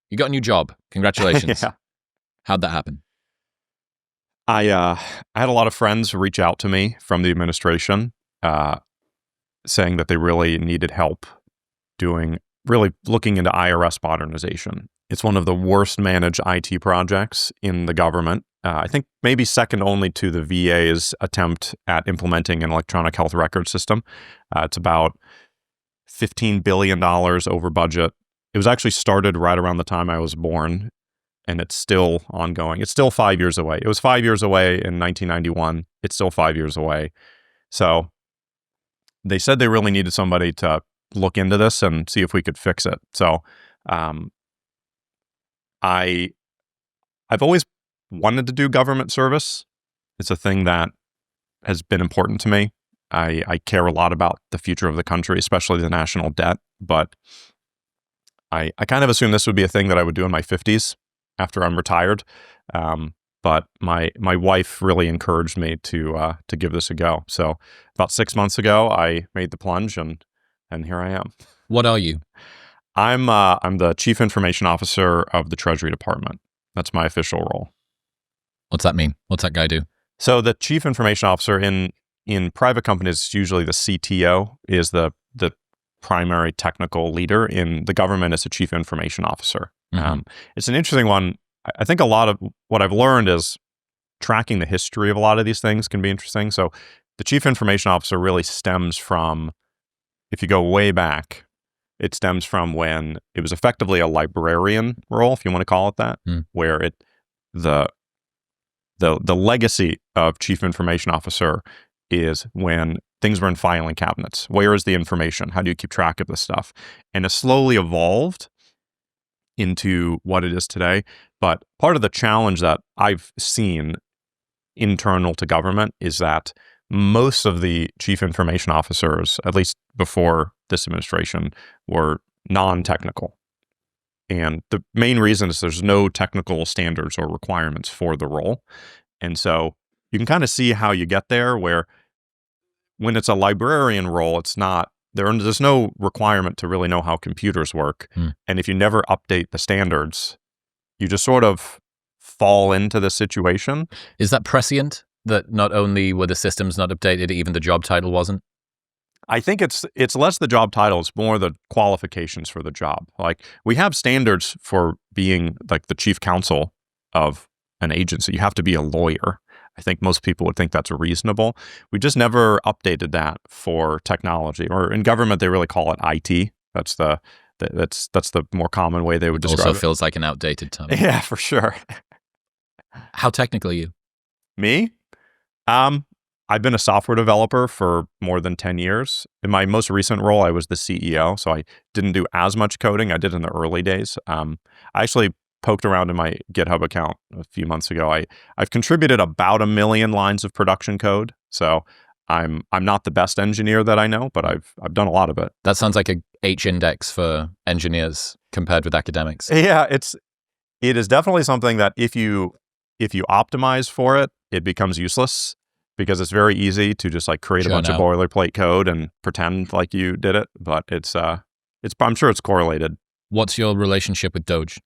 You got a new job. Congratulations. Yeah. How'd that happen? I had a lot of friends reach out to me from the administration saying that they really needed help really looking into IRS modernization. It's one of the worst managed IT projects in the government. I think maybe second only to the VA's attempt at implementing an electronic health record system. It's about $15 billion over budget. It was actually started right around the time I was born, and it's still ongoing. It's still 5 years away. It was 5 years away in 1991. It's still 5 years away. So they said they really needed somebody to look into this and see if we could fix it. So I've always wanted to do government service. It's a thing that has been important to me. I care a lot about the future of the country, especially the national debt. But I kind of assumed this would be a thing that I would do in my 50s after I'm retired. But my wife really encouraged me to give this a go. So about 6 months ago, I made the plunge, and here I am. What are you? I'm the Chief Information Officer of the Treasury Department. That's my official role. What's that mean? What's that guy do? So the Chief Information Officer in private companies, usually the CTO is the primary technical leader. In the government, it's a Chief Information Officer. Mm-hmm. It's an interesting one. I think a lot of what I've learned is tracking the history of a lot of these things can be interesting. So the Chief Information Officer really stems from, if you go way back, it stems from when it was effectively a librarian role, if you want to call it that, where the legacy of Chief Information Officer is when things were in filing cabinets. Where is the information? How do you keep track of this stuff? And it slowly evolved into what it is today. But part of the challenge that I've seen internal to government is that most of the chief information officers, at least before this administration, were non-technical. And the main reason is there's no technical standards or requirements for the role. And so you can kind of see how you get there, where when it's a librarian role, it's not, there's no requirement to really know how computers work. And if you never update the standards, you just sort of fall into the situation. Is that prescient, that not only were the systems not updated, even the job title wasn't? I think it's less the job title, it's more the qualifications for the job. Like, we have standards for being like the chief counsel of an agency. You have to be a lawyer. I think most people would think that's reasonable. We just never updated that for technology, or in government they really call it IT. That's the more common way they would describe it. Also feels like an outdated term. Yeah, for sure. How technical are you? Me? I've been a software developer for more than 10 years. In my most recent role, I was the CEO, so I didn't do as much coding. I did in the early days. I actually poked around in my GitHub account a few months ago. I've contributed about 1 million lines of production code. So I'm not the best engineer that I know, but I've done a lot of it. That sounds like a H index for engineers compared with academics. Yeah, it is definitely something that if you optimize for it, it becomes useless, because it's very easy to just like create a bunch of boilerplate code and pretend like you did it. But I'm sure it's correlated. What's your relationship with DOGE?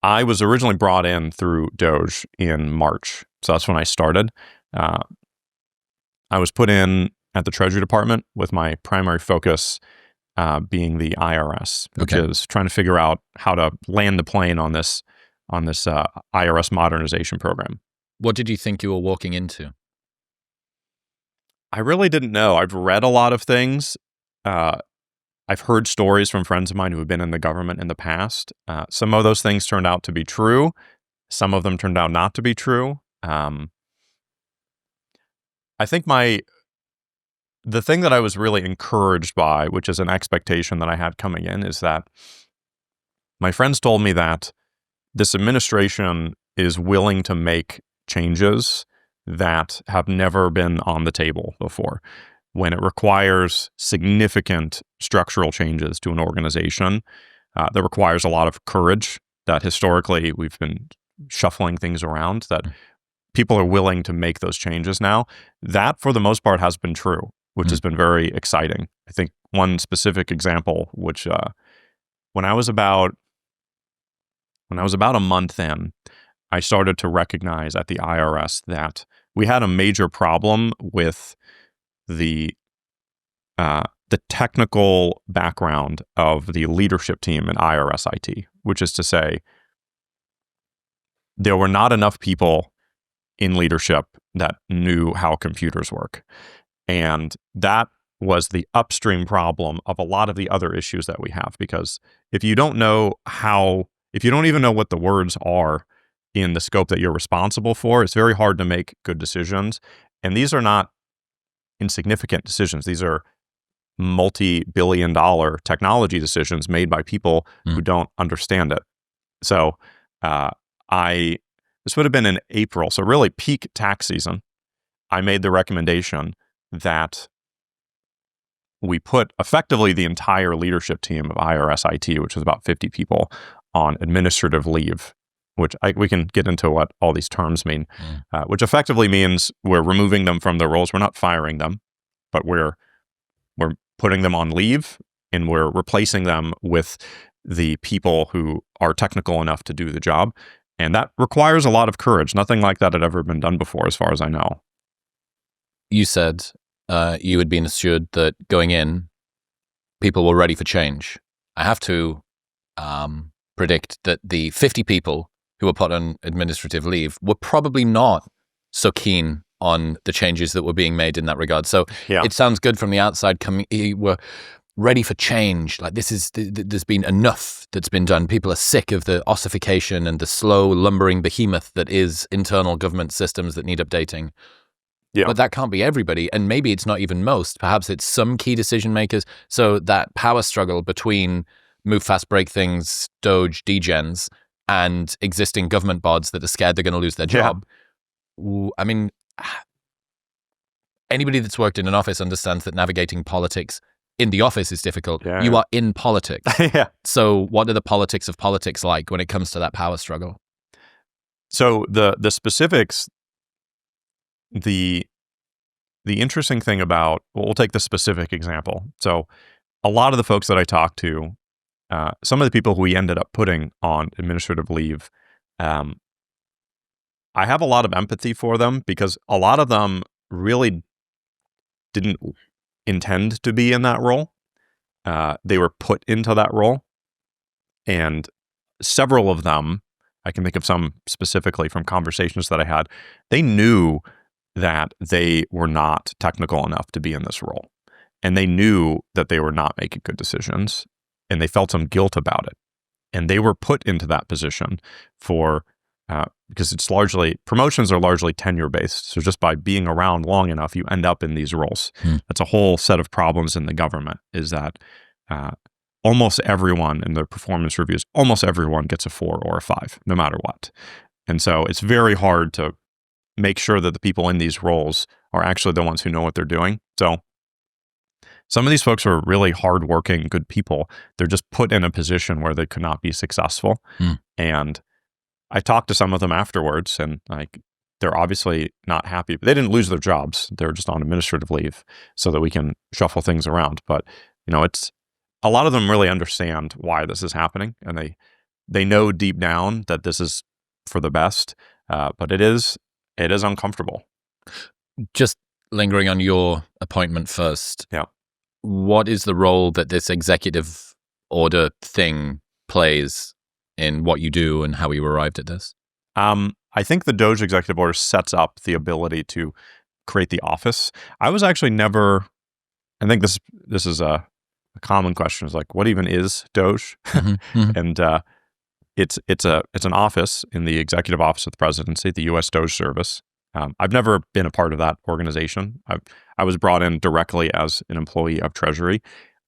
I was originally brought in through DOGE in March. So that's when I started. I was put in at the Treasury Department with my primary focus being the IRS, which is trying to figure out how to land the plane on this IRS modernization program. What did you think you were walking into? I really didn't know. I've read a lot of things. I've heard stories from friends of mine who have been in the government in the past. Some of those things turned out to be true. Some of them turned out not to be true. I think the thing that I was really encouraged by, which is an expectation that I had coming in, is that my friends told me that this administration is willing to make changes that have never been on the table before. When it requires significant structural changes to an organization, that requires a lot of courage, that historically we've been shuffling things around, that people are willing to make those changes now. That, for the most part, has been true, which has been very exciting. I think one specific example, which when I was about when I was about a month in, I started to recognize at the IRS that we had a major problem with the technical background of the leadership team in IRS IT, which is to say, there were not enough people in leadership that knew how computers work. And that was the upstream problem of a lot of the other issues that we have. Because if you don't even know what the words are in the scope that you're responsible for, it's very hard to make good decisions. And these are not insignificant decisions. These are multi-billion-dollar technology decisions made by people who don't understand it. So this would have been in April, so really peak tax season. I made the recommendation that we put effectively the entire leadership team of IRS IT, which was about 50 people, on administrative leave, which we can get into what all these terms mean, which effectively means we're removing them from their roles. We're not firing them, but we're putting them on leave, and we're replacing them with the people who are technical enough to do the job. And that requires a lot of courage. Nothing like that had ever been done before, as far as I know. You said you had been assured that going in, people were ready for change. I have to predict that the 50 people who were put on administrative leave were probably not so keen on the changes that were being made in that regard. So It sounds good from the outside. We're ready for change. Like there's been enough that's been done. People are sick of the ossification and the slow lumbering behemoth that is internal government systems that need updating. Yeah. But that can't be everybody. And maybe it's not even most. Perhaps it's some key decision makers. So that power struggle between move fast, break things, DOGE, degens, and existing government bods that are scared they're going to lose their job. I mean, anybody that's worked in an office understands that navigating politics in the office is difficult. You are in politics. So what are the politics of politics like when it comes to that power struggle? So the specifics, the interesting thing about, we'll take the specific example. So a lot of the folks that I talked to, some of the people who we ended up putting on administrative leave, I have a lot of empathy for them because a lot of them really didn't intend to be in that role. They were put into that role. And several of them, I can think of some specifically from conversations that I had, they knew that they were not technical enough to be in this role. And they knew that they were not making good decisions, and they felt some guilt about it. And they were put into that position because promotions are largely tenure-based. So just by being around long enough, you end up in these roles. That's a whole set of problems in the government, is that almost everyone in their performance reviews, almost everyone gets a 4 or a 5, no matter what. And so it's very hard to make sure that the people in these roles are actually the ones who know what they're doing. So some of these folks are really hardworking, good people. They're just put in a position where they could not be successful. And I talked to some of them afterwards, and they're obviously not happy. They didn't lose their jobs. They're just on administrative leave so that we can shuffle things around. But it's a lot of them really understand why this is happening, and they know deep down that this is for the best. But it is uncomfortable. Just lingering on your appointment first. Yeah. What is the role that this executive order thing plays in what you do and how you arrived at this? I think the DOGE executive order sets up the ability to create the office. I was actually never, I think this is a common question, is like, what even is DOGE? And it's an office in the executive office of the presidency, the U.S. DOGE service. I've never been a part of that organization. I was brought in directly as an employee of Treasury.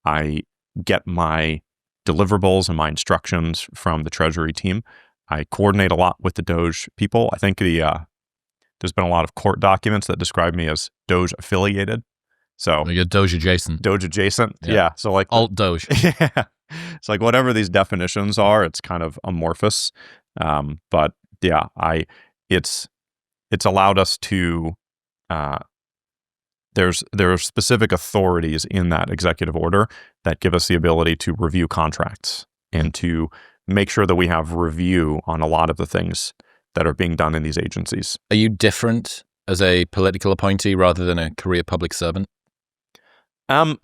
I get my deliverables and my instructions from the Treasury team. I coordinate a lot with the DOGE people. I think there's been a lot of court documents that describe me as DOGE affiliated. So you're DOGE adjacent. DOGE adjacent. Yeah. So like alt DOGE. Yeah. It's like whatever these definitions are, it's kind of amorphous. But yeah, it's allowed us to, there are specific authorities in that executive order that give us the ability to review contracts and to make sure that we have review on a lot of the things that are being done in these agencies. Are you different as a political appointee rather than a career public servant?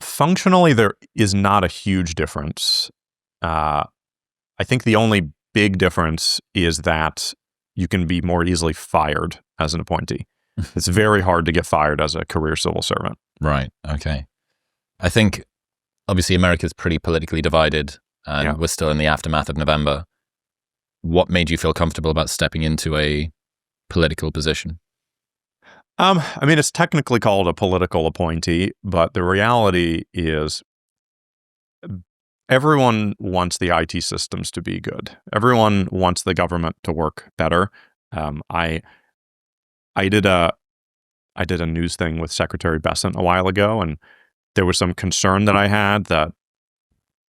Functionally, there is not a huge difference. I think the only big difference is that you can be more easily fired as an appointee. It's very hard to get fired as a career civil servant. Right. Okay. I think obviously America's pretty politically divided, and we're still in the aftermath of November. What made you feel comfortable about stepping into a political position? I mean, it's technically called a political appointee, but the reality is everyone wants the IT systems to be good. Everyone wants the government to work better. I did a news thing with Secretary Bessent a while ago, and there was some concern that I had that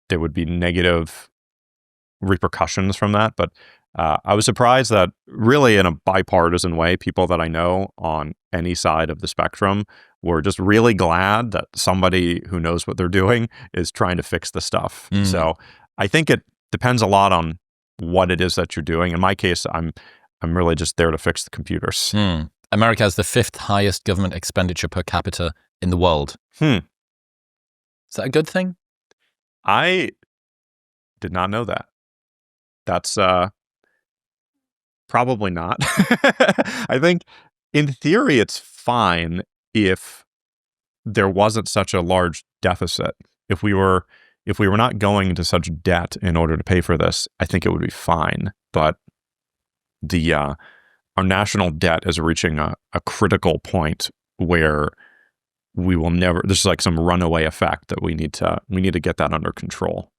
there would be negative repercussions from that. But I was surprised that really in a bipartisan way, people that I know on any side of the spectrum were just really glad that somebody who knows what they're doing is trying to fix the stuff. So I think it depends a lot on what it is that you're doing. In my case, I'm really just there to fix the computers. America has the 5th highest government expenditure per capita in the world. Is that a good thing? I did not know that. That's probably not. I think in theory it's fine if there wasn't such a large deficit. If we were not going into such debt in order to pay for this, I think it would be fine. But our national debt is reaching a critical point where we will never. There's like some runaway effect that we need to get that under control.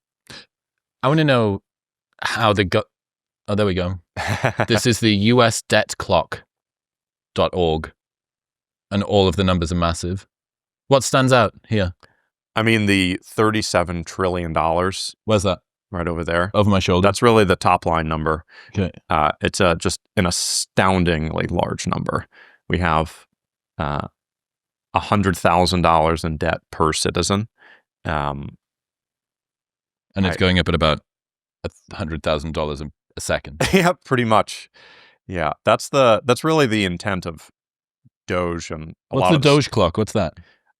I want to know how oh, there we go. This is the USDebtClock.org, and all of the numbers are massive. What stands out here? I mean, the $37 trillion. Where's that? Right over there. Over my shoulder? That's really the top line number. Okay. It's just an astoundingly large number. We have $100,000 in debt per citizen. And it's going up at about $100,000 a second. Yeah, pretty much. Yeah, that's really the intent of DOGE. And what's the DOGE clock? What's that?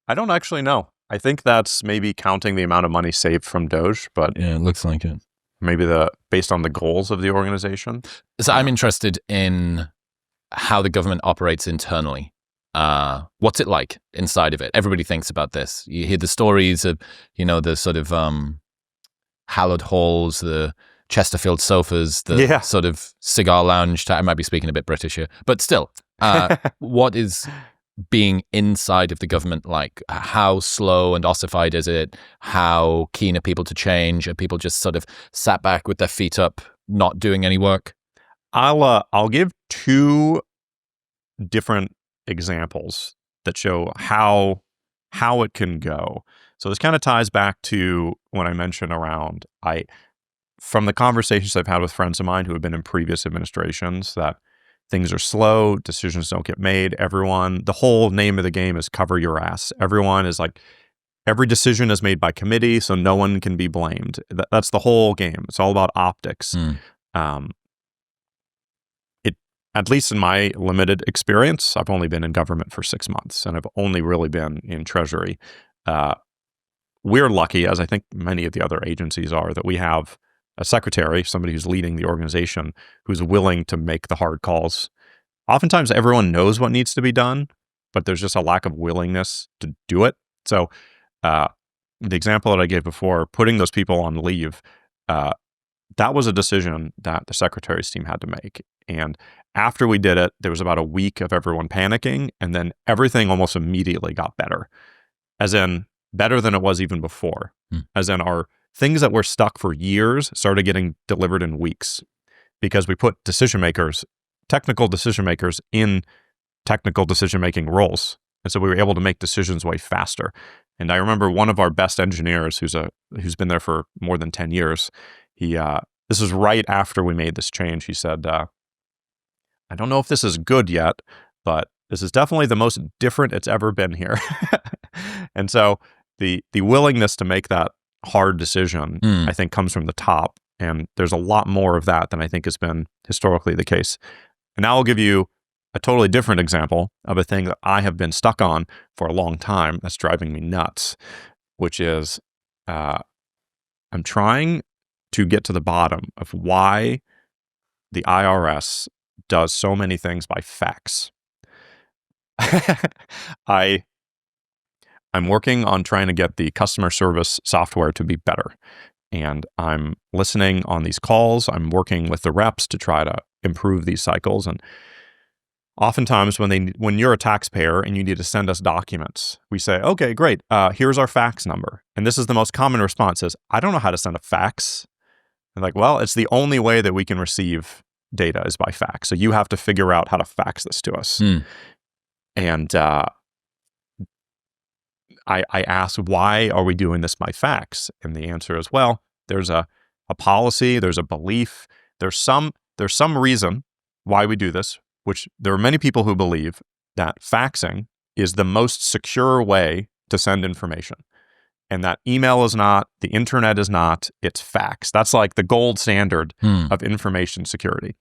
I don't actually know. I think that's maybe counting the amount of money saved from DOGE, but yeah, it looks like it. Maybe based on the goals of the organization. So I'm interested in how the government operates internally. What's it like inside of it? Everybody thinks about this. You hear the stories of, the sort of hallowed halls, the Chesterfield sofas, the sort of cigar lounge. I might be speaking a bit British here, but still, what is being inside of the government like? How slow and ossified is it? How keen are people to change? Are people just sort of sat back with their feet up, not doing any work? I'll give two different examples that show how it can go. So this kind of ties back to what I mentioned around from the conversations I've had with friends of mine who have been in previous administrations, that things are slow, decisions don't get made. The whole name of the game is cover your ass. Everyone is like, every decision is made by committee, so no one can be blamed. That's the whole game. It's all about optics. At least in my limited experience, I've only been in government for 6 months, and I've only really been in Treasury. We're lucky, as I think many of the other agencies are, that we have a secretary, somebody who's leading the organization, who's willing to make the hard calls. Oftentimes, everyone knows what needs to be done, but there's just a lack of willingness to do it. So the example that I gave before, putting those people on leave, that was a decision that the secretary's team had to make. And after we did it, there was about a week of everyone panicking, and then everything almost immediately got better. As in, better than it was even before. As in, our things that were stuck for years started getting delivered in weeks, because we put technical decision makers in technical decision-making roles. And so we were able to make decisions way faster. And I remember one of our best engineers who's been there for more than 10 years, this was right after we made this change. He said, I don't know if this is good yet, but this is definitely the most different it's ever been here. And so the willingness to make that hard decision, I think, comes from the top. And there's a lot more of that than I think has been historically the case. And now I'll give you a totally different example of a thing that I have been stuck on for a long time that's driving me nuts, which is I'm trying to get to the bottom of why the IRS does so many things by fax. I'm working on trying to get the customer service software to be better. And I'm listening on these calls. I'm working with the reps to try to improve these cycles. And oftentimes when you're a taxpayer and you need to send us documents, we say, okay, great. Here's our fax number. And this is the most common response is, I don't know how to send a fax. And like, well, it's the only way that we can receive data is by fax. So you have to figure out how to fax this to us. And I asked, why are we doing this by fax? And the answer is, well, there's a policy, there's a belief, there's some reason why we do this, which there are many people who believe that faxing is the most secure way to send information. And that email is not, the internet is not, it's fax. That's like the gold standard of information security.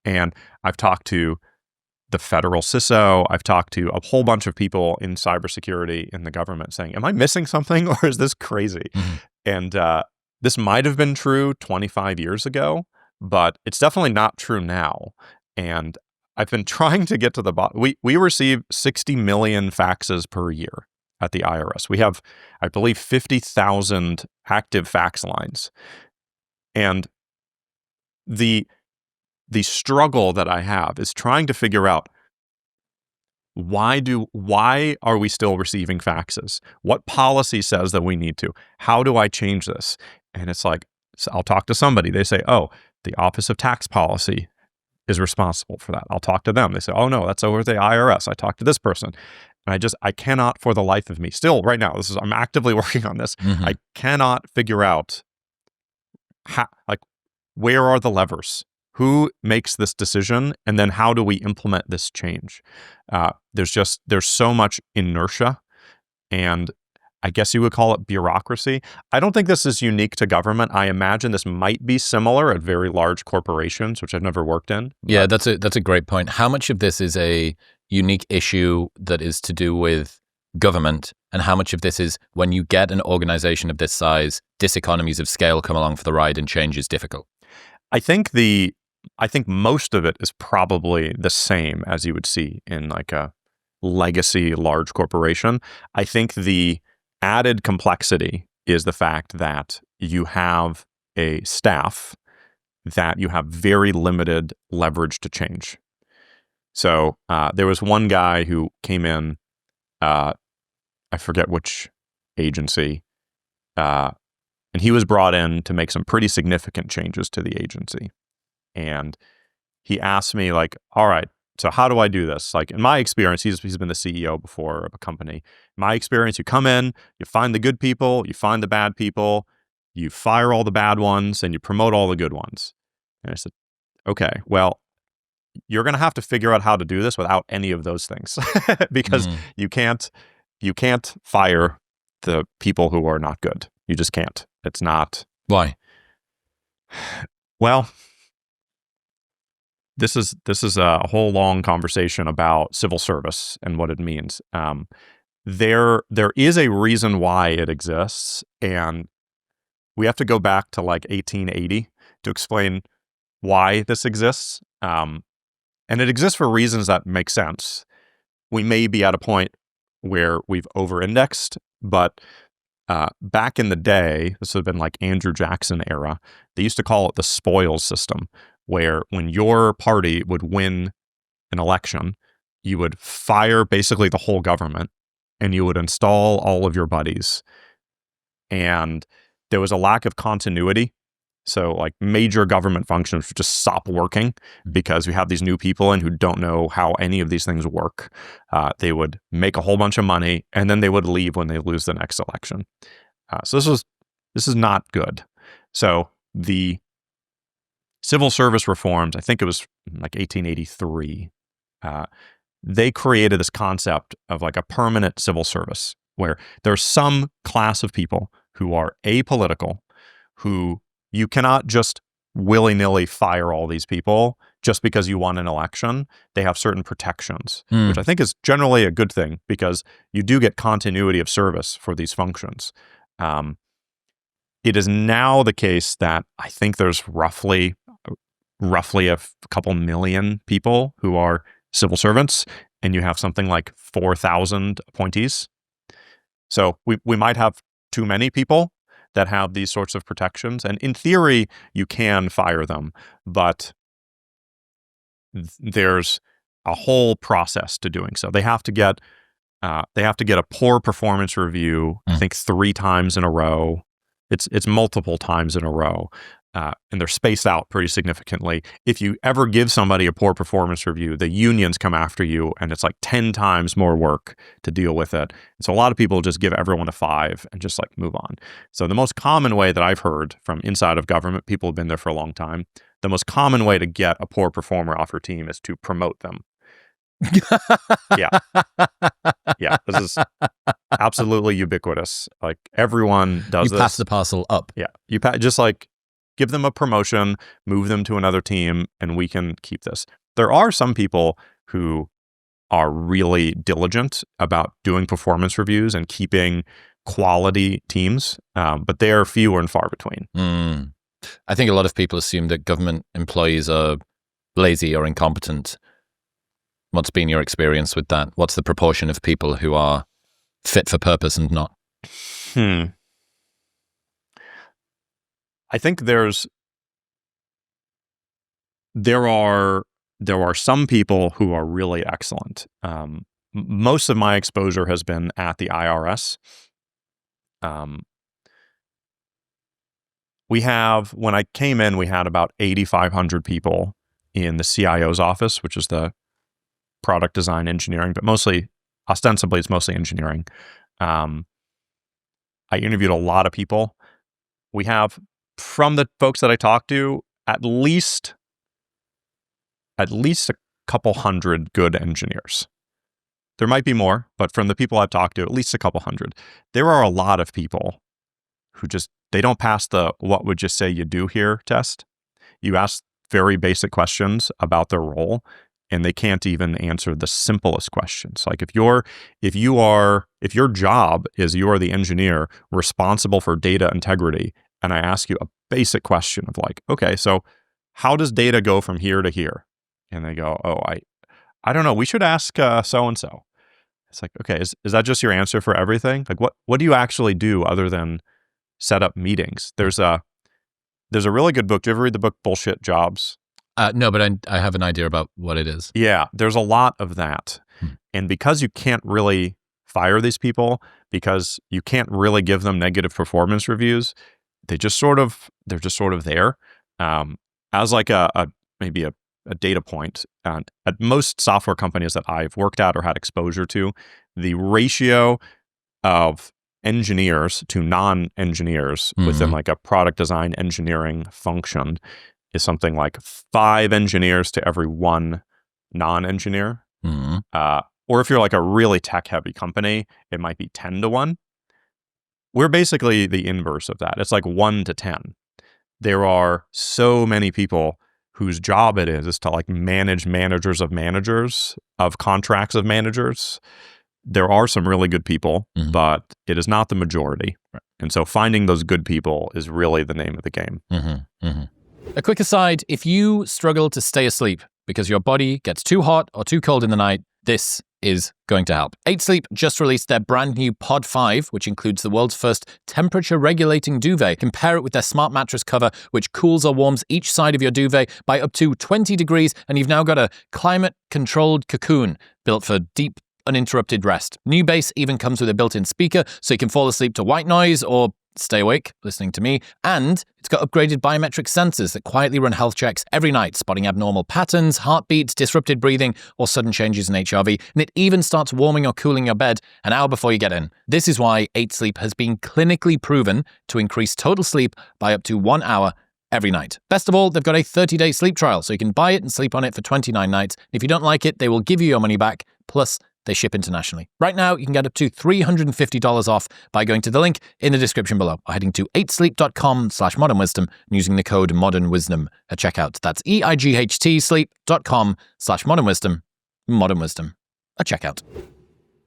And I've talked to the federal CISO, I've talked to a whole bunch of people in cybersecurity in the government saying, am I missing something or is this crazy? And this might have been true 25 years ago, but it's definitely not true now. And I've been trying to get to the bottom. We receive 60 million faxes per year at the IRS. We have, I believe, 50,000 active fax lines. And the struggle that I have is trying to figure out why are we still receiving faxes? What policy says that we need to? How do I change this? And it's like, so I'll talk to somebody. They say, oh, the Office of Tax Policy is responsible for that. I'll talk to them. They say, oh no, that's over the IRS. I talked to this person. And I cannot for the life of me, still right now, I'm actively working on this. I cannot figure out where are the levers? Who makes this decision? And then how do we implement this change? There's so much inertia, and I guess you would call it bureaucracy. I don't think this is unique to government. I imagine this might be similar at very large corporations, which I've never worked in. Yeah, that's a great point. How much of this is a unique issue that is to do with government, and how much of this is when you get an organization of this size, diseconomies of scale come along for the ride and change is difficult? I think most of it is probably the same as you would see in like a legacy large corporation. I think the added complexity is the fact that you have a staff that you have very limited leverage to change. So there was one guy who came in, I forget which agency, and he was brought in to make some pretty significant changes to the agency. And he asked me, like, all right, so how do I do this? Like, in my experience, he's been the CEO before of a company. In my experience, you come in, you find the good people, you find the bad people, you fire all the bad ones, and you promote all the good ones. And I said, okay, well, you're going to have to figure out how to do this without any of those things because you can't fire the people who are not good. You just can't. It's not. Why? Well, this is a whole long conversation about civil service and what it means. There is a reason why it exists, and we have to go back to like 1880 to explain why this exists. And it exists for reasons that make sense. We may be at a point where we've over-indexed, but back in the day, this would have been like Andrew Jackson era, they used to call it the spoils system, where when your party would win an election, you would fire basically the whole government and you would install all of your buddies. And there was a lack of continuity. So like major government functions would just stop working because we have these new people in who don't know how any of these things work. They would make a whole bunch of money and then they would leave when they lose the next election. So this is not good. So the civil service reforms, I think it was like 1883, they created this concept of like a permanent civil service where there's some class of people who are apolitical, who you cannot just willy-nilly fire all these people just because you won an election. They have certain protections, which I think is generally a good thing because you do get continuity of service for these functions. It is now the case that I think there's roughly a couple million people who are civil servants, and you have something like 4,000 appointees. So we might have too many people that have these sorts of protections. And in theory, you can fire them, but there's a whole process to doing so. They have to get a poor performance review, I think 3 times in a row. It's multiple times in a row. And they're spaced out pretty significantly. If you ever give somebody a poor performance review, the unions come after you, and it's like 10 times more work to deal with it. And so a lot of people just give everyone a 5 and just like move on. So the most common way that I've heard from inside of government, people have been there for a long time, the most common way to get a poor performer off your team is to promote them. Yeah. This is absolutely ubiquitous. Like everyone does this. You pass the parcel up. Yeah. Just like give them a promotion, move them to another team, and we can keep this. There are some people who are really diligent about doing performance reviews and keeping quality teams, but they are few and far between. I think a lot of people assume that government employees are lazy or incompetent. What's been your experience with that? What's the proportion of people who are fit for purpose and not? I think there are some people who are really excellent. Most of my exposure has been at the IRS. When I came in, we had about 8,500 people in the CIO's office, which is the product design engineering, but ostensibly it's mostly engineering. I interviewed a lot of people. We have, from the folks that I talked to, at least a couple hundred good engineers. There might be more, but from the people I've talked to, at least a couple hundred. There are a lot of people who they don't pass the "what would you say you do here" test. You ask very basic questions about their role, and they can't even answer the simplest questions. Like if your job is you are the engineer responsible for data integrity, and I ask you a basic question of like, okay, so how does data go from here to here? And they go, oh, I don't know. We should ask so-and-so. It's like, okay, is that just your answer for everything? Like what do you actually do other than set up meetings? There's a really good book. Do you ever read the book Bullshit Jobs? No, but I have an idea about what it is. Yeah, there's a lot of that. And because you can't really fire these people, because you can't really give them negative performance reviews, they're just sort of there. As like maybe a data point, at most software companies that I've worked at or had exposure to, the ratio of engineers to non-engineers within like a product design engineering function is something like 5 engineers to every 1 non-engineer. Or if you're like a really tech-heavy company, it might be 10 to 1. We're basically the inverse of that. It's like 1 to 10. There are so many people whose job it is to like manage managers of managers of contracts of managers. There are some really good people, but it is not the majority. Right. And so finding those good people is really the name of the game. A quick aside, if you struggle to stay asleep because your body gets too hot or too cold in the night, this is going to help. 8 Sleep just released their brand new Pod 5, which includes the world's first temperature-regulating duvet. Compare it with their smart mattress cover, which cools or warms each side of your duvet by up to 20 degrees, and you've now got a climate-controlled cocoon built for deep, uninterrupted rest. New base even comes with a built-in speaker, so you can fall asleep to white noise or stay awake listening to me. And it's got upgraded biometric sensors that quietly run health checks every night, spotting abnormal patterns, heartbeats, disrupted breathing, or sudden changes in HRV. And it even starts warming or cooling your bed an hour before you get in. This is why 8 Sleep has been clinically proven to increase total sleep by up to 1 hour every night. Best of all, they've got a 30-day sleep trial, so you can buy it and sleep on it for 29 nights. If you don't like it, they will give you your money back, plus They ship internationally. Right now, you can get up to $350 off by going to the link in the description below or heading to 8sleep.com/modernwisdom and using the code modernwisdom at checkout. That's eightsleep.com/modernwisdom, modernwisdom at checkout.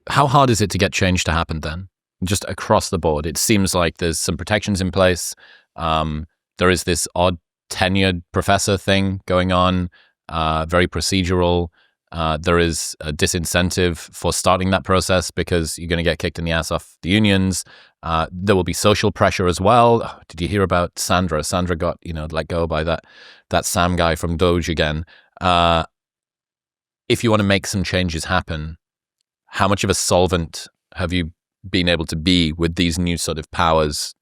How hard is it to get change to happen then? Just across the board. It seems like there's some protections in place. There is this odd tenured professor thing going on, very procedural. There is a disincentive for starting that process because you're going to get kicked in the ass off the unions. There will be social pressure as well. Oh, did you hear about Sandra? Sandra got, let go by that Sam guy from DOGE again. If you want to make some changes happen, how much of a solvent have you been able to be with these new sort of powers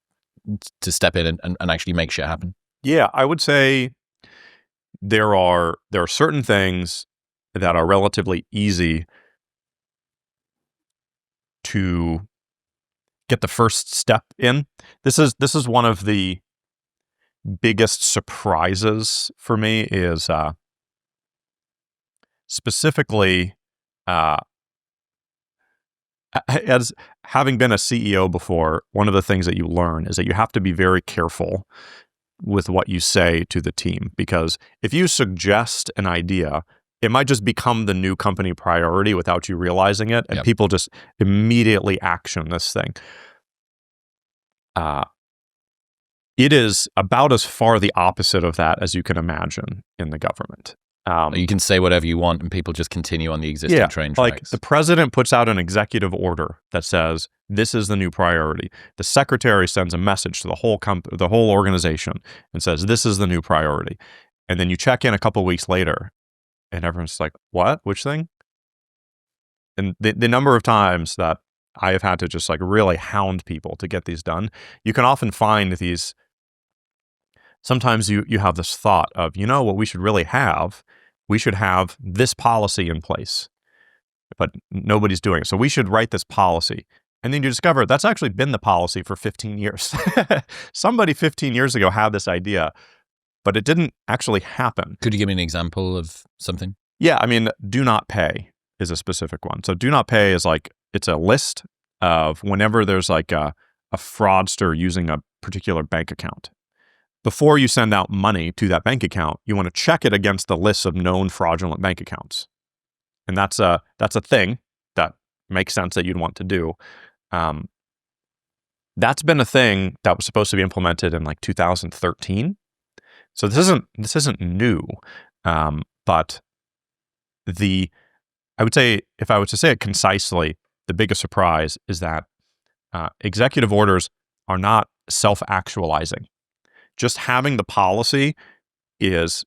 to step in and actually make shit happen? Yeah, I would say there are certain things that are relatively easy to get the first step in. This is one of the biggest surprises for me is specifically as having been a CEO before, one of the things that you learn is that you have to be very careful with what you say to the team, because if you suggest an idea, it might just become the new company priority without you realizing it, and people just immediately action this thing. It is about as far the opposite of that as you can imagine in the government. You can say whatever you want and people just continue on the existing train tracks. Like the president puts out an executive order that says, this is the new priority. The secretary sends a message to the whole organization and says, this is the new priority. And then you check in a couple of weeks later and everyone's like, what? Which thing? And the number of times that I have had to just like really hound people to get these done, you can often find these. Sometimes you have this thought of, what we should really have? We should have this policy in place, but nobody's doing it. So we should write this policy. And then you discover that's actually been the policy for 15 years. Somebody 15 years ago had this idea, but it didn't actually happen. Could you give me an example of something? Yeah, I mean, do not pay is a specific one. So do not pay is like, it's a list of whenever there's like a fraudster using a particular bank account. Before you send out money to that bank account, you want to check it against the list of known fraudulent bank accounts. And that's a thing that makes sense that you'd want to do. That's been a thing that was supposed to be implemented in like 2013. So this isn't new. But I would say, if I was to say it concisely, the biggest surprise is that executive orders are not self-actualizing. Just having the policy is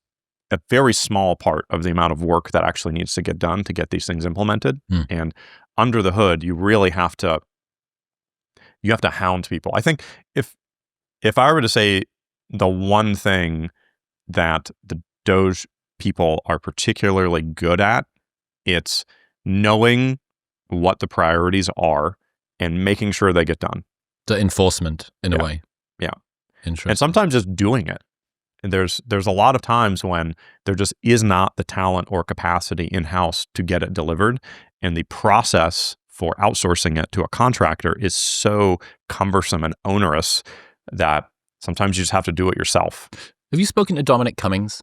a very small part of the amount of work that actually needs to get done to get these things implemented. And under the hood, you really have to hound people. I think if I were to say the one thing that the DOGE people are particularly good at, it's knowing what the priorities are and making sure they get done. The enforcement in a way. Yeah. Interesting. And sometimes just doing it. And there's a lot of times when there just is not the talent or capacity in-house to get it delivered. And the process for outsourcing it to a contractor is so cumbersome and onerous that sometimes you just have to do it yourself. Have you spoken to Dominic Cummings?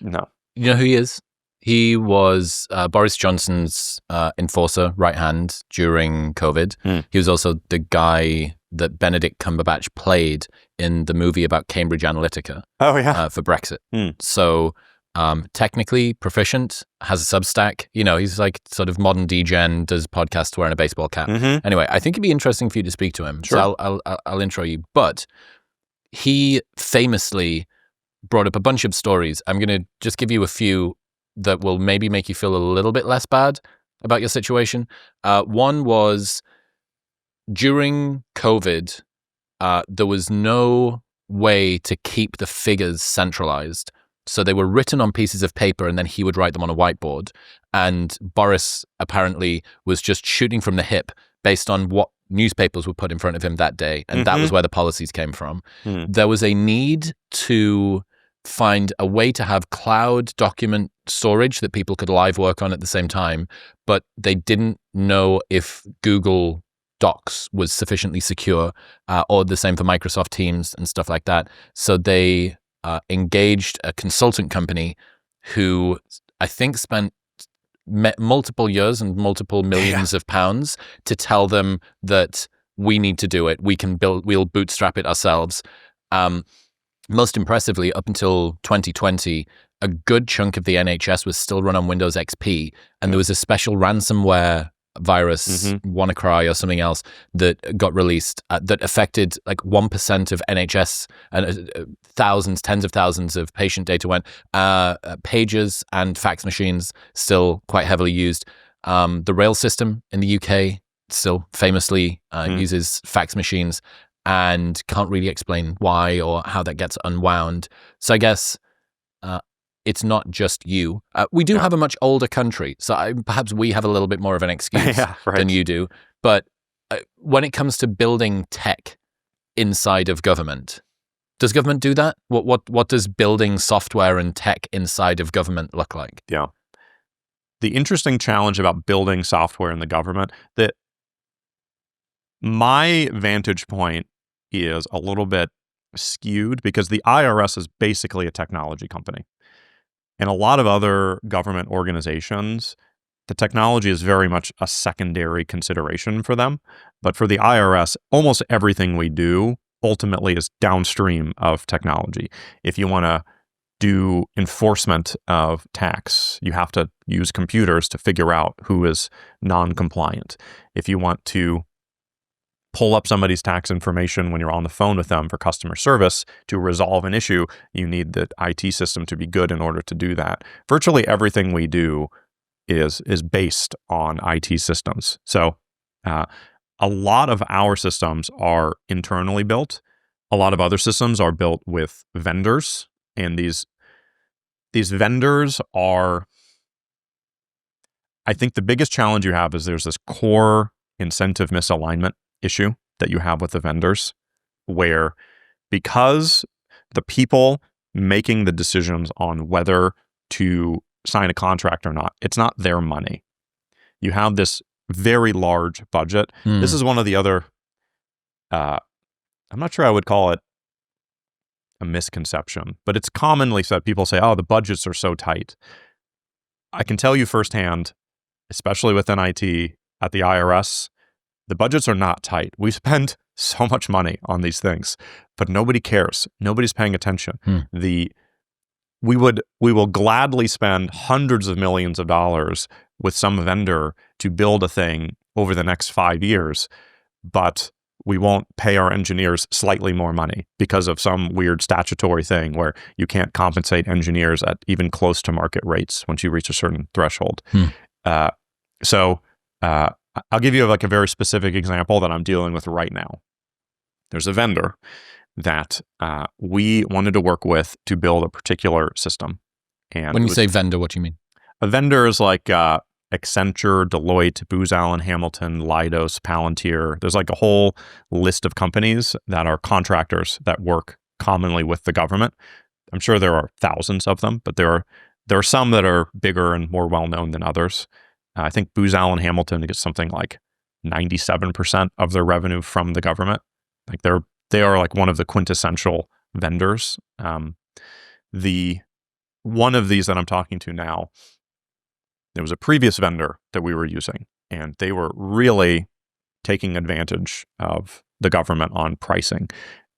No. You know who he is? He was Boris Johnson's enforcer, right hand, during COVID. He was also the guy that Benedict Cumberbatch played in the movie about Cambridge Analytica for Brexit. So technically proficient, has a Substack. He's like sort of modern degen, does podcasts wearing a baseball cap. Anyway, I think it'd be interesting for you to speak to him. Sure. So I'll intro you. But he famously brought up a bunch of stories. I'm going to just give you a few that will maybe make you feel a little bit less bad about your situation. One was during COVID, there was no way to keep the figures centralized. So they were written on pieces of paper and then he would write them on a whiteboard. And Boris apparently was just shooting from the hip based on what newspapers were put in front of him that day. And that was where the policies came from. There was a need to find a way to have cloud document storage that people could live work on at the same time, but they didn't know if Google Docs was sufficiently secure, or the same for Microsoft Teams and stuff like that. So they engaged a consultant company who I think spent multiple years and multiple millions of pounds to tell them that we need to do it. We'll bootstrap it ourselves. Most impressively, up until 2020, a good chunk of the NHS was still run on Windows XP, and there was a special ransomware virus, WannaCry or something else, that got released that affected like 1% of NHS, and tens of thousands of patient data went. Pagers and fax machines still quite heavily used. The rail system in the UK still famously uses fax machines, and can't really explain why or how that gets unwound. So I guess it's not just you. We do have a much older country, so perhaps we have a little bit more of an excuse than you do. But when it comes to building tech inside of government, does government do that? What does building software and tech inside of government look like? Yeah. The interesting challenge about building software in the government, that my vantage point is a little bit skewed because the IRS is basically a technology company. And a lot of other government organizations, the technology is very much a secondary consideration for them. But for the IRS, almost everything we do ultimately is downstream of technology. If you want to do enforcement of tax, you have to use computers to figure out who is non-compliant. If you want to pull up somebody's tax information when you're on the phone with them for customer service to resolve an issue, you need the IT system to be good in order to do that. Virtually everything we do is based on IT systems. So a lot of our systems are internally built. A lot of other systems are built with vendors, and these vendors are, I think the biggest challenge you have is there's this core incentive misalignment issue that you have with the vendors, where because the people making the decisions on whether to sign a contract or not, it's not their money. You have this very large budget. This is one of the other, I'm not sure I would call it a misconception, but it's commonly said. People say, oh, the budgets are so tight. I can tell you firsthand, especially within IT at the IRS, the budgets are not tight. We spend so much money on these things, but nobody cares. Nobody's paying attention. We will gladly spend hundreds of millions of dollars with some vendor to build a thing over the next 5 years, but we won't pay our engineers slightly more money because of some weird statutory thing where you can't compensate engineers at even close to market rates once you reach a certain threshold. I'll give you like a very specific example that I'm dealing with right now. There's a vendor that we wanted to work with to build a particular system. And when you say vendor, what do you mean? A vendor is like Accenture, Deloitte, Booz Allen Hamilton, Leidos, Palantir. There's like a whole list of companies that are contractors that work commonly with the government. I'm sure there are thousands of them, but there are some that are bigger and more well-known than others. I think Booz Allen Hamilton gets something like 97% of their revenue from the government. Like they are like one of the quintessential vendors. The one of these that I'm talking to now, there was a previous vendor that we were using, and they were really taking advantage of the government on pricing.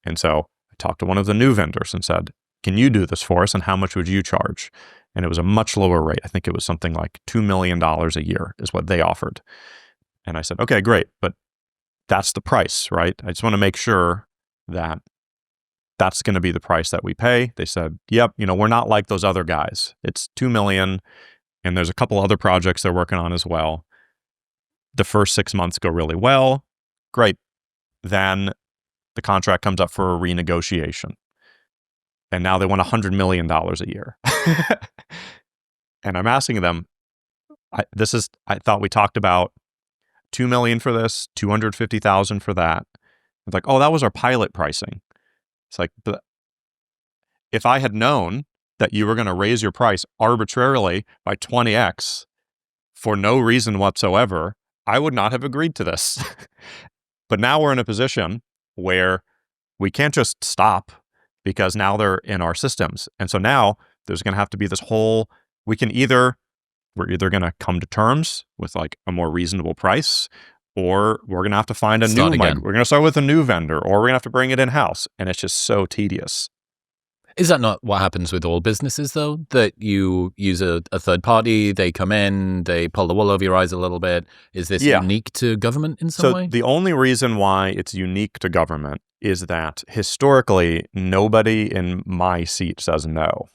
And so I talked to one of the new vendors and said, can you do this for us? And how much would you charge? And it was a much lower rate. I think it was something like $2 million a year is what they offered. And I said, okay, great. But that's the price, right? I just want to make sure that that's going to be the price that we pay. They said, yep, we're not like those other guys. It's $2 million. And there's a couple other projects they're working on as well. The first 6 months go really well. Great. Then the contract comes up for a renegotiation. And now they want $100 million a year. And I'm asking them, I thought we talked about $2 million for this, $250,000 for that. It's like, oh, that was our pilot pricing. It's like, if I had known that you were going to raise your price arbitrarily by 20x for no reason whatsoever, I would not have agreed to this. But now we're in a position where we can't just stop because now they're in our systems. And so now there's going to have to be this whole, we're either going to come to terms with like a more reasonable price, or we're going to have to find we're going to start with a new vendor, or we're going to have to bring it in-house. And it's just so tedious. Is that not what happens with all businesses, though? That you use a third party, they come in, they pull the wool over your eyes a little bit? Is this unique to government in some way? So the only reason why it's unique to government is that historically, nobody in my seat says no.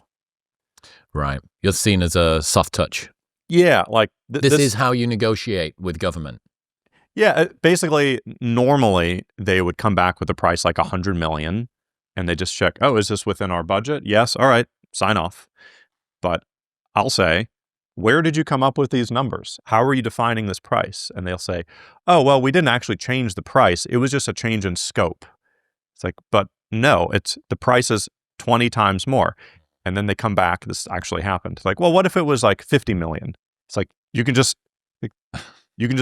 Right. You're seen as a soft touch. Yeah, like this is how you negotiate with government. Yeah, basically, normally they would come back with a price like $100 million, and they just check, oh, is this within our budget? Yes, all right, sign off. But I'll say, where did you come up with these numbers? How are you defining this price? And they'll say, oh, well, we didn't actually change the price. It was just a change in scope. It's like, but no, the price is 20 times more. And then they come back, this actually happened. Like, well, what if it was like 50 million? It's like, you can just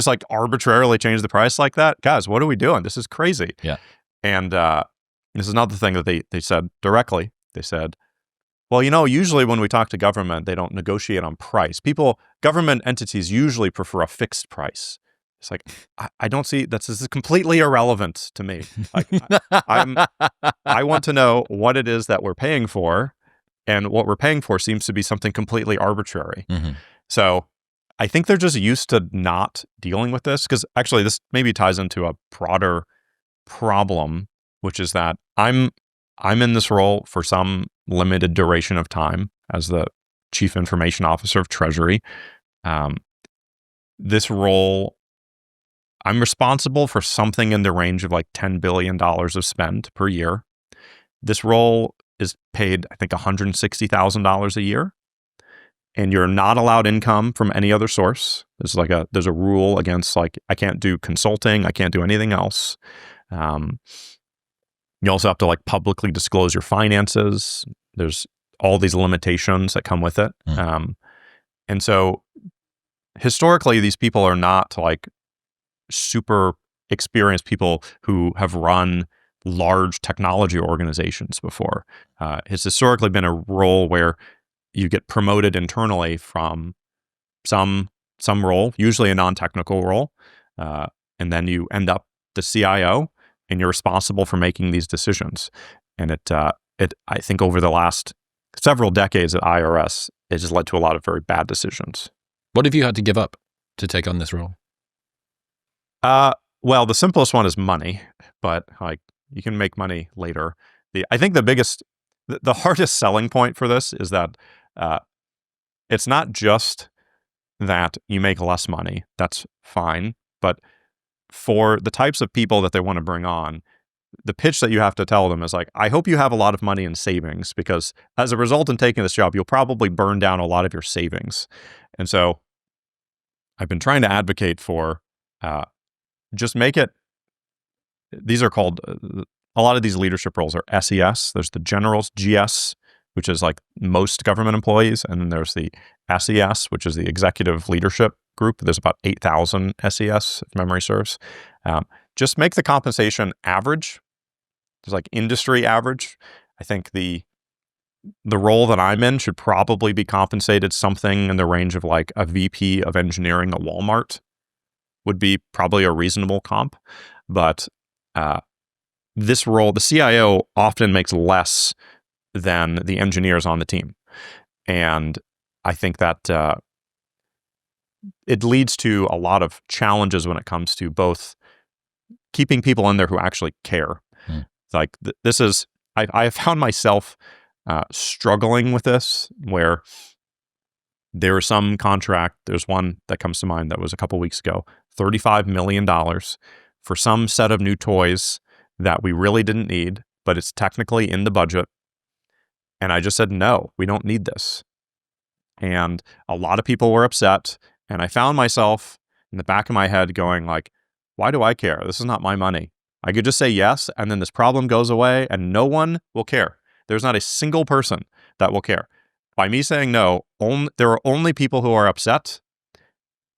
like arbitrarily change the price like that? Guys, what are we doing? This is crazy. Yeah. And this is another thing that they said directly. They said, well, usually when we talk to government, they don't negotiate on price. Government entities usually prefer a fixed price. It's like, I don't see, this is completely irrelevant to me. Like, I want to know what it is that we're paying for, and what we're paying for seems to be something completely arbitrary. Mm-hmm. So I think they're just used to not dealing with this, because actually this maybe ties into a broader problem, which is that I'm in this role for some limited duration of time as the Chief Information Officer of Treasury. This role, I'm responsible for something in the range of like $10 billion of spend per year. This role is paid, I think, $160,000 a year. And you're not allowed income from any other source. There's a rule against, like, I can't do consulting, I can't do anything else. You also have to like publicly disclose your finances. There's all these limitations that come with it. And so historically, these people are not like super experienced people who have run large technology organizations before. It's historically been a role where you get promoted internally from some role, usually a non-technical role, and then you end up the CIO, and you're responsible for making these decisions. And I think over the last several decades at IRS, it just led to a lot of very bad decisions. What have you had to give up to take on this role? Well, the simplest one is money, but like you can make money later. I think the hardest selling point for this is that it's not just that you make less money. That's fine. But for the types of people that they want to bring on, the pitch that you have to tell them is like, I hope you have a lot of money in savings, because as a result in taking this job, you'll probably burn down a lot of your savings. And so I've been trying to advocate for just make it, these are called, a lot of these leadership roles are SES. There's the generals, GS, which is like most government employees. And then there's the SES, which is the executive leadership group. There's about 8,000 SES, if memory serves. Just make the compensation average. There's like industry average. I think the role that I'm in should probably be compensated something in the range of like a VP of engineering at Walmart would be probably a reasonable comp. But this role, the CIO often makes less than the engineers on the team. And I think that it leads to a lot of challenges when it comes to both keeping people in there who actually care. It's like I have found myself struggling with this, where there is some contract. There's one that comes to mind that was a couple weeks ago, $35 million for some set of new toys that we really didn't need, but it's technically in the budget. And I just said, no, we don't need this. And a lot of people were upset. And I found myself in the back of my head going like, why do I care? This is not my money. I could just say yes, and then this problem goes away and no one will care. There's not a single person that will care. By me saying no, there are only people who are upset,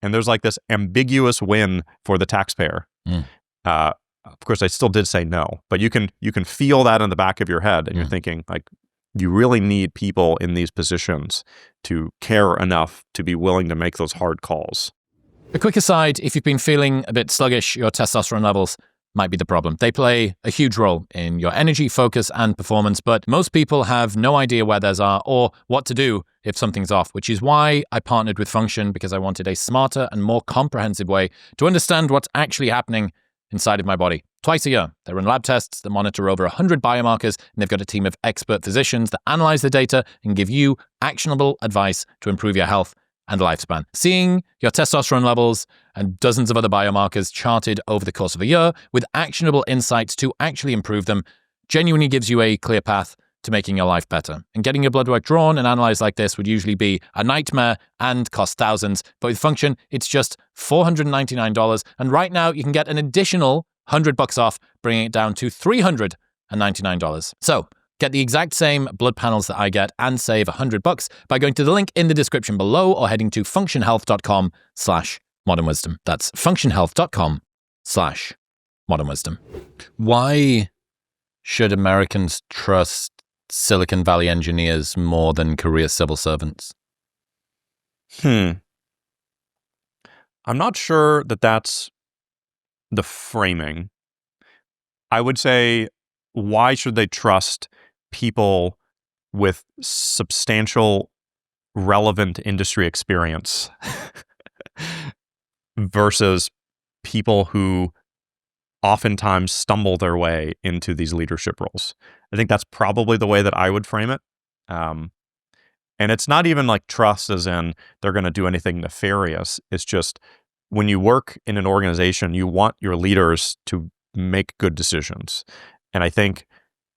and there's like this ambiguous win for the taxpayer. Of course, I still did say no, but you can feel that in the back of your head, and you're thinking, like, you really need people in these positions to care enough to be willing to make those hard calls. A quick aside, if you've been feeling a bit sluggish, your testosterone levels might be the problem. They play a huge role in your energy, focus, and performance, but most people have no idea where theirs are or what to do if something's off, which is why I partnered with Function, because I wanted a smarter and more comprehensive way to understand what's actually happening inside of my body. Twice a year, they run lab tests that monitor over 100 biomarkers, and they've got a team of expert physicians that analyze the data and give you actionable advice to improve your health and lifespan. Seeing your testosterone levels and dozens of other biomarkers charted over the course of a year with actionable insights to actually improve them genuinely gives you a clear path to making your life better. And getting your blood work drawn and analyzed like this would usually be a nightmare and cost thousands. But with Function, it's just $499. And right now, you can get an additional $100 off, bringing it down to $399. So get the exact same blood panels that I get and save $100 by going to the link in the description below or heading to functionhealth.com/modernwisdom. That's functionhealth.com/modernwisdom. Why should Americans trust Silicon Valley engineers more than career civil servants? I'm not sure that that's the framing. I would say, why should they trust people with substantial, relevant industry experience versus people who oftentimes stumble their way into these leadership roles? I think that's probably the way that I would frame it. And it's not even like trust as in they're going to do anything nefarious. It's just when you work in an organization, you want your leaders to make good decisions. And I think,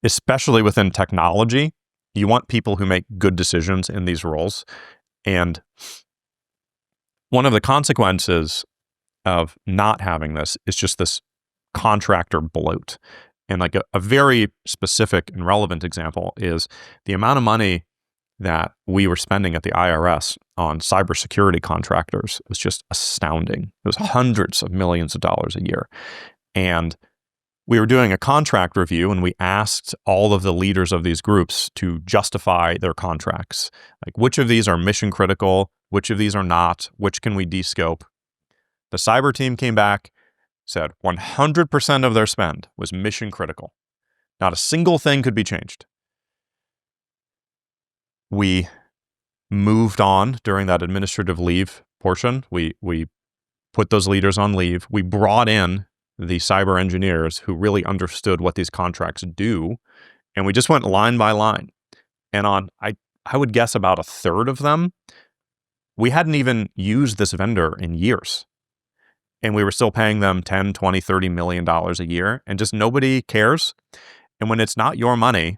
especially within technology, you want people who make good decisions in these roles. And one of the consequences of not having this is just this contractor bloat. And like a very specific and relevant example is the amount of money that we were spending at the IRS on cybersecurity contractors was just astounding. It was hundreds of millions of dollars a year. And we were doing a contract review, and we asked all of the leaders of these groups to justify their contracts. Like, which of these are mission critical? Which of these are not? Which can we descope? The cyber team came back, said 100% of their spend was mission critical. Not a single thing could be changed. We moved on during that administrative leave portion. We put those leaders on leave. We brought in the cyber engineers who really understood what these contracts do, and we just went line by line. And on, I would guess about a third of them, we hadn't even used this vendor in years. And we were still paying them $10, $20, $30 million a year, and just nobody cares. And when it's not your money,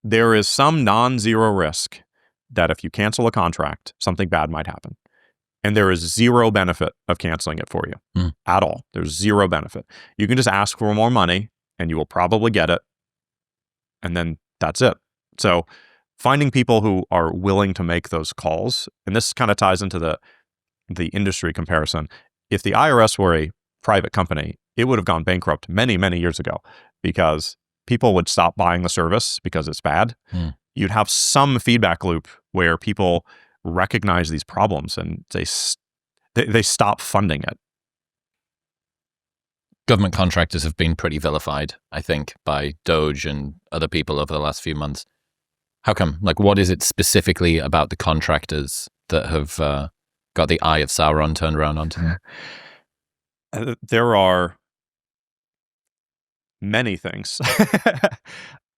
there is some non-zero risk that if you cancel a contract, something bad might happen. And there is zero benefit of canceling it for you at all. There's zero benefit. You can just ask for more money and you will probably get it. And then that's it. So finding people who are willing to make those calls, and this kind of ties into the industry comparison. If the IRS were a private company, it would have gone bankrupt many, many years ago because people would stop buying the service because it's bad. You'd have some feedback loop where people recognize these problems and they stop funding it. Government contractors have been pretty vilified, I think, by DOGE and other people over the last few months. How come? Like, what is it specifically about the contractors that have got the eye of Sauron turned around onto them? There are many things.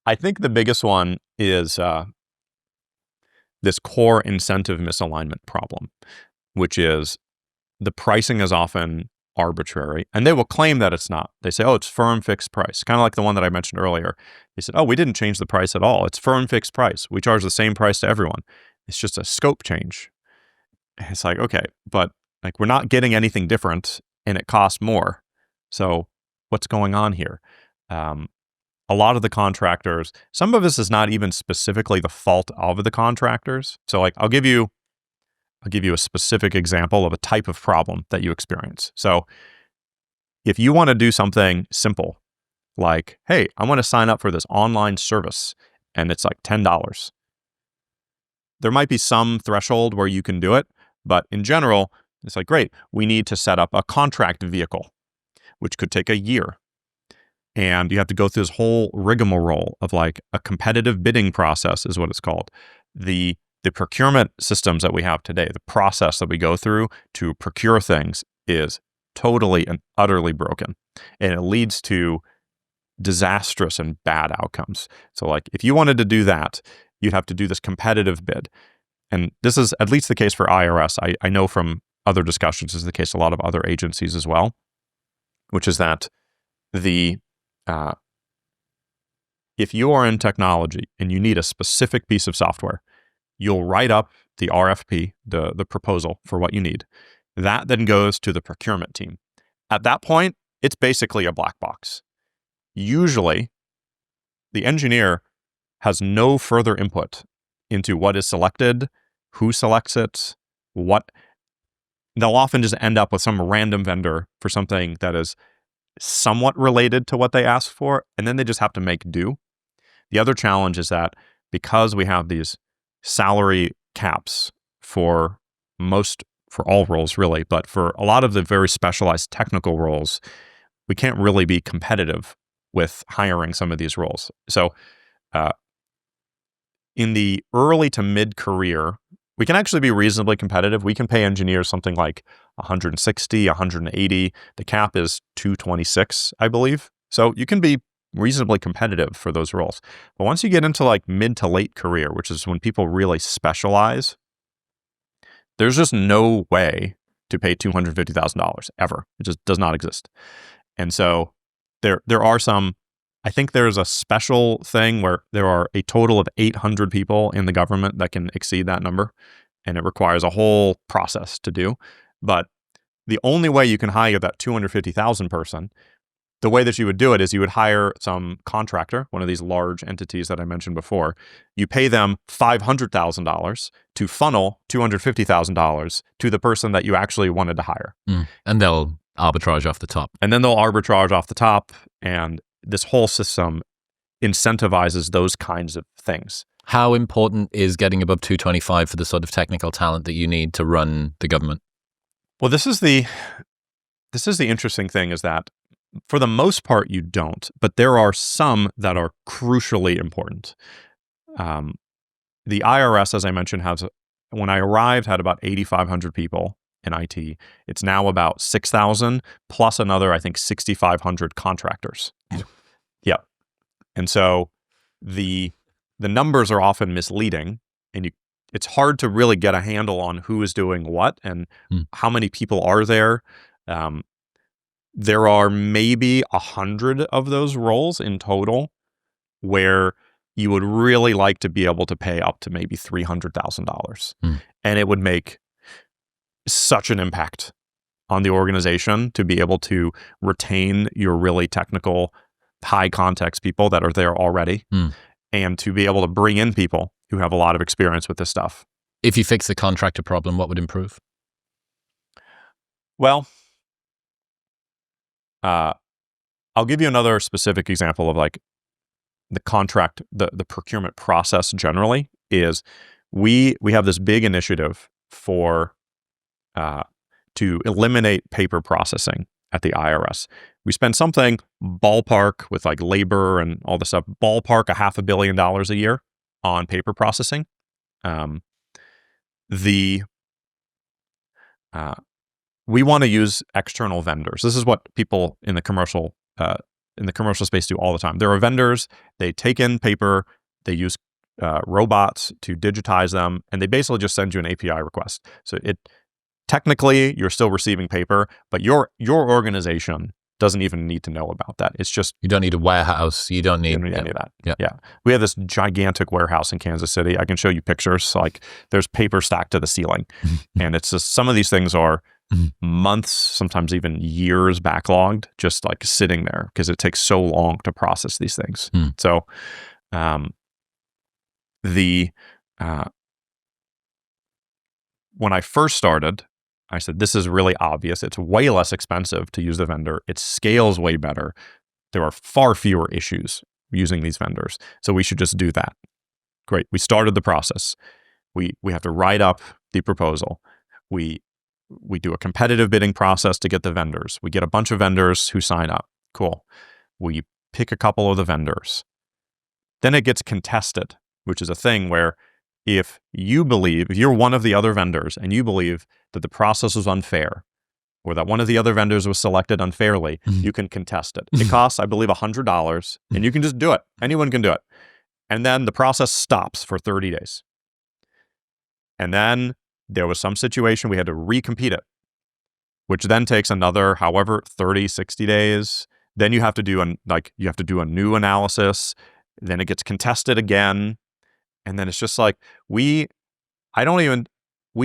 I think the biggest one is this core incentive misalignment problem, which is the pricing is often arbitrary, and they will claim that it's not. They say, oh, it's firm fixed price, kind of like the one that I mentioned earlier. They said, oh, we didn't change the price at all. It's firm fixed price. We charge the same price to everyone. It's just a scope change. It's like, okay, but like we're not getting anything different and it costs more. So what's going on here? A a lot of the contractors, some of this is not even specifically the fault of the contractors. So like I'll give you a specific example of a type of problem that you experience. So if you want to do something simple, like, hey, I want to sign up for this online service and it's like $10. There might be some threshold where you can do it, but in general, it's like, great, we need to set up a contract vehicle, which could take a year. And you have to go through this whole rigmarole of like a competitive bidding process is what it's called. The procurement systems that we have today, the process that we go through to procure things is totally and utterly broken. And it leads to disastrous and bad outcomes. So like if you wanted to do that, you'd have to do this competitive bid. And this is at least the case for IRS. I know from other discussions, this is the case a lot of other agencies as well, which is that if you are in technology and you need a specific piece of software, you'll write up the RFP, the proposal for what you need. That then goes to the procurement team. At that point, it's basically a black box. Usually, the engineer has no further input into what is selected, who selects it, what. They'll often just end up with some random vendor for something that is somewhat related to what they asked for, and then they just have to make do. The other challenge is that because we have these salary caps for all roles really, but for a lot of the very specialized technical roles, we can't really be competitive with hiring some of these roles. So in the early to mid-career, we can actually be reasonably competitive. We can pay engineers something like $160, $180. The cap is $226, I believe. So you can be reasonably competitive for those roles. But once you get into like mid to late career, which is when people really specialize, there's just no way to pay $250,000 ever. It just does not exist. And so there are some, I think there's a special thing where there are a total of 800 people in the government that can exceed that number, and it requires a whole process to do. But the only way you can hire that 250,000 person, the way that you would do it is you would hire some contractor, one of these large entities that I mentioned before. You pay them $500,000 to funnel $250,000 to the person that you actually wanted to hire. And they'll arbitrage off the top. And then they'll arbitrage off the top, and this whole system incentivizes those kinds of things. How important is getting above 225 for the sort of technical talent that you need to run the government? Well, this is the interesting thing is that for the most part you don't, but there are some that are crucially important. The IRS, as I mentioned, when I arrived, had about 8,500 people in IT. It's now about 6,000 plus another, I think, 6,500 contractors. Yep. And so the numbers are often misleading, and it's hard to really get a handle on who is doing what and how many people are there. There are maybe 100 of those roles in total where you would really like to be able to pay up to maybe $300,000. And it would make such an impact on the organization to be able to retain your really technical, high context people that are there already, and to be able to bring in people who have a lot of experience with this stuff. If you fix the contractor problem, what would improve? Well, I'll give you another specific example of like the contract, the procurement process generally is we have this big initiative for to eliminate paper processing at the IRS. We spend something ballpark with like labor and all this stuff, ballpark $500 million a year on paper processing. We want to use external vendors. This is what people in the commercial space do all the time. There are vendors, they take in paper, they use robots to digitize them, and they basically just send you an API request. So technically you're still receiving paper, but your organization doesn't even need to know about that. It's just you don't need a warehouse. You don't need any of that. Yeah. We have this gigantic warehouse in Kansas City. I can show you pictures. Like there's paper stacked to the ceiling, and it's just some of these things are months, sometimes even years backlogged, just like sitting there because it takes so long to process these things. So when I first started, I said, this is really obvious. It's way less expensive to use the vendor. It scales way better. There are far fewer issues using these vendors. So we should just do that. Great. We started the process. We have to write up the proposal. We do a competitive bidding process to get the vendors. We get a bunch of vendors who sign up. Cool. We pick a couple of the vendors. Then it gets contested, which is a thing where if you're one of the other vendors and you believe that the process was unfair or that one of the other vendors was selected unfairly, you can contest it. It costs, I believe, $100 and you can just do it. Anyone can do it. And then the process stops for 30 days. And then there was some situation we had to recompete it, which then takes another, 30, 60 days. Then you have to do a new analysis. Then it gets contested again. And then it's just like, we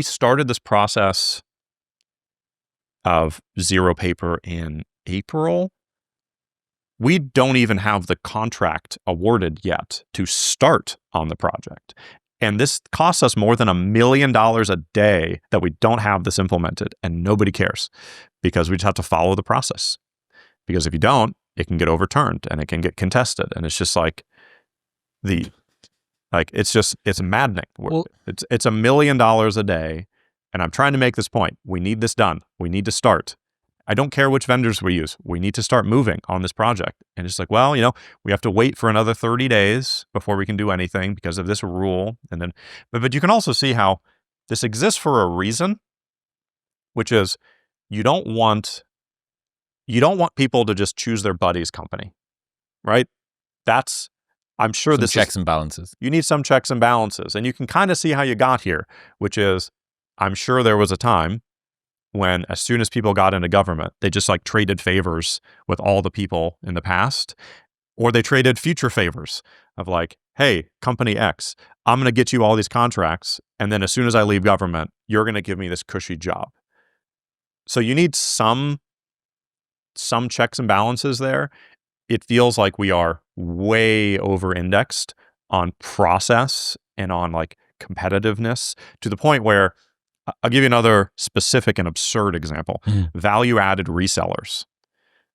started this process of zero paper in April. We don't even have the contract awarded yet to start on the project. And this costs us more than $1 million a day that we don't have this implemented, and nobody cares because we just have to follow the process. Because if you don't, it can get overturned and it can get contested. And it's just like it's maddening. Well, it's $1 million a day. And I'm trying to make this point. We need this done. We need to start. I don't care which vendors we use. We need to start moving on this project. And it's like, well, we have to wait for another 30 days before we can do anything because of this rule. And then, but you can also see how this exists for a reason, which is you don't want people to just choose their buddy's company, right? I'm sure some checks and balances. You need some checks and balances. And you can kind of see how you got here, which is I'm sure there was a time when as soon as people got into government, they just like traded favors with all the people in the past, or they traded future favors of like, hey, company X, I'm going to get you all these contracts. And then as soon as I leave government, you're going to give me this cushy job. So you need some checks and balances there. It feels like we are way over-indexed on process and on like competitiveness to the point where I'll give you another specific and absurd example. Value-added resellers.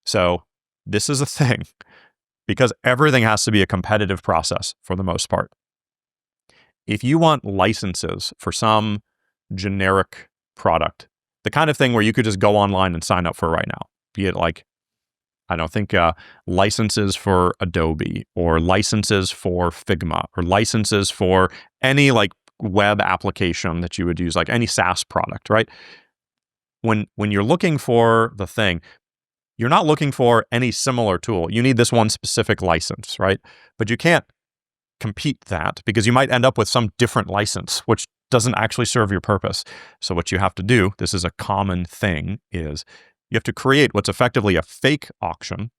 So this is a thing because everything has to be a competitive process for the most part. If you want licenses for some generic product, the kind of thing where you could just go online and sign up for right now, be it like, I don't think licenses for Adobe or licenses for Figma or licenses for any like web application that you would use, like any SaaS product, right? When you're looking for the thing, you're not looking for any similar tool. You need this one specific license, right? But you can't compete that because you might end up with some different license, which doesn't actually serve your purpose. So what you have to do, this is a common thing, is you have to create what's effectively a fake auction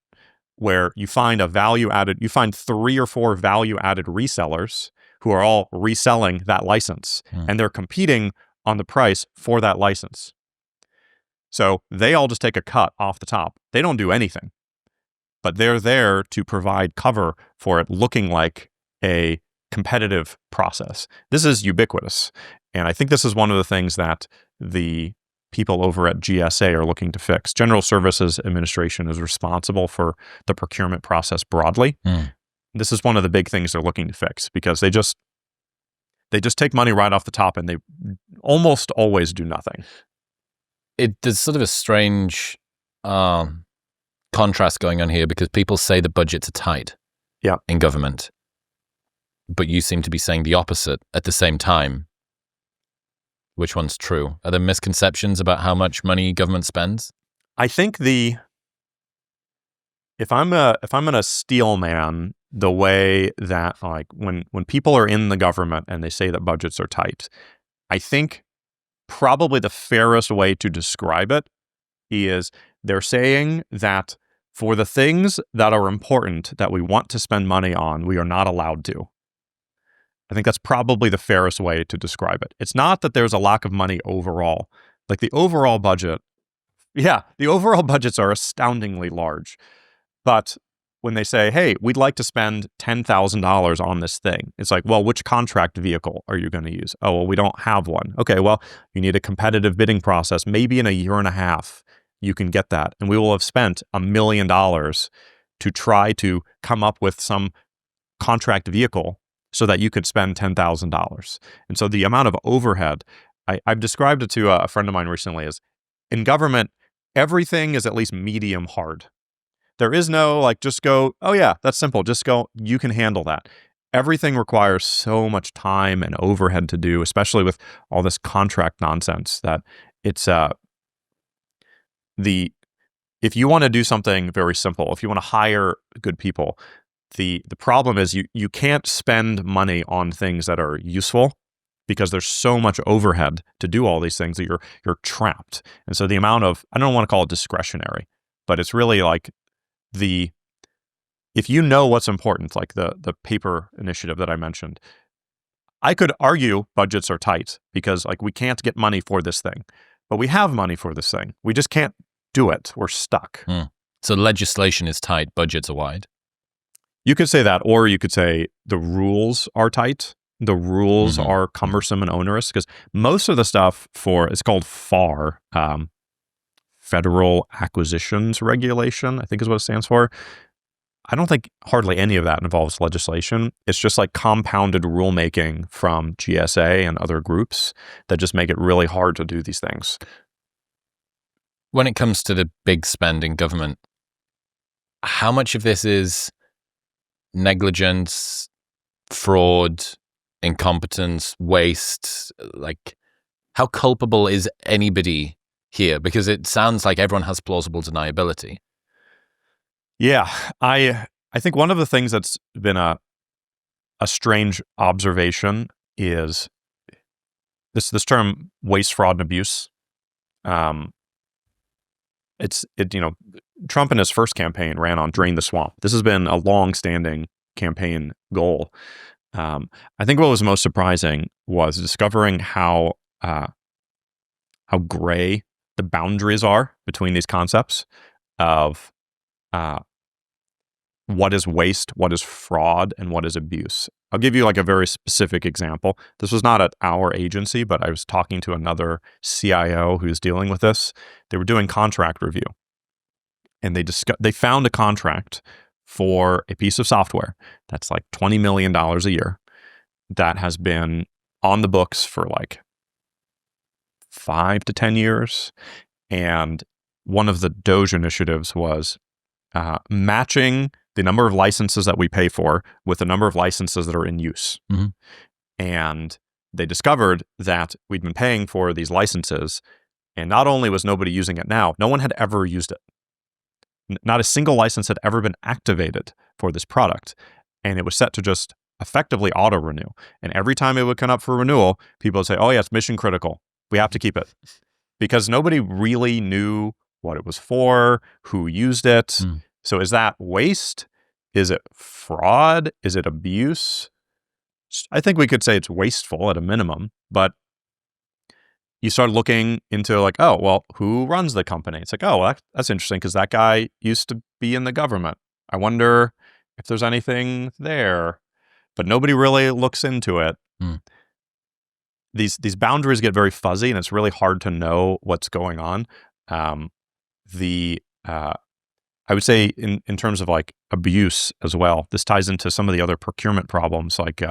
where you find 3 or 4 value-added resellers who are all reselling that license, and they're competing on the price for that license. So they all just take a cut off the top. They don't do anything, but they're there to provide cover for it looking like a competitive process. This is ubiquitous. And I think this is one of the things that the people over at GSA are looking to fix. General Services Administration is responsible for the procurement process broadly. This is one of the big things they're looking to fix because they just take money right off the top and they almost always do nothing. There's sort of a strange contrast going on here because people say the budgets are tight in government, but you seem to be saying the opposite at the same time. Which one's true? Are there misconceptions about how much money government spends? I think if I'm gonna steel man the way that like when people are in the government and they say that budgets are tight, I think probably the fairest way to describe it is they're saying that for the things that are important that we want to spend money on, we are not allowed to. I think that's probably the fairest way to describe it. It's not that there's a lack of money overall, Like the overall budget, the overall budgets are astoundingly large. But when they say, hey, we'd like to spend $10,000 on this thing, it's like, well, which contract vehicle are you going to use? Oh, well, we don't have one. Okay, well, you need a competitive bidding process. Maybe in a year and a half, you can get that. And we will have spent $1 million to try to come up with some contract vehicle so that you could spend $10,000. And so the amount of overhead, I've described it to a friend of mine recently as, in government, everything is at least medium hard. There is no like, just go, oh yeah, that's simple. Just go, you can handle that. Everything requires so much time and overhead to do, especially with all this contract nonsense, that it's if you want to do something very simple, if you want to hire good people, the problem is you can't spend money on things that are useful because there's so much overhead to do all these things that you're trapped. And so the amount of, I don't want to call it discretionary, but it's really like if you know what's important, like the paper initiative that I mentioned, I could argue budgets are tight because like we can't get money for this thing, but we have money for this thing. We just can't do it. We're stuck. So legislation is tight, budgets are wide. You could say that, or you could say the rules are tight. The rules are cumbersome and onerous because most of the stuff it's called FAR, Federal Acquisitions Regulation, I think is what it stands for. I don't think hardly any of that involves legislation. It's just like compounded rulemaking from GSA and other groups that just make it really hard to do these things. When it comes to the big spend in government, how much of this is negligence, fraud, incompetence, waste? Like, how culpable is anybody here? Because it sounds like everyone has plausible deniability. Yeah, I think one of the things that's been a strange observation is this term waste, fraud, and abuse. Trump in his first campaign ran on drain the swamp. This has been a long-standing campaign goal. I think what was most surprising was discovering how gray the boundaries are between these concepts of what is waste, what is fraud, and what is abuse. I'll give you like a very specific example. This was not at our agency, but I was talking to another CIO who's dealing with this. They were doing contract review, and they found a contract for a piece of software that's like $20 million a year that has been on the books for like 5 to 10 years. And one of the DOGE initiatives was matching the number of licenses that we pay for with the number of licenses that are in use. And they discovered that we'd been paying for these licenses, and not only was nobody using it now, no one had ever used it. Not a single license had ever been activated for this product. And it was set to just effectively auto-renew. And every time it would come up for renewal, people would say, oh yeah, it's mission critical. We have to keep it. Because nobody really knew what it was for, who used it. So is that waste? Is it fraud? Is it abuse? I think we could say it's wasteful at a minimum, but you start looking into like, oh, well, who runs the company? It's like, oh, well, that's interesting because that guy used to be in the government. I wonder if there's anything there, but nobody really looks into it. These boundaries get very fuzzy, and it's really hard to know what's going on. I would say in terms of like abuse as well, this ties into some of the other procurement problems. Like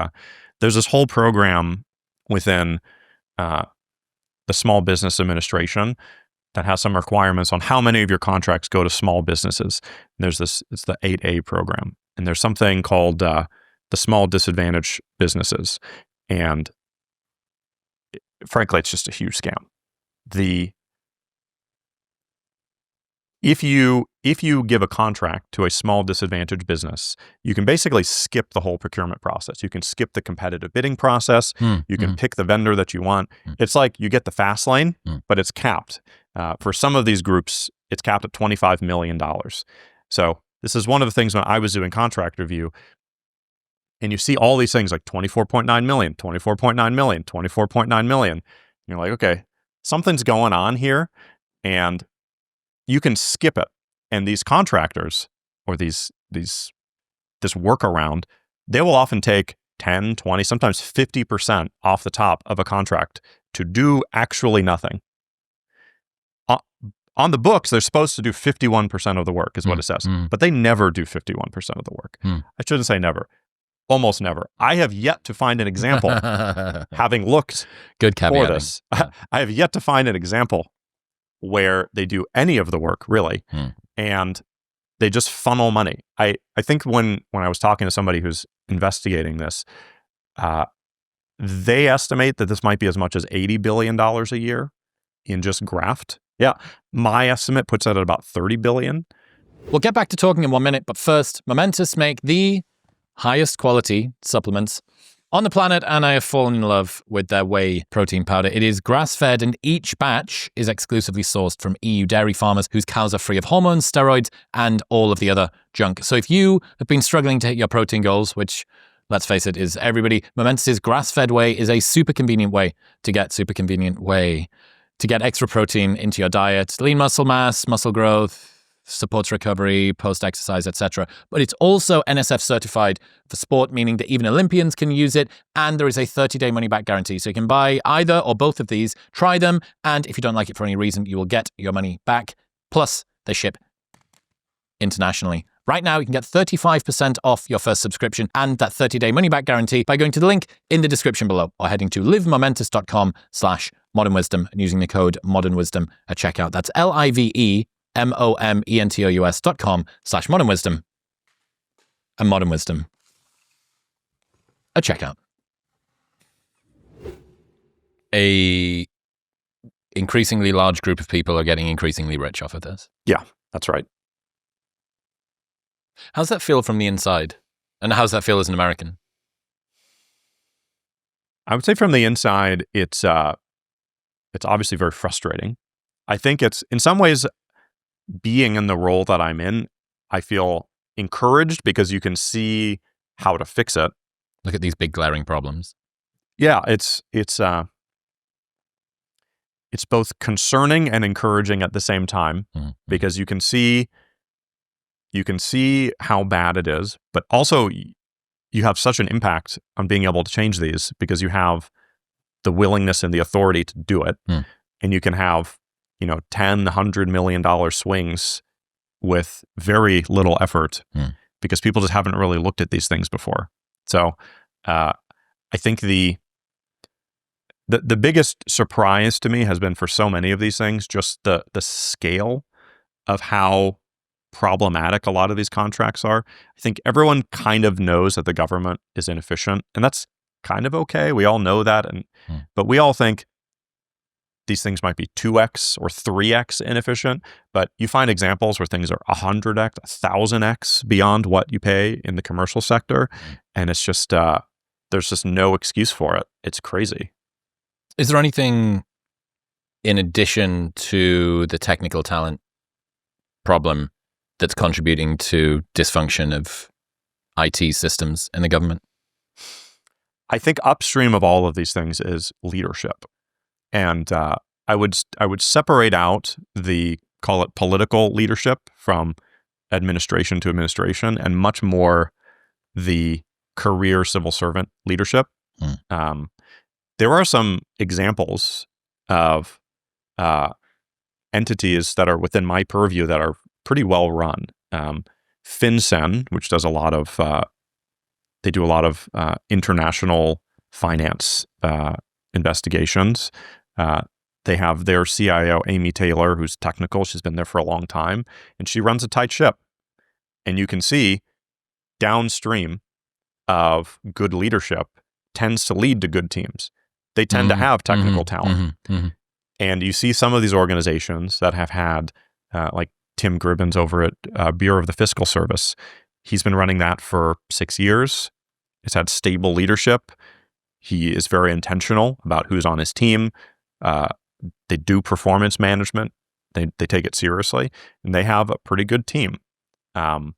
there's this whole program within the Small Business Administration that has some requirements on how many of your contracts go to small businesses. And it's the 8A program. And there's something called the Small Disadvantaged Businesses. And frankly, it's just a huge scam. If you give a contract to a small disadvantaged business, you can basically skip the whole procurement process. You can skip the competitive bidding process. You can pick the vendor that you want. It's like you get the fast lane, but it's capped. For some of these groups, it's capped at $25 million. So this is one of the things when I was doing contract review, and you see all these things like 24.9 million, 24.9 million, 24.9 million. You're like, okay, something's going on here, and you can skip it. And these contractors or this workaround, they will often take 10, 20, sometimes 50% off the top of a contract to do actually nothing. On the books, they're supposed to do 51% of the work, is what it says. But they never do 51% of the work. I shouldn't say never. Almost never. I have yet to find an example, having looked Good for caveating. this, I have yet to find an example where they do any of the work, really, and they just funnel money. I think when I was talking to somebody who's investigating this, they estimate that this might be as much as $80 billion a year in just graft. Yeah, my estimate puts it at about $30 billion. We'll get back to talking in 1 minute, but first, Momentous make the highest quality supplements on the planet, and I have fallen in love with their whey protein powder. It is grass-fed, and each batch is exclusively sourced from EU dairy farmers whose cows are free of hormones, steroids, and all of the other junk. So if you have been struggling to hit your protein goals, which, let's face it, is everybody, Momentous's grass-fed whey is a super convenient way to get extra protein into your diet, lean muscle mass, muscle growth, supports recovery, post-exercise, etc. But it's also NSF certified for sport, meaning that even Olympians can use it, and there is a 30-day money-back guarantee. So you can buy either or both of these, try them, and if you don't like it for any reason, you will get your money back. Plus, they ship internationally. Right now, you can get 35% off your first subscription and that 30-day money-back guarantee by going to the link in the description below or heading to livemomentous.com/modernwisdom and using the code modernwisdom at checkout. That's livemomentous.com/modernwisdom and Modern Wisdom at checkout. A increasingly large group of people are getting increasingly rich off of this. Yeah, that's right. How's that feel from the inside? And how's that feel as an American? I would say from the inside, it's obviously very frustrating. I think it's, in some ways, being in the role that I'm in, I feel encouraged because you can see how to fix it. Look at these big glaring problems. Yeah, it's both concerning and encouraging at the same time, because you can see how bad it is, but also you have such an impact on being able to change these because you have the willingness and the authority to do it. And you can have, $10, $100 million swings with very little effort because people just haven't really looked at these things before. So I think the biggest surprise to me has been, for so many of these things, just the scale of how problematic a lot of these contracts are. I think everyone kind of knows that the government is inefficient, and that's kind of okay. We all know that, but we all think these things might be 2x or 3x inefficient, but you find examples where things are 100x, 1,000x beyond what you pay in the commercial sector, and it's just there's just no excuse for it. It's crazy. Is there anything in addition to the technical talent problem that's contributing to dysfunction of IT systems in the government? I think upstream of all of these things is leadership. And I would separate out call it political leadership from administration to administration, and much more the career civil servant leadership. There are some examples of entities that are within my purview that are pretty well run. FinCEN, which does a lot of international finance investigations. They have their CIO, Amy Taylor, who's technical. She's been there for a long time, and she runs a tight ship. And you can see downstream of good leadership tends to lead to good teams. They tend to have technical talent. And you see some of these organizations that have had, like Tim Gribbins over at Bureau of the Fiscal Service. He's been running that for 6 years. It's had stable leadership. He is very intentional about who's on his team. They do performance management. They take it seriously, and they have a pretty good team. So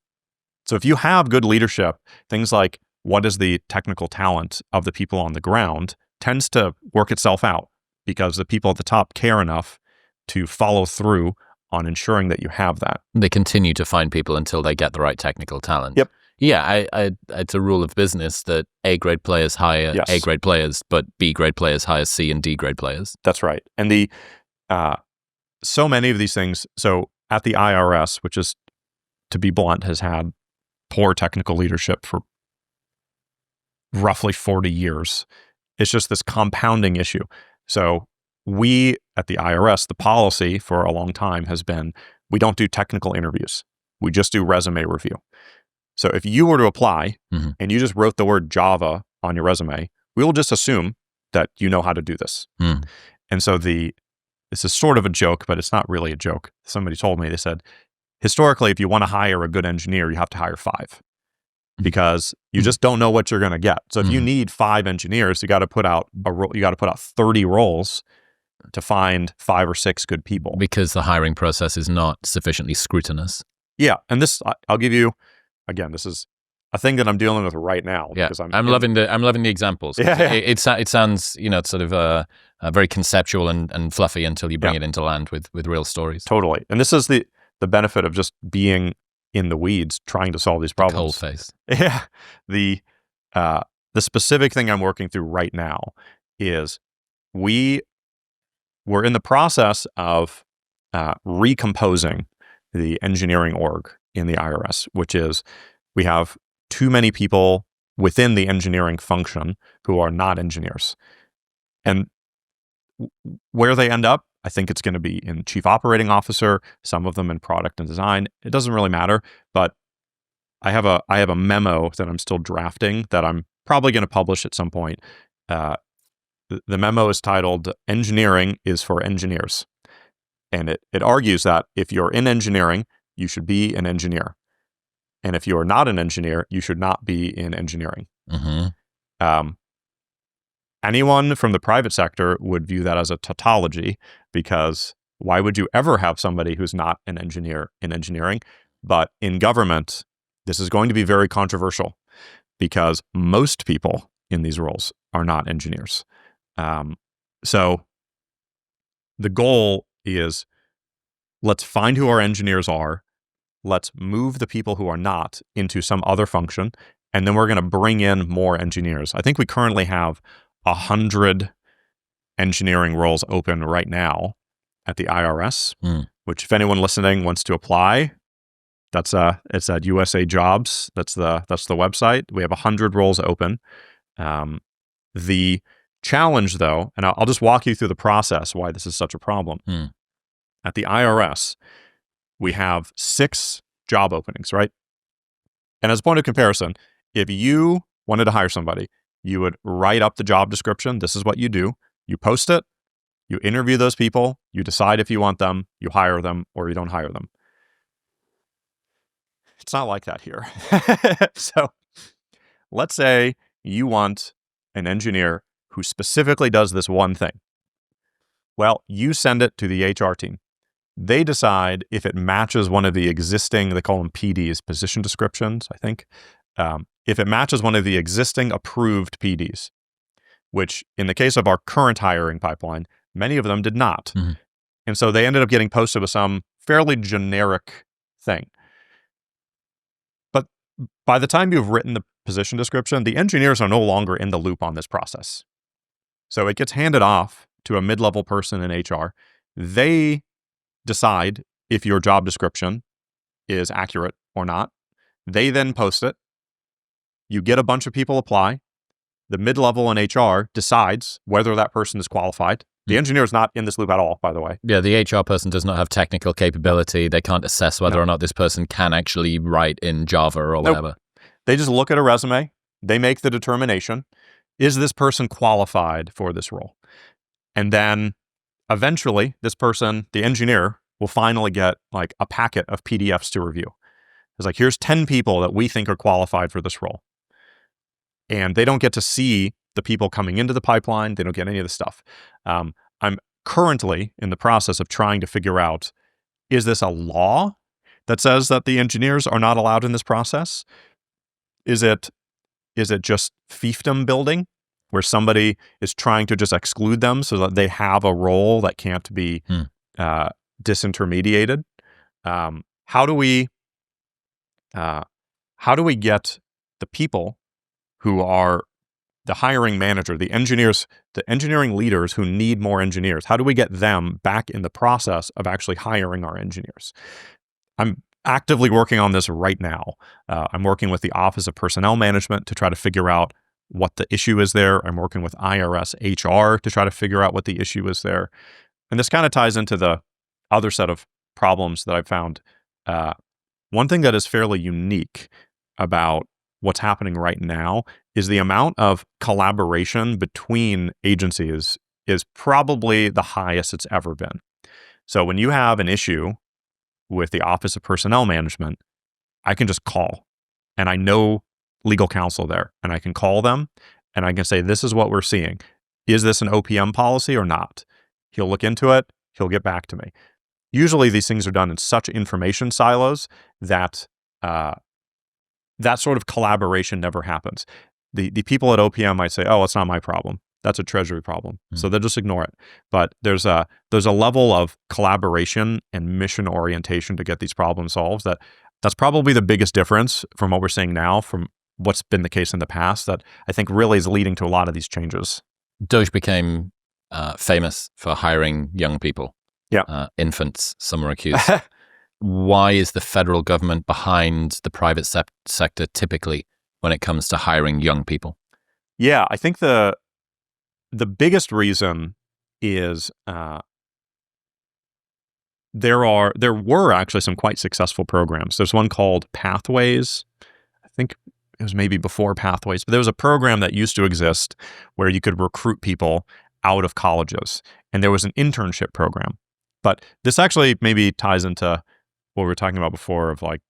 if you have good leadership, things like what is the technical talent of the people on the ground tends to work itself out. because the people at the top care enough to follow through on ensuring that you have that. They continue to find people until they get the right technical talent. Yep. Yeah, it's a rule of business that A-grade players hire Yes. A-grade players, but B-grade players hire C and D-grade players. That's right. And so many of these things, so at the IRS, which is, to be blunt, has had poor technical leadership for roughly 40 years. It's just this compounding issue. So we at the IRS, the policy for a long time has been, we don't do technical interviews. We just do resume review. So if you were to apply and you just wrote the word Java on your resume, we will just assume that you know how to do this. And so this is sort of a joke, but it's not really a joke. Somebody told me, they said, historically, if you want to hire a good engineer, you have to hire 5 because you just don't know what you're going to get. So if you need 5 engineers, you got to put out 30 roles to find 5 or 6 good people. Because the hiring process is not sufficiently scrutinous. Yeah. And this, I'll give you, again, this is a thing that I'm dealing with right now. Yeah, Because I'm loving the examples. Yeah. It sounds, sort of very conceptual and fluffy until you bring it into land with real stories. Totally. And this is the benefit of just being in the weeds, trying to solve these problems. Cold face. Yeah. The specific thing I'm working through right now is we're in the process of recomposing the engineering org in the IRS, which is we have too many people within the engineering function who are not engineers. And where they end up, I think it's going to be in chief operating officer, some of them in product and design. It doesn't really matter, but I have a memo that I'm still drafting that I'm probably going to publish at some point. The memo is titled "Engineering is for Engineers." And it argues that if you're in engineering, you should be an engineer. And if you are not an engineer, you should not be in engineering. Anyone from the private sector would view that as a tautology, because why would you ever have somebody who's not an engineer in engineering? But in government, this is going to be very controversial because most people in these roles are not engineers. So the goal is, let's find who our engineers are. Let's move the people who are not into some other function. And then we're going to bring in more engineers. I think we currently have 100 engineering roles open right now at the IRS, which if anyone listening wants to apply, it's at USA Jobs. That's the website. We have 100 roles open. The challenge, though, and I'll just walk you through the process why this is such a problem. At the IRS, we have 6 job openings, right? And as a point of comparison, if you wanted to hire somebody, you would write up the job description. This is what you do. You post it, you interview those people, you decide if you want them, you hire them, or you don't hire them. It's not like that here. So let's say you want an engineer who specifically does this one thing. Well, you send it to the HR team. They decide if it matches one of the existing, they call them PDs, position descriptions, I think. If it matches one of the existing approved PDs, which in the case of our current hiring pipeline, many of them did not. And so they ended up getting posted with some fairly generic thing. But by the time you've written the position description, the engineers are no longer in the loop on this process. So it gets handed off to a mid-level person in HR. They decide if your job description is accurate or not. They then post it. You get a bunch of people apply. The mid-level in HR decides whether that person is qualified. The engineer is not in this loop at all, by the way. Yeah, the HR person does not have technical capability. They can't assess whether or not this person can actually write in Java or whatever. They just look at a resume. They make the determination. Is this person qualified for this role? And then eventually, this person, the engineer, will finally get like a packet of PDFs to review. It's like, here's 10 people that we think are qualified for this role. And they don't get to see the people coming into the pipeline. They don't get any of the stuff. I'm currently in the process of trying to figure out, is this a law that says that the engineers are not allowed in this process? Is it just fiefdom building, where somebody is trying to just exclude them so that they have a role that can't be disintermediated. How do we get the people who are the hiring manager, the engineers, the engineering leaders who need more engineers? How do we get them back in the process of actually hiring our engineers? I'm actively working on this right now. I'm working with the Office of Personnel Management to try to figure out what the issue is there. I'm working with IRS HR to try to figure out what the issue is there. And this kind of ties into the other set of problems that I've found. One thing that is fairly unique about what's happening right now is the amount of collaboration between agencies is probably the highest it's ever been. So when you have an issue with the Office of Personnel Management, I can just call, and I know legal counsel there, and I can call them and I can say, this is what we're seeing. Is this an OPM policy or not? He'll look into it. He'll get back to me. Usually these things are done in such information silos that that sort of collaboration never happens. The people at OPM might say, oh, it's not my problem. That's a Treasury problem. So they'll just ignore it. But there's a level of collaboration and mission orientation to get these problems solved that's probably the biggest difference from what we're seeing now from what's been the case in the past that I think really is leading to a lot of these changes. DOGE became famous for hiring young people. Yeah. Infants, some are accused. Why is the federal government behind the private sector typically when it comes to hiring young people? Yeah, I think the biggest reason is there were actually some quite successful programs. There's one called Pathways. I think it was maybe before Pathways, but there was a program that used to exist where you could recruit people out of colleges, and there was an internship program. But this actually maybe ties into what we were talking about before of like,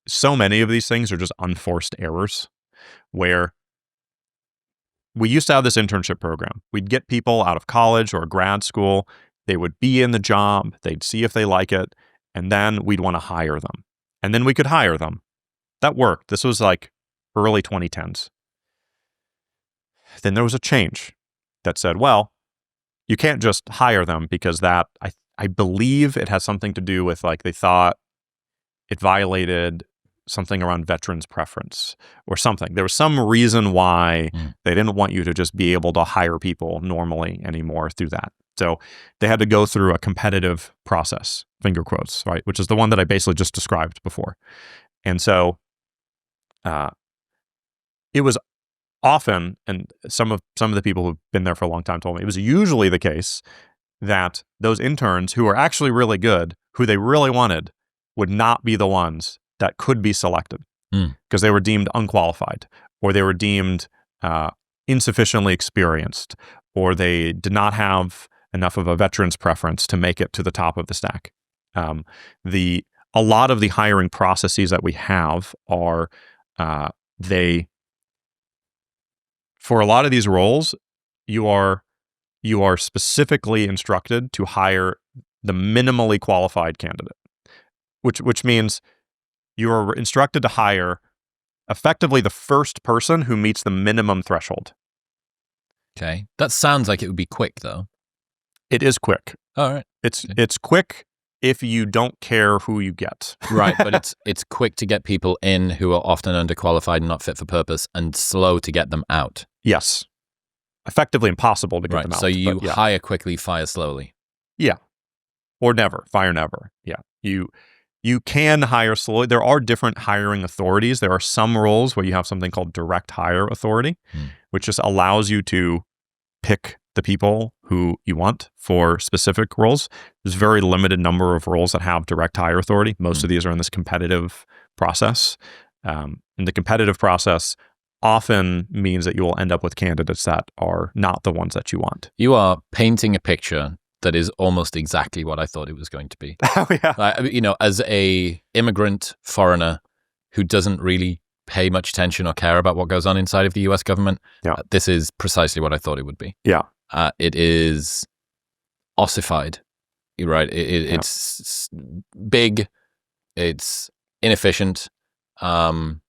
so many of these things are just unforced errors where we used to have this internship program. We'd get people out of college or grad school. They would be in the job. They'd see if they like it. And then we'd want to hire them. And then we could hire them. That worked. This was like early 2010s. Then there was a change that said, well, you can't just hire them because that, I believe it has something to do with like they thought it violated something around veterans preference or something. There was some reason why they didn't want you to just be able to hire people normally anymore through that. So they had to go through a competitive process, finger quotes, right? Which is the one that I basically just described before. And so it was often, and some of the people who've been there for a long time told me, it was usually the case that those interns who were actually really good, who they really wanted, would not be the ones that could be selected because they were deemed unqualified, or they were deemed insufficiently experienced, or they did not have enough of a veteran's preference to make it to the top of the stack. A lot of the hiring processes that we have are for a lot of these roles, you are specifically instructed to hire the minimally qualified candidate, which means you are instructed to hire effectively the first person who meets the minimum threshold. Okay. That sounds like it would be quick, though. It is quick. All right. It's quick if you don't care who you get. Right, but it's quick to get people in who are often underqualified and not fit for purpose, and slow to get them out. Yes. Effectively impossible to get them out. So you hire quickly, fire slowly. Yeah. Or never. Fire never. Yeah. You can hire slowly. There are different hiring authorities. There are some roles where you have something called direct hire authority, which just allows you to pick the people who you want for specific roles. There's a very limited number of roles that have direct hire authority. Most of these are in this competitive process. And the competitive process often means that you will end up with candidates that are not the ones that you want. You are painting a picture that is almost exactly what I thought it was going to be. Oh, yeah. As a immigrant foreigner who doesn't really pay much attention or care about what goes on inside of the US government, this is precisely what I thought it would be. Yeah. It is ossified, right? It's big, it's inefficient, and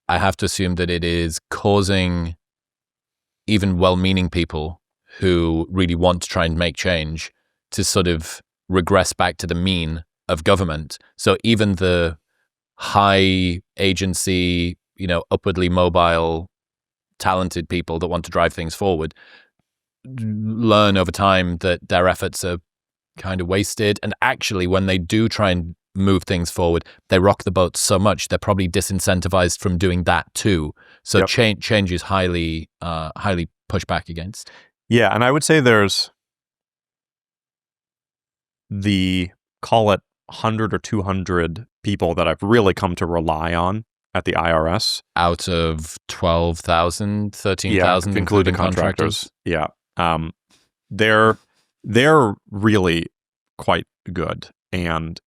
I have to assume that it is causing even well-meaning people who really want to try and make change to sort of regress back to the mean of government. So even the high agency, upwardly mobile, talented people that want to drive things forward learn over time that their efforts are kind of wasted. And actually, when they do try and move things forward, they rock the boat so much they're probably disincentivized from doing that too. So change is highly pushed back against. Yeah, and I would say there's the, call it 100 or 200 people that I've really come to rely on at the IRS. Out of 12,000, 13,000, yeah, including contractors. Yeah. They're really quite good. And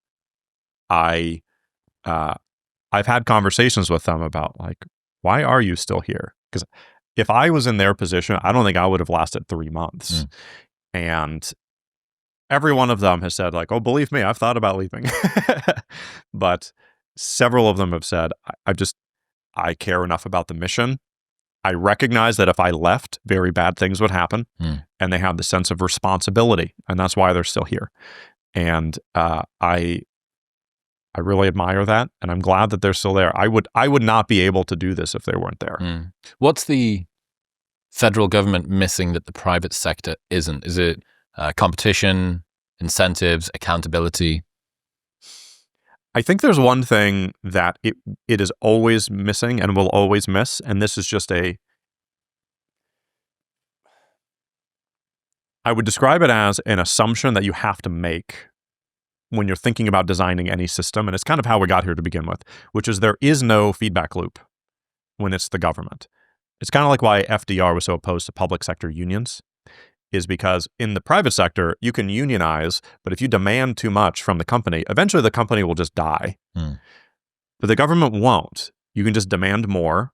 I've had conversations with them about, like, why are you still here? Because if I was in their position, I don't think I would have lasted 3 months. And every one of them has said, like, oh, believe me, I've thought about leaving. But several of them have said, I care enough about the mission. I recognize that if I left, very bad things would happen. And they have the sense of responsibility. And that's why they're still here. And I really admire that. And I'm glad that they're still there. I would not be able to do this if they weren't there. What's the federal government missing that the private sector isn't? Is it competition, incentives, accountability? I think there's one thing that it is always missing and will always miss, and this is just I would describe it as an assumption that you have to make when you're thinking about designing any system, and it's kind of how we got here to begin with, which is there is no feedback loop when it's the government. It's kind of like why FDR was so opposed to public sector unions, is because in the private sector, you can unionize, but if you demand too much from the company, eventually the company will just die. But the government won't. You can just demand more.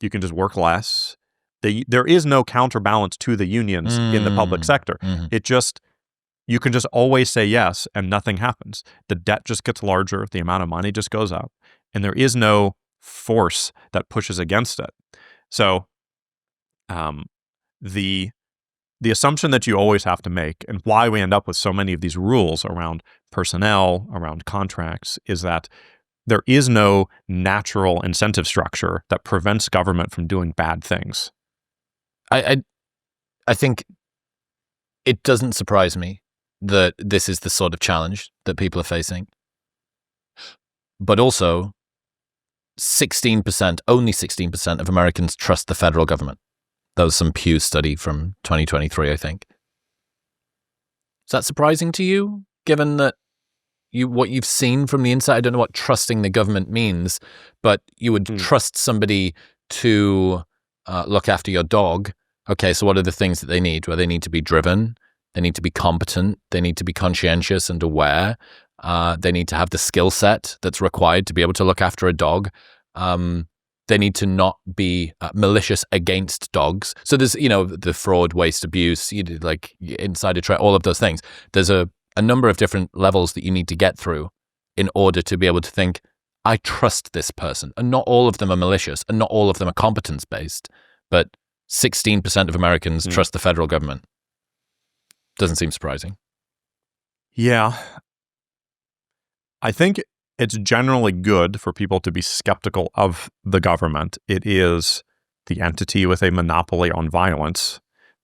You can just work less. There is no counterbalance to the unions in the public sector. You can just always say yes and nothing happens. The debt just gets larger. The amount of money just goes up. And there is no force that pushes against it. So the assumption that you always have to make, and why we end up with so many of these rules around personnel, around contracts, is that there is no natural incentive structure that prevents government from doing bad things. I think it doesn't surprise me that this is the sort of challenge that people are facing. But also, only 16% of Americans trust the federal government. That was some Pew study from 2023, I think. Is that surprising to you, given that what you've seen from the inside? I don't know what trusting the government means, but you would trust somebody to look after your dog. Okay, so what are the things that they need? Well, they need to be driven. They need to be competent. They need to be conscientious and aware. They need to have the skill set that's required to be able to look after a dog. They need to not be malicious against dogs. So there's, the fraud, waste, abuse, like insider trade, all of those things. There's a number of different levels that you need to get through in order to be able to think, I trust this person. And not all of them are malicious and not all of them are competence-based, but 16% of Americans trust the federal government. Doesn't seem surprising. Yeah. I think it's generally good for people to be skeptical of the government. It is the entity with a monopoly on violence.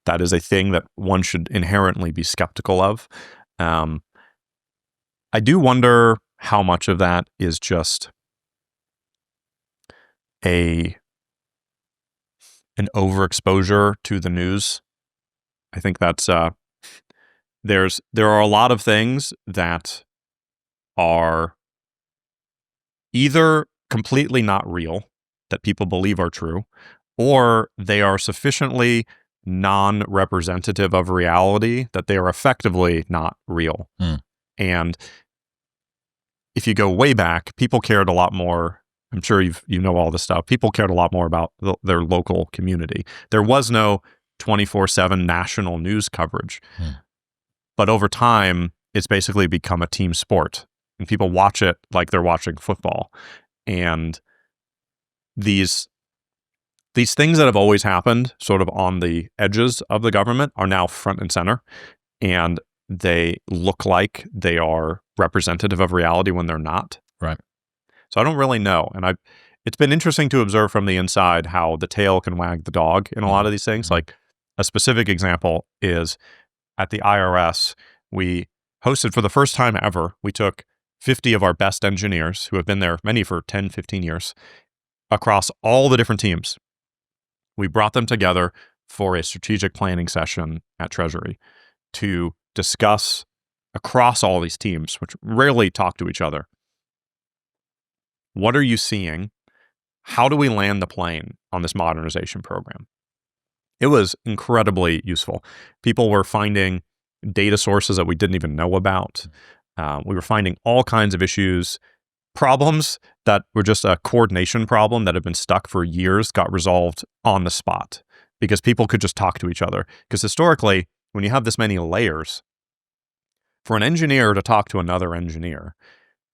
That is a thing that one should inherently be skeptical of. I do wonder how much of that is just an overexposure to the news. I think that's there are a lot of things that are either completely not real, that people believe are true, or they are sufficiently non-representative of reality that they are effectively not real. And if you go way back, people cared a lot more. I'm sure you know all this stuff. People cared a lot more about their local community. There was no 24/7 national news coverage. But over time, it's basically become a team sport. And people watch it like they're watching football. And these these things that have always happened sort of on the edges of the government are now front and center, and they look like they are representative of reality when they're not. Right. So I don't really know. And it's been interesting to observe from the inside how the tail can wag the dog in a lot of these things. Like a specific example is at the IRS, we hosted for the first time ever, we took 50 of our best engineers who have been there, many for 10, 15 years, across all the different teams. We brought them together for a strategic planning session at Treasury to discuss across all these teams, which rarely talk to each other. What are you seeing? How do we land the plane on this modernization program? It was incredibly useful. People were finding data sources that we didn't even know about. We were finding all kinds of issues, problems that were just a coordination problem that had been stuck for years got resolved on the spot because people could just talk to each other. Because historically, when you have this many layers, for an engineer to talk to another engineer,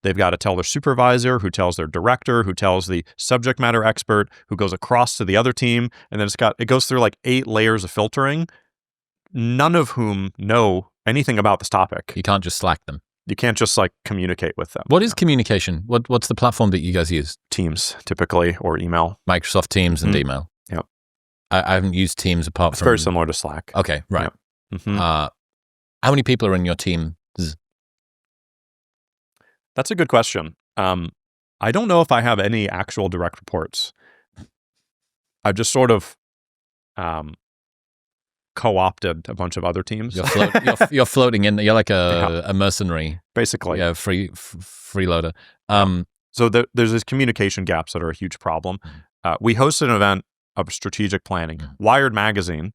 they've got to tell their supervisor, who tells their director, who tells the subject matter expert, who goes across to the other team, and then it goes through like 8 layers of filtering, none of whom know anything about this topic. You can't just Slack them. You can't just like communicate with them. What is communication? What's the platform that you guys use? Teams, typically, or email. Microsoft Teams and email. Yep. I haven't used Teams apart It's from... very similar to Slack. Okay, right. Yep. Mm-hmm. How many people are in your team? That's a good question. I don't know if I have any actual direct reports. I've just sort of co-opted a bunch of other teams. You're floating in. You're like a mercenary, basically. Yeah, freeloader. So there's these communication gaps that are a huge problem. We hosted an event of strategic planning. Wired magazine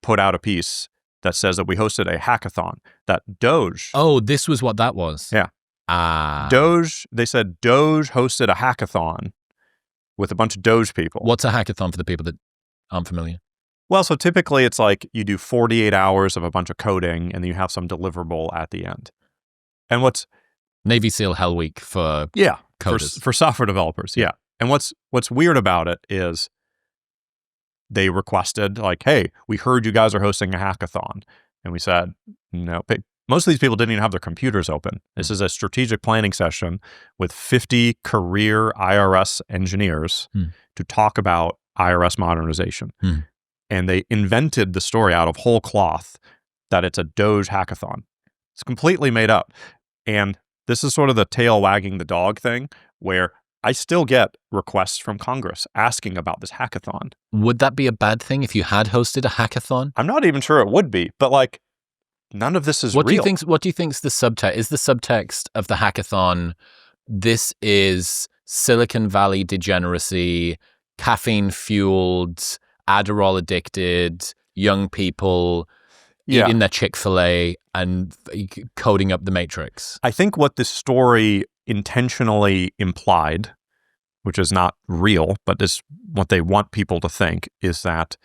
put out a piece that says that we hosted a hackathon. That DOGE. Oh, this was what that was. Yeah. DOGE. They said DOGE hosted a hackathon with a bunch of DOGE people. What's a hackathon for the people that aren't familiar? Well, so typically it's like you do 48 hours of a bunch of coding and then you have some deliverable at the end. And what's Navy SEAL Hell Week for coders. For software developers, yeah. And what's weird about it is they requested like, hey, we heard you guys are hosting a hackathon. And we said, no. Most of these people didn't even have their computers open. This is a strategic planning session with 50 career IRS engineers to talk about IRS modernization. And they invented the story out of whole cloth that it's a DOGE hackathon. It's completely made up. And this is sort of the tail wagging the dog thing where I still get requests from Congress asking about this hackathon. Would that be a bad thing if you had hosted a hackathon? I'm not even sure it would be, but like none of this is real. What do you think's the subtext? Is the subtext of the hackathon, this is Silicon Valley degeneracy, caffeine-fueled, Adderall-addicted, young people eating their Chick-fil-A and coding up the Matrix? I think what this story intentionally implied, which is not real, but is what they want people to think, is that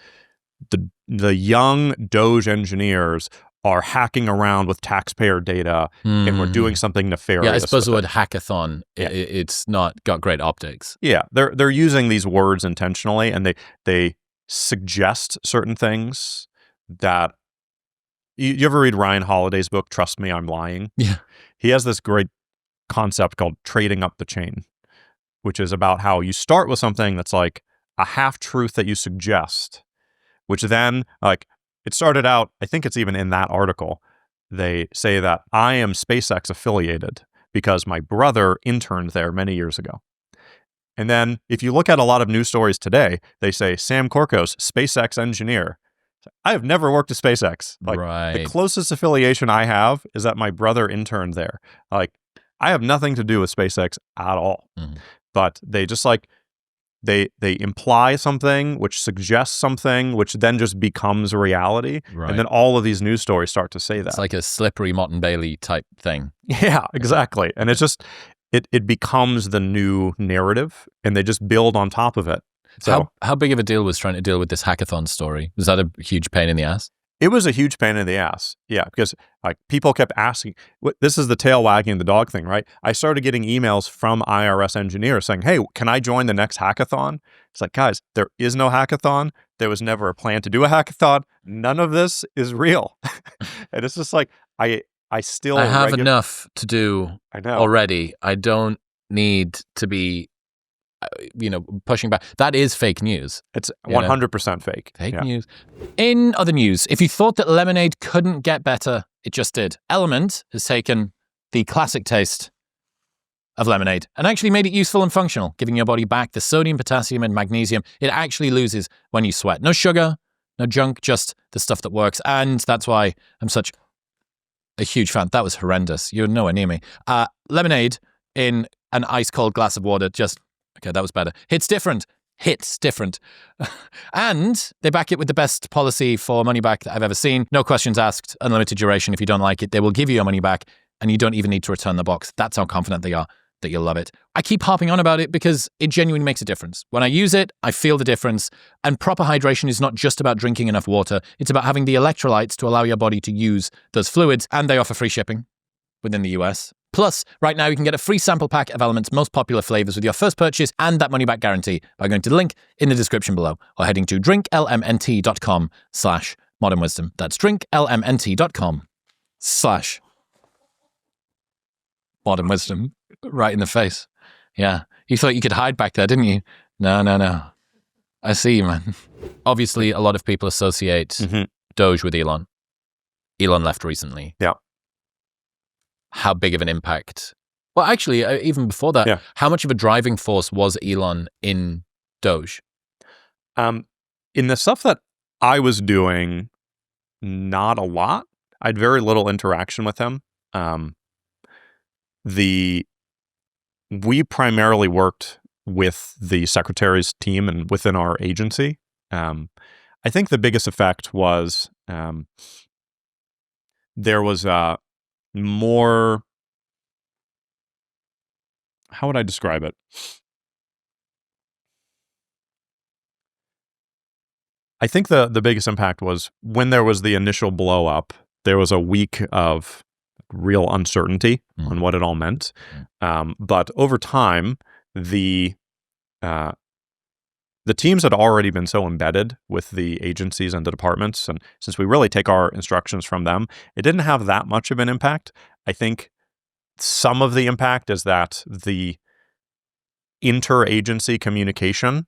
the young DOGE engineers are hacking around with taxpayer data and we're doing something nefarious. Yeah, I suppose the word hackathon, it's not got great optics. Yeah, they're using these words intentionally and they suggest certain things that... You ever read Ryan Holiday's book, Trust Me, I'm Lying? Yeah. He has this great concept called trading up the chain, which is about how you start with something that's like a half-truth that you suggest, which then, like, it started out, I think it's even in that article, they say that I am SpaceX affiliated because my brother interned there many years ago. And then if you look at a lot of news stories today, they say Sam Corcos, SpaceX engineer. I have never worked at SpaceX. Like, the closest affiliation I have is that my brother interned there. Like, I have nothing to do with SpaceX at all. But they just like, they imply something, which suggests something, which then just becomes a reality. And then all of these news stories start to say that. It's like a slippery Mott and Bailey type thing. Yeah, exactly. And it's just, it becomes the new narrative and they just build on top of it. So how big of a deal was trying to deal with this hackathon story? Was that a huge pain in the ass? It was a huge pain in the ass. Yeah, because like people kept asking. This is the tail wagging the dog thing, right? I started getting emails from IRS engineers saying, "Hey, can I join the next hackathon?" It's like, guys, there is no hackathon. There was never a plan to do a hackathon. None of this is real. And it's just like I have enough to do I know already. I don't need to be, pushing back. That is fake news. It's 100% fake. Fake news. In other news, if you thought that lemonade couldn't get better, it just did. Element has taken the classic taste of lemonade and actually made it useful and functional, giving your body back the sodium, potassium, and magnesium it actually loses when you sweat. No sugar, no junk, just the stuff that works. And that's why I'm such a huge fan. That was horrendous. You're nowhere near me. Lemonade in an ice-cold glass of water, okay, that was better. Hits different. And they back it with the best policy for money back that I've ever seen. No questions asked, unlimited duration. If you don't like it, they will give you your money back and you don't even need to return the box. That's how confident they are that you'll love it. I keep harping on about it because it genuinely makes a difference. When I use it, I feel the difference. And proper hydration is not just about drinking enough water. It's about having the electrolytes to allow your body to use those fluids. And they offer free shipping within the US. Plus, right now you can get a free sample pack of Element's most popular flavors with your first purchase and that money back guarantee by going to the link in the description below or heading to drinklmnt.com/modernwisdom. That's drinklmnt.com/modernwisdom. Right in the face. Yeah. You thought you could hide back there, didn't you? No. I see you, man. Obviously, a lot of people associate DOGE with Elon. Elon left recently. Yeah. How big of an impact? Well, actually, even before that, how much of a driving force was Elon in DOGE? In the stuff that I was doing, not a lot. I had very little interaction with him. We primarily worked with the secretary's team and within our agency. I think the biggest effect was there was more, how would I describe it? I think the biggest impact was when there was the initial blow up, there was a week of real uncertainty on what it all meant. But over time, the teams had already been so embedded with the agencies and the departments, and since we really take our instructions from them, it didn't have that much of an impact. I think some of the impact is that the interagency communication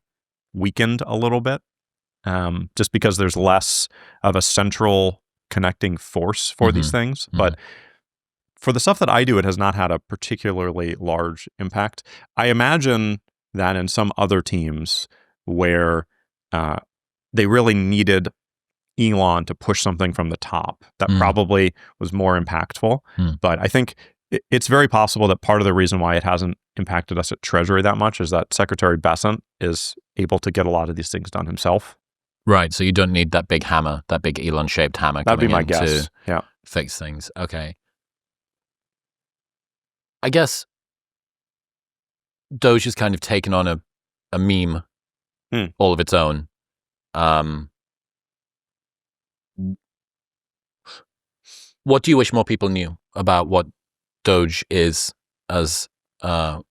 weakened a little bit, just because there's less of a central connecting force for these things. But for the stuff that I do, it has not had a particularly large impact. I imagine that in some other teams where they really needed Elon to push something from the top, that probably was more impactful. But I think it's very possible that part of the reason why it hasn't impacted us at Treasury that much is that Secretary Bessent is able to get a lot of these things done himself. Right, so you don't need that big hammer, that big Elon-shaped hammer That'd be coming my in guess. to fix things. Okay. I guess DOGE has kind of taken on a meme all of its own. What do you wish more people knew about what DOGE is as a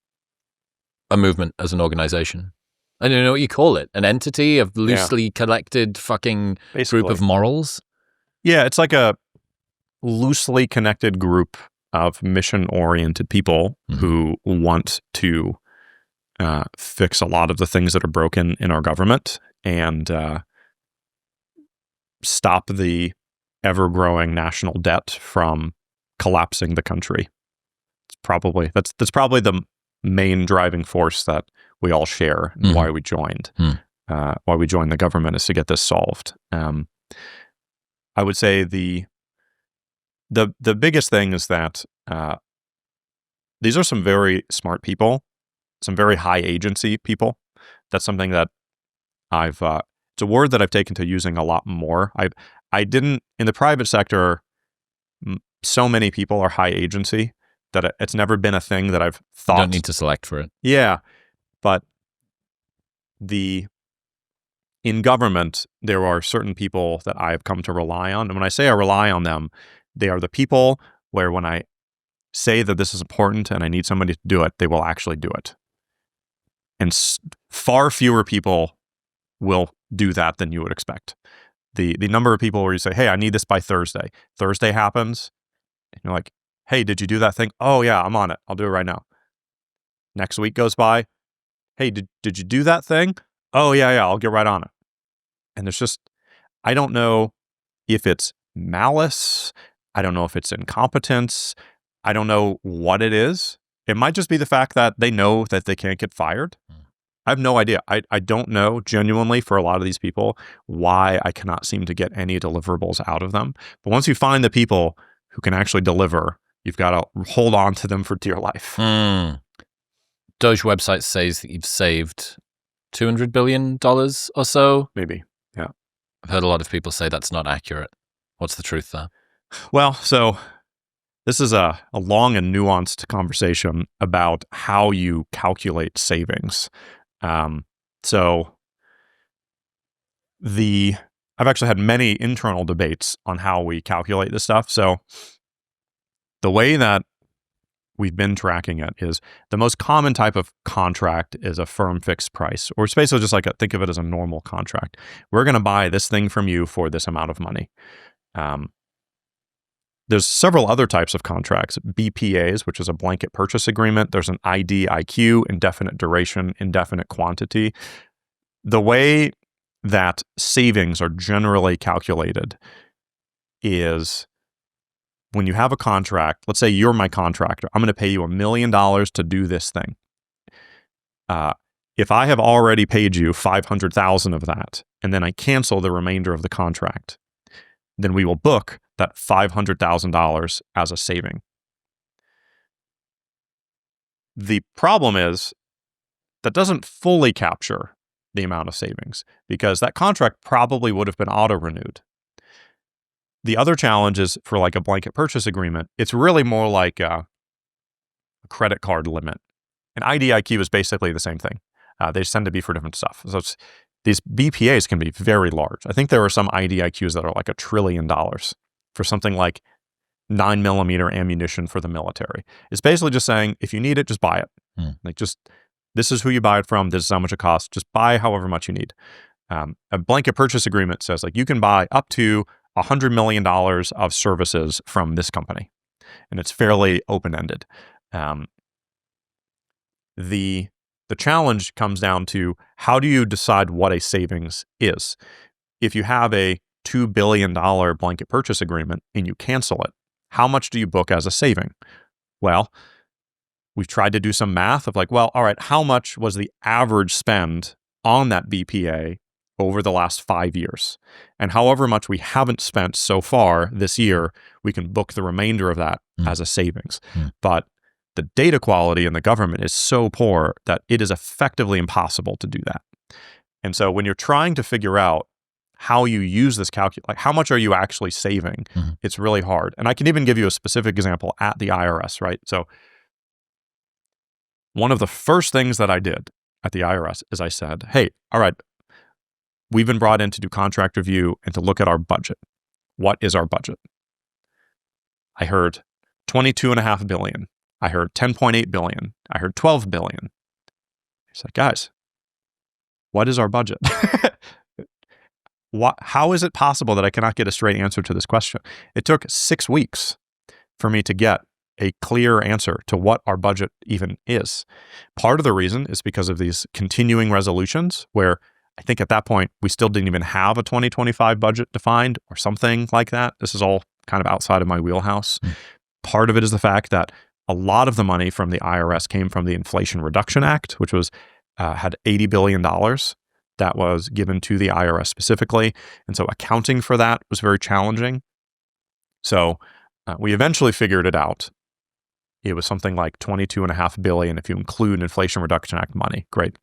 movement, as an organization? I don't know what you call it. An entity of loosely collected fucking Basically. group of morals? Yeah, it's like a loosely connected group of mission-oriented people who want to fix a lot of the things that are broken in our government and stop the ever-growing national debt from collapsing the country. That's probably the main driving force that we all share and why we joined. Why we joined the government is to get this solved. I would say the biggest thing is that these are some very smart people, some very high agency people. That's something that it's a word that I've taken to using a lot more. I didn't, in the private sector, so many people are high agency that it's never been a thing that I've thought. You don't need to select for it. Yeah. But in government, there are certain people that I've come to rely on. And when I say I rely on them, they are the people where when I say that this is important and I need somebody to do it, they will actually do it. And far fewer people will do that than you would expect. The number of people where you say, hey, I need this by Thursday. Thursday happens, and you're like, hey, did you do that thing? Oh, yeah, I'm on it. I'll do it right now. Next week goes by. Hey, did you do that thing? Oh, yeah, I'll get right on it. And there's just, I don't know if it's malice. I don't know if it's incompetence. I don't know what it is. It might just be the fact that they know that they can't get fired. I have no idea. I don't know genuinely for a lot of these people why I cannot seem to get any deliverables out of them. But once you find the people who can actually deliver, you've got to hold on to them for dear life. DOGE website says that you've saved $200 billion or so. Maybe, yeah. I've heard a lot of people say that's not accurate. What's the truth there? Well, so this is a long and nuanced conversation about how you calculate savings. So I've actually had many internal debates on how we calculate this stuff. So the way that we've been tracking it is the most common type of contract is a firm fixed price, or it's basically just like think of it as a normal contract. We're going to buy this thing from you for this amount of money. There's several other types of contracts, BPAs, which is a blanket purchase agreement. There's an IDIQ, indefinite duration, indefinite quantity. The way that savings are generally calculated is when you have a contract, let's say you're my contractor, I'm going to pay you $1 million to do this thing. If I have already paid you $500,000 of that, and then I cancel the remainder of the contract, then we will book that $500,000 as a saving. The problem is that doesn't fully capture the amount of savings because that contract probably would have been auto-renewed. The other challenge is for like a blanket purchase agreement, it's really more like a credit card limit. An IDIQ is basically the same thing. They tend to be for different stuff. So these BPAs can be very large. I think there are some IDIQs that are like $1 trillion for something like 9mm ammunition for the military. It's basically just saying, if you need it, just buy it. Like this is who you buy it from. This is how much it costs. Just buy however much you need. A blanket purchase agreement says like you can buy up to $100 million of services from this company. And it's fairly open-ended. The challenge comes down to how do you decide what a savings is? If you have a $2 billion blanket purchase agreement and you cancel it, how much do you book as a saving? Well, we've tried to do some math of like, well, all right, how much was the average spend on that BPA over the last 5 years? And however much we haven't spent so far this year, we can book the remainder of that as a savings. But the data quality in the government is so poor that it is effectively impossible to do that. And so when you're trying to figure out how you use this like how much are you actually saving, it's really hard. And I can even give you a specific example at the IRS, right? So one of the first things that I did at the IRS is I said, hey, all right, we've been brought in to do contract review and to look at our budget. What is our budget? I heard $22.5 billion. I heard $10.8 billion. I heard $12 billion. It's like, guys, what is our budget? How is it possible that I cannot get a straight answer to this question? It took 6 weeks for me to get a clear answer to what our budget even is. Part of the reason is because of these continuing resolutions where I think at that point, we still didn't even have a 2025 budget defined or something like that. This is all kind of outside of my wheelhouse. Part of it is the fact that a lot of the money from the IRS came from the Inflation Reduction Act, which was had $80 billion that was given to the IRS specifically. And so accounting for that was very challenging. So we eventually figured it out. It was something like $22.5 billion if you include Inflation Reduction Act money. Great.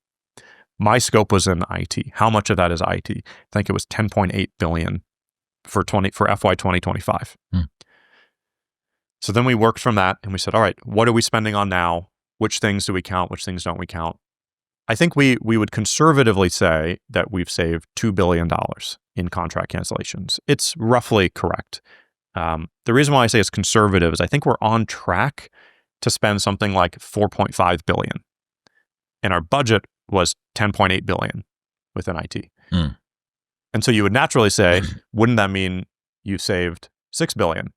My scope was in IT. How much of that is IT? I think it was $10.8 billion for FY 2025. So then we worked from that and we said, all right, what are we spending on now? Which things do we count? Which things don't we count? I think we would conservatively say that we've saved $2 billion in contract cancellations. It's roughly correct. The reason why I say it's conservative is I think we're on track to spend something like $4.5 billion. And our budget was $10.8 billion within IT. Mm. And so you would naturally say, wouldn't that mean you saved $6 billion?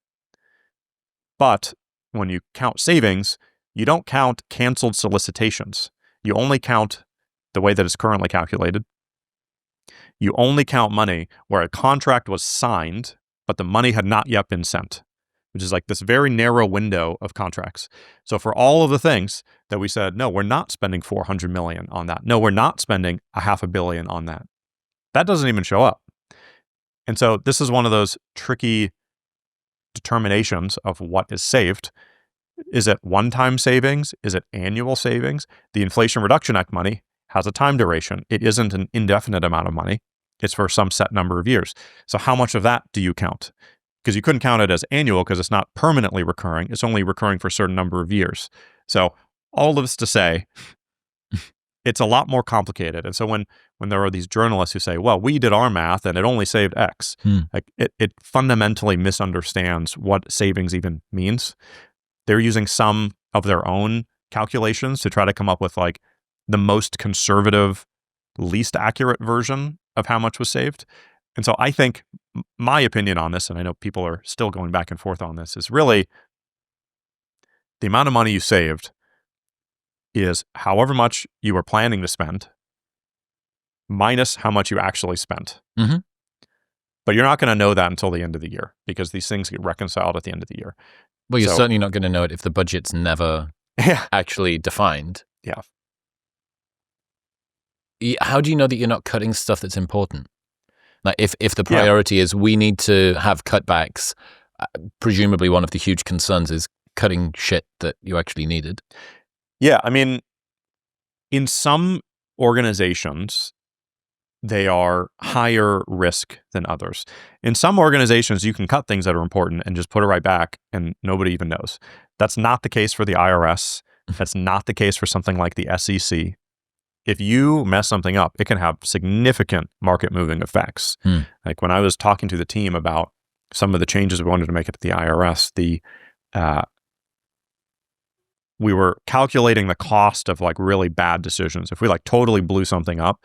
But when you count savings, you don't count canceled solicitations. You only count the way that it's currently calculated. You only count money where a contract was signed, but the money had not yet been sent, which is like this very narrow window of contracts. So for all of the things that we said, no, we're not spending $400 million on that. No, we're not spending $500 million on that. That doesn't even show up. And so this is one of those tricky determinations of what is saved. Is it one-time savings? Is it annual savings? The Inflation Reduction Act money has a time duration. It isn't an indefinite amount of money. It's for some set number of years. So how much of that do you count? Because you couldn't count it as annual because it's not permanently recurring. It's only recurring for a certain number of years. So all of this to say, it's a lot more complicated. And so when there are these journalists who say, well, we did our math and it only saved X, like it fundamentally misunderstands what savings even means. They're using some of their own calculations to try to come up with like the most conservative, least accurate version of how much was saved. And so I think my opinion on this, and I know people are still going back and forth on this, is really the amount of money you saved is however much you were planning to spend minus how much you actually spent. Mm-hmm. But you're not going to know that until the end of the year because these things get reconciled at the end of the year. Well, you're certainly not going to know it if the budget's never actually defined. Yeah. How do you know that you're not cutting stuff that's important? Like if the priority is we need to have cutbacks, presumably one of the huge concerns is cutting shit that you actually needed. Yeah, I mean, in some organizations, they are higher risk than others. In some organizations, you can cut things that are important and just put it right back and nobody even knows. That's not the case for the IRS. That's not the case for something like the SEC. If you mess something up, it can have significant market moving effects. Like when I was talking to the team about some of the changes we wanted to make at the IRS, we were calculating the cost of like really bad decisions. If we like totally blew something up,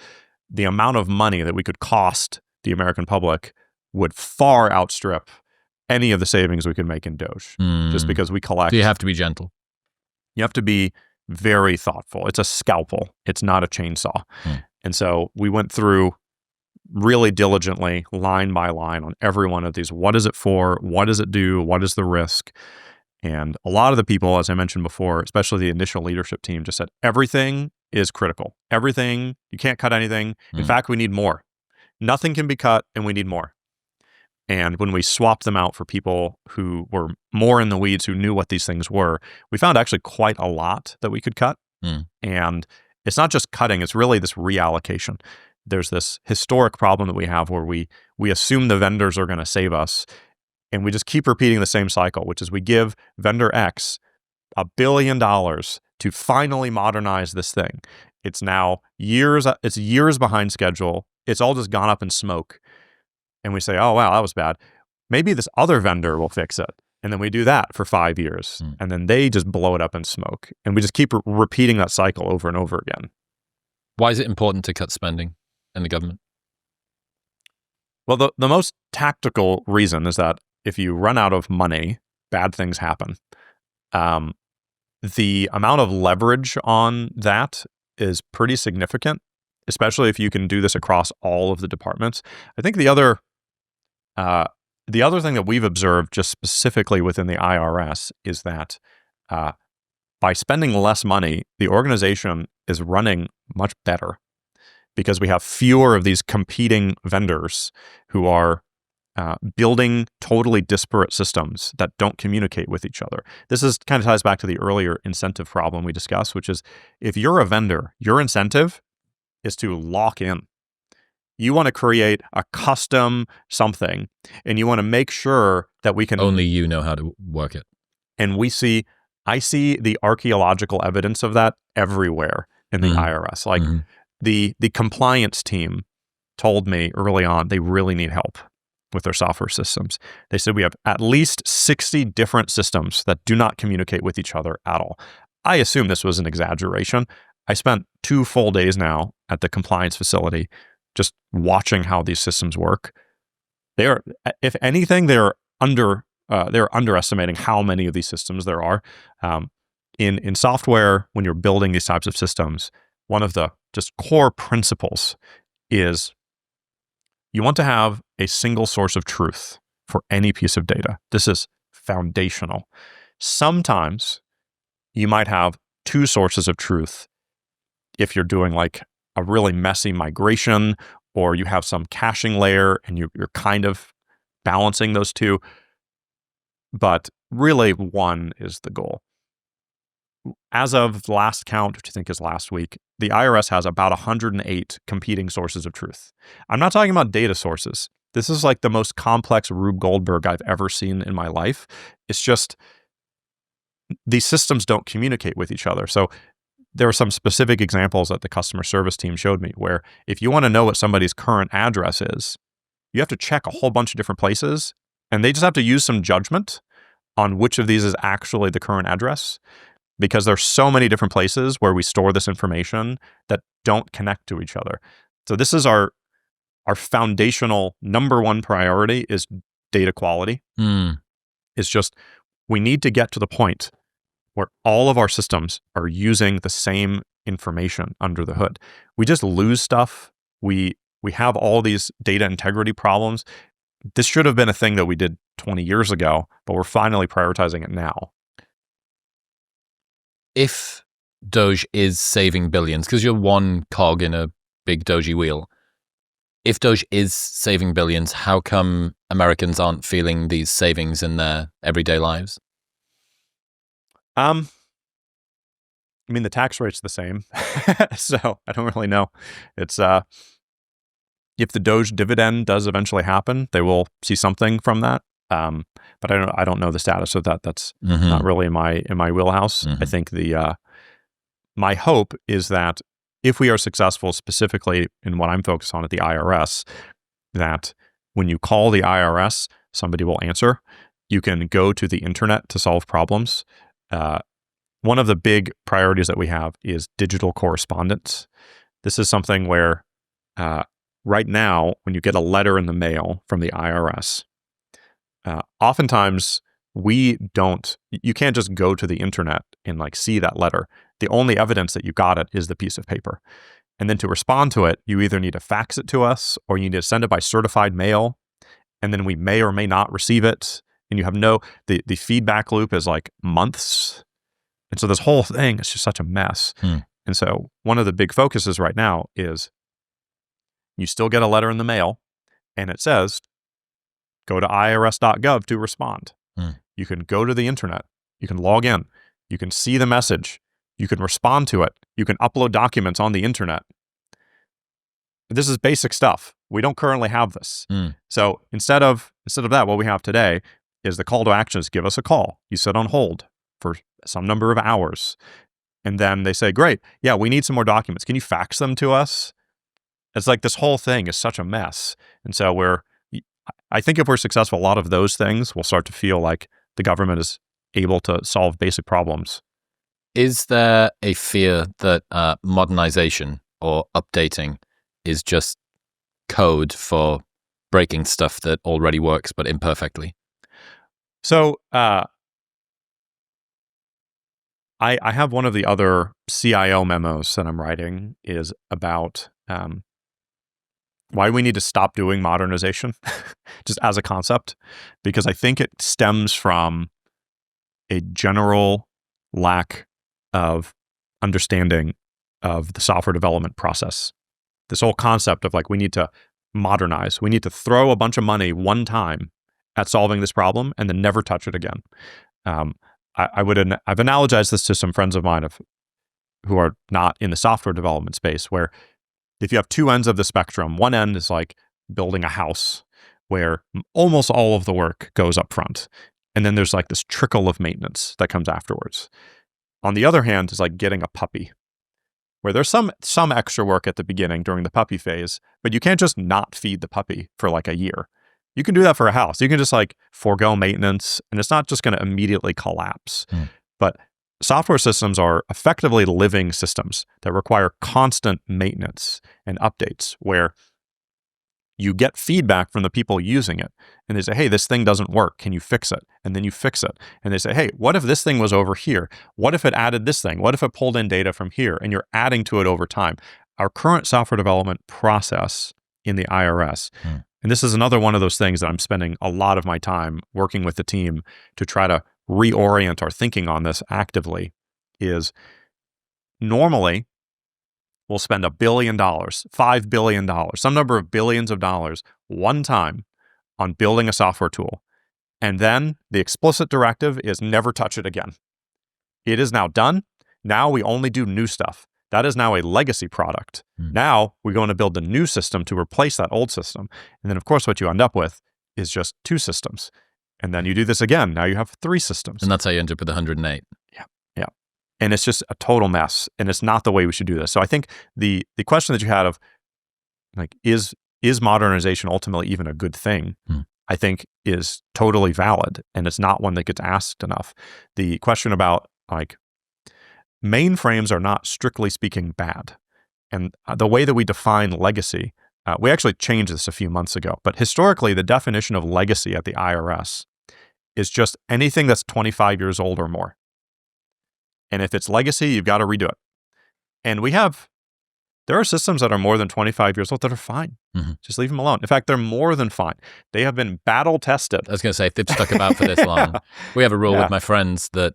the amount of money that we could cost the American public would far outstrip any of the savings we could make in DOGE, just because we collect. So you have to be gentle. You have to be very thoughtful. It's a scalpel. It's not a chainsaw. And so we went through really diligently, line by line, on every one of these. What is it for? What does it do? What is the risk? And a lot of the people, as I mentioned before, especially the initial leadership team, just said everything is critical. Everything, you can't cut anything. In fact, we need more. Nothing can be cut and we need more. And when we swapped them out for people who were more in the weeds, who knew what these things were, we found actually quite a lot that we could cut. And it's not just cutting, it's really this reallocation. There's this historic problem that we have where we assume the vendors are going to save us. And we just keep repeating the same cycle, which is we give vendor X $1 billion to finally modernize this thing. It's now years behind schedule. It's all just gone up in smoke. And we say, oh, wow, that was bad. Maybe this other vendor will fix it. And then we do that for 5 years. And then they just blow it up in smoke. And we just keep repeating that cycle over and over again. Why is it important to cut spending in the government? Well, the most tactical reason is that if you run out of money, bad things happen. The amount of leverage on that is pretty significant, especially if you can do this across all of the departments. I think the other thing that we've observed just specifically within the IRS is that by spending less money, the organization is running much better because we have fewer of these competing vendors who are building totally disparate systems that don't communicate with each other. This kind of ties back to the earlier incentive problem we discussed, which is if you're a vendor, your incentive is to lock in. You want to create a custom something, and you want to make sure that we can... Only you know how to work it. And I see the archaeological evidence of that everywhere. in the IRS. Like the compliance team told me early on they really need help with their software systems. They said we have at least 60 different systems that do not communicate with each other at all. I assume this was an exaggeration. I spent 2 full days now at the compliance facility just watching how these systems work. They are, if anything, they're underestimating how many of these systems there are. In software, when you're building these types of systems, one of the just core principles is you want to have a single source of truth for any piece of data. This is foundational. Sometimes you might have 2 sources of truth if you're doing like a really messy migration, or you have some caching layer and you're kind of balancing those 2. But really, 1 is the goal. As of the last count, which I think is last week, the IRS has about 108 competing sources of truth. I'm not talking about data sources. This is like the most complex Rube Goldberg I've ever seen in my life. It's just these systems don't communicate with each other. So there are some specific examples that the customer service team showed me where if you want to know what somebody's current address is, you have to check a whole bunch of different places, and they just have to use some judgment on which of these is actually the current address, because there's so many different places where we store this information that don't connect to each other. So this is our foundational number 1 priority is data quality. It's just we need to get to the point where all of our systems are using the same information under the hood. We just lose stuff. We have all these data integrity problems. This should have been a thing that we did 20 years ago, but we're finally prioritizing it now. If DOGE is saving billions, because you're one cog in a big DOGE wheel, if DOGE is saving billions, how come Americans aren't feeling these savings in their everyday lives? I mean, the tax rate's the same, so I don't really know. It's if the DOGE dividend does eventually happen, they will see something from that. But I don't know the status of that. That's not really in my wheelhouse. I think my hope is that if we are successful, specifically in what I'm focused on at the IRS, that when you call the IRS, somebody will answer. You can go to the internet to solve problems. One of the big priorities that we have is digital correspondence. This is something where right now, when you get a letter in the mail from the IRS, oftentimes you can't just go to the internet and like see that letter. The only evidence that you got it is the piece of paper. And then to respond to it, you either need to fax it to us or you need to send it by certified mail. And then we may or may not receive it. And you have the feedback loop is like months. And so this whole thing is just such a mess. And so one of the big focuses right now is you still get a letter in the mail and it says, go to irs.gov to respond. You can go to the internet. You can log in. You can see the message. You can respond to it. You can upload documents on the internet. This is basic stuff. We don't currently have this. So instead of that, what we have today is the call to action is give us a call. You sit on hold for some number of hours. And then they say, great, yeah, we need some more documents. Can you fax them to us? It's like this whole thing is such a mess. And so I think if we're successful, a lot of those things will start to feel like the government is able to solve basic problems. Is there a fear that modernization or updating is just code for breaking stuff that already works but imperfectly? So I have one of the other CIO memos that I'm writing is about why we need to stop doing modernization just as a concept, because I think it stems from a general lack of understanding of the software development process. This whole concept of like, we need to modernize. We need to throw a bunch of money one time at solving this problem and then never touch it again. I've analogized this to some friends of mine who are not in the software development space, where if you have 2 ends of the spectrum, one end is like building a house where almost all of the work goes up front. And then there's like this trickle of maintenance that comes afterwards. On the other hand is like getting a puppy, where there's some extra work at the beginning during the puppy phase, but you can't just not feed the puppy for like a year. You can do that for a house. You can just like forego maintenance, and it's not just going to immediately collapse. But software systems are effectively living systems that require constant maintenance and updates, where you get feedback from the people using it, and they say, hey, this thing doesn't work. Can you fix it? And then you fix it. And they say, hey, what if this thing was over here? What if it added this thing? What if it pulled in data from here? And you're adding to it over time. Our current software development process in the IRS, and this is another one of those things that I'm spending a lot of my time working with the team to try to reorient our thinking on this actively, is normally we'll spend $1 billion, $5 billion, some number of billions of dollars one time on building a software tool. And then the explicit directive is never touch it again. It is now done. Now we only do new stuff. That is now a legacy product. Now we're going to build a new system to replace that old system. And then, of course, what you end up with is just 2 systems. And then you do this again. Now you have 3 systems. And that's how you end up with 108. Yeah. And it's just a total mess. And it's not the way we should do this. So I think the question that you had of, like, is modernization ultimately even a good thing? I think is totally valid. And it's not one that gets asked enough. The question about, like, mainframes are not, strictly speaking, bad. And the way that we define legacy, we actually changed this a few months ago. But historically, the definition of legacy at the IRS is just anything that's 25 years old or more. And if it's legacy, you've got to redo it. And there are systems that are more than 25 years old that are fine. Just leave them alone. In fact, they're more than fine. They have been battle tested. I was going to say, if they've stuck about for this long. We have a rule with my friends that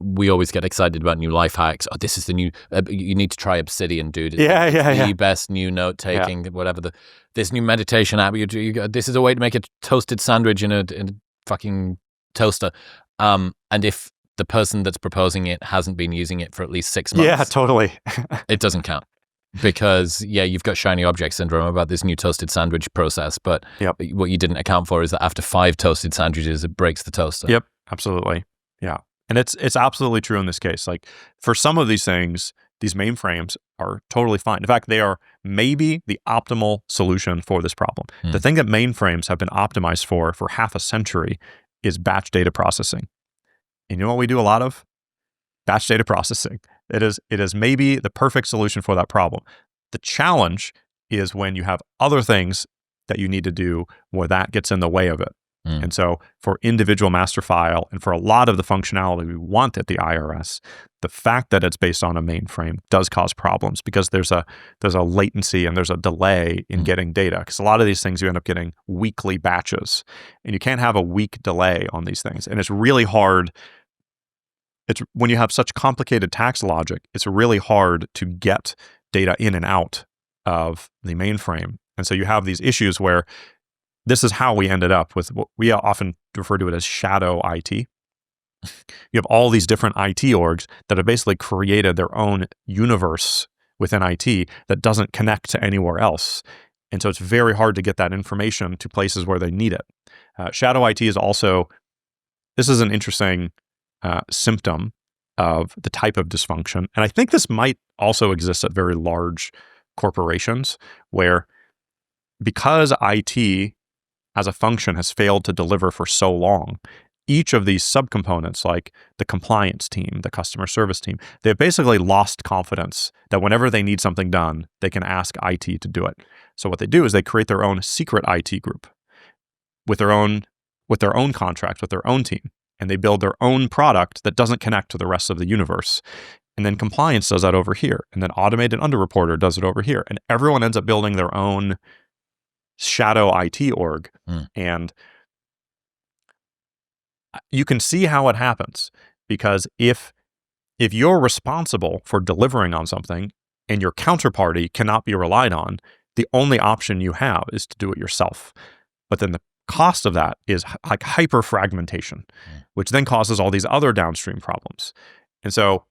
we always get excited about new life hacks. Oh, this is the new, you need to try Obsidian, dude. It's the best new note-taking, whatever. This new meditation app, this is a way to make a toasted sandwich in a fucking toaster. And if the person that's proposing it hasn't been using it for at least 6 months. Yeah, totally. It doesn't count. Because, you've got shiny object syndrome about this new toasted sandwich process, but what you didn't account for is that after 5 toasted sandwiches, it breaks the toaster. Yep, absolutely. Yeah. And it's absolutely true in this case. Like, for some of these things, these mainframes are totally fine. In fact, they are maybe the optimal solution for this problem. The thing that mainframes have been optimized for half a century is batch data processing. And you know what we do a lot of? Batch data processing. It is maybe the perfect solution for that problem. The challenge is when you have other things that you need to do where that gets in the way of it. And so for individual master file and for a lot of the functionality we want at the IRS, the fact that it's based on a mainframe does cause problems because there's a latency and there's a delay in getting data. Because a lot of these things you end up getting weekly batches, and you can't have a week delay on these things. And it's really hard. When you have such complicated tax logic, it's really hard to get data in and out of the mainframe. And so you have these issues where this is how we ended up with what we often refer to it as shadow IT. You have all these different IT orgs that have basically created their own universe within IT that doesn't connect to anywhere else. And so it's very hard to get that information to places where they need it. Shadow IT is also, this is an interesting symptom of the type of dysfunction. And I think this might also exist at very large corporations where, because IT as a function has failed to deliver for so long, each of these subcomponents, like the compliance team, the customer service team, they've basically lost confidence that whenever they need something done, they can ask IT to do it. So what they do is they create their own secret IT group with their own contract with their own team. And they build their own product that doesn't connect to the rest of the universe. And then compliance does that over here. And then automated underreporter does it over here. And everyone ends up building their own shadow IT org. And you can see how it happens. Because if you're responsible for delivering on something and your counterparty cannot be relied on, the only option you have is to do it yourself. But then the cost of that is like hyper fragmentation, which then causes all these other downstream problems. And so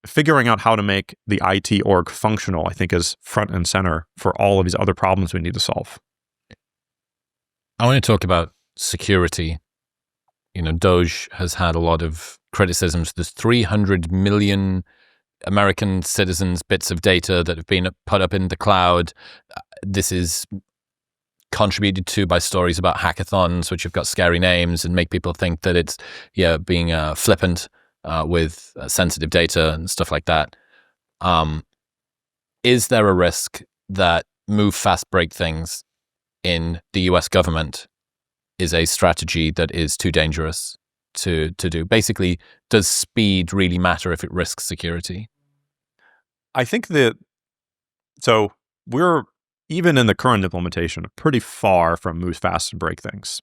figuring out how to make the IT org functional, I think, is front and center for all of these other problems we need to solve. I want to talk about security. You know, DOGE has had a lot of criticisms. There's 300 million American citizens' bits of data that have been put up in the cloud. This is contributed to by stories about hackathons, which have got scary names and make people think that it's being flippant with sensitive data and stuff like that. Is there a risk that move fast, break things in the US government is a strategy that is too dangerous to do? Basically, does speed really matter if it risks security? I think so we're, even in the current implementation, pretty far from move fast and break things.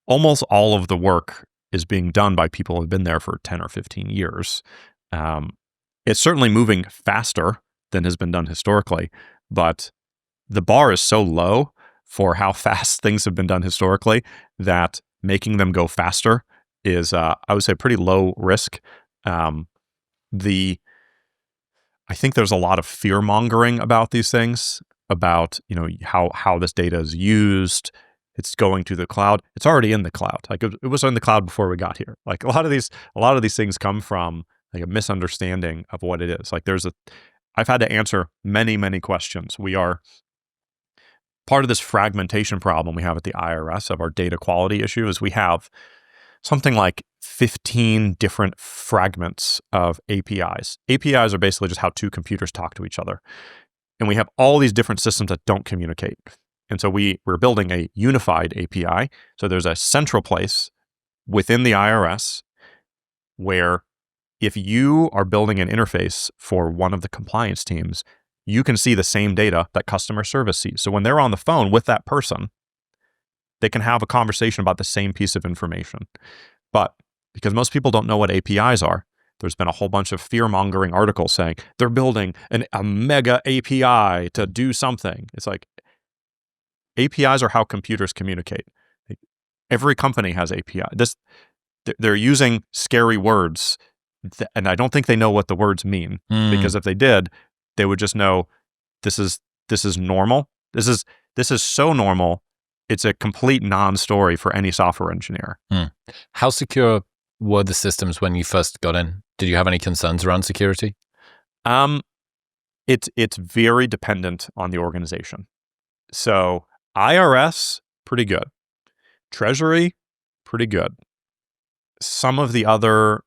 Almost all of the work is being done by people who have been there for 10 or 15 years. It's certainly moving faster than has been done historically, but the bar is so low for how fast things have been done historically that making them go faster is, I would say, pretty low risk. I think there's a lot of fear mongering about these things, about how this data is used. It's going to the cloud. It's already in the cloud. Like it was in the cloud before we got here. Like a lot of these things come from like a misunderstanding of what it is. Like I've had to answer many, many questions. We are part of this fragmentation problem we have at the IRS of our data quality issue is we have something like 15 different fragments of APIs. APIs are basically just how two computers talk to each other. And we have all these different systems that don't communicate. And so we're building a unified API. So there's a central place within the IRS where if you are building an interface for one of the compliance teams, you can see the same data that customer service sees. So when they're on the phone with that person, they can have a conversation about the same piece of information. But because most people don't know what APIs are, there's been a whole bunch of fear-mongering articles saying they're building a mega API to do something. It's like, APIs are how computers communicate. Every company has API. They're using scary words, and I don't think they know what the words mean. Because if they did, they would just know this is normal. This is so normal. It's a complete non-story for any software engineer. How secure were the systems when you first got in? Did you have any concerns around security? It's very dependent on the organization. So IRS, pretty good. Treasury, pretty good. Some of the other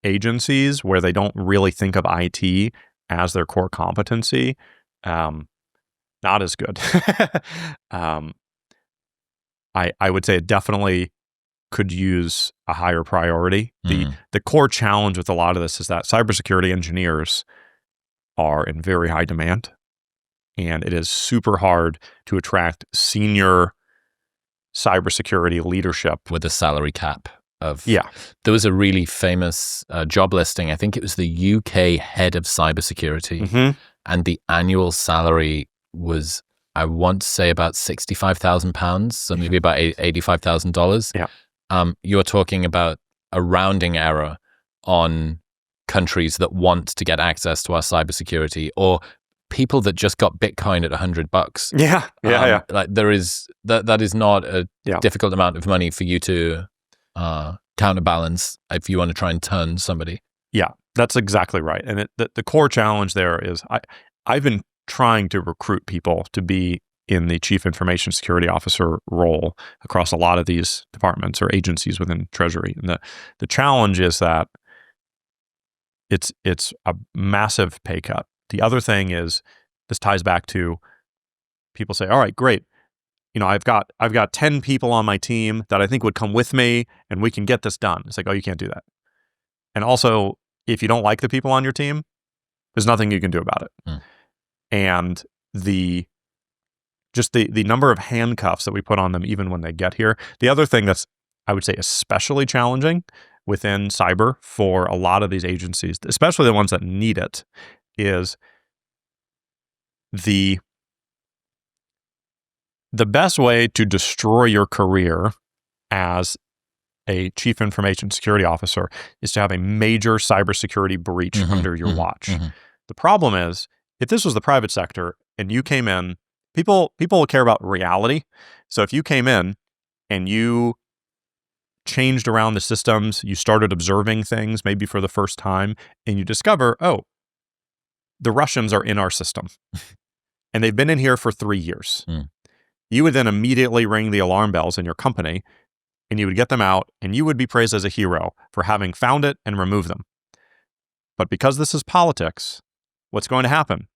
agencies where they don't really think of IT as their core competency, not as good. I would say it definitely could use a higher priority. The core challenge with a lot of this is that cybersecurity engineers are in very high demand, and it is super hard to attract senior cybersecurity leadership with a salary cap of. Yeah. There was a really famous job listing. I think it was the UK head of cybersecurity, and the annual salary was, I want to say, about £65,000, so maybe about $85,000. Yeah. You're talking about a rounding error on countries that want to get access to our cybersecurity, or people that just got Bitcoin at $100. Yeah. Like that is not a difficult amount of money for you to counterbalance if you want to try and turn somebody. Yeah, that's exactly right. And the core challenge there is I've been trying to recruit people to be in the chief information security officer role across a lot of these departments or agencies within Treasury. And the challenge is that it's a massive pay cut. The other thing is, this ties back to people say, all right, great. I've got 10 people on my team that I think would come with me and we can get this done. It's like, oh, you can't do that. And also, if you don't like the people on your team, there's nothing you can do about it. And the number of handcuffs that we put on them even when they get here. The other thing that's, I would say, especially challenging within cyber for a lot of these agencies, especially the ones that need it, is the best way to destroy your career as a chief information security officer is to have a major cybersecurity breach under your watch. The problem is, if this was the private sector and you came in, people will care about reality. So if you came in and you changed around the systems, you started observing things maybe for the first time, and you discover, oh, the Russians are in our system. And they've been in here for 3 years. You would then immediately ring the alarm bells in your company, and you would get them out, and you would be praised as a hero for having found it and removed them. But because this is politics, what's going to happen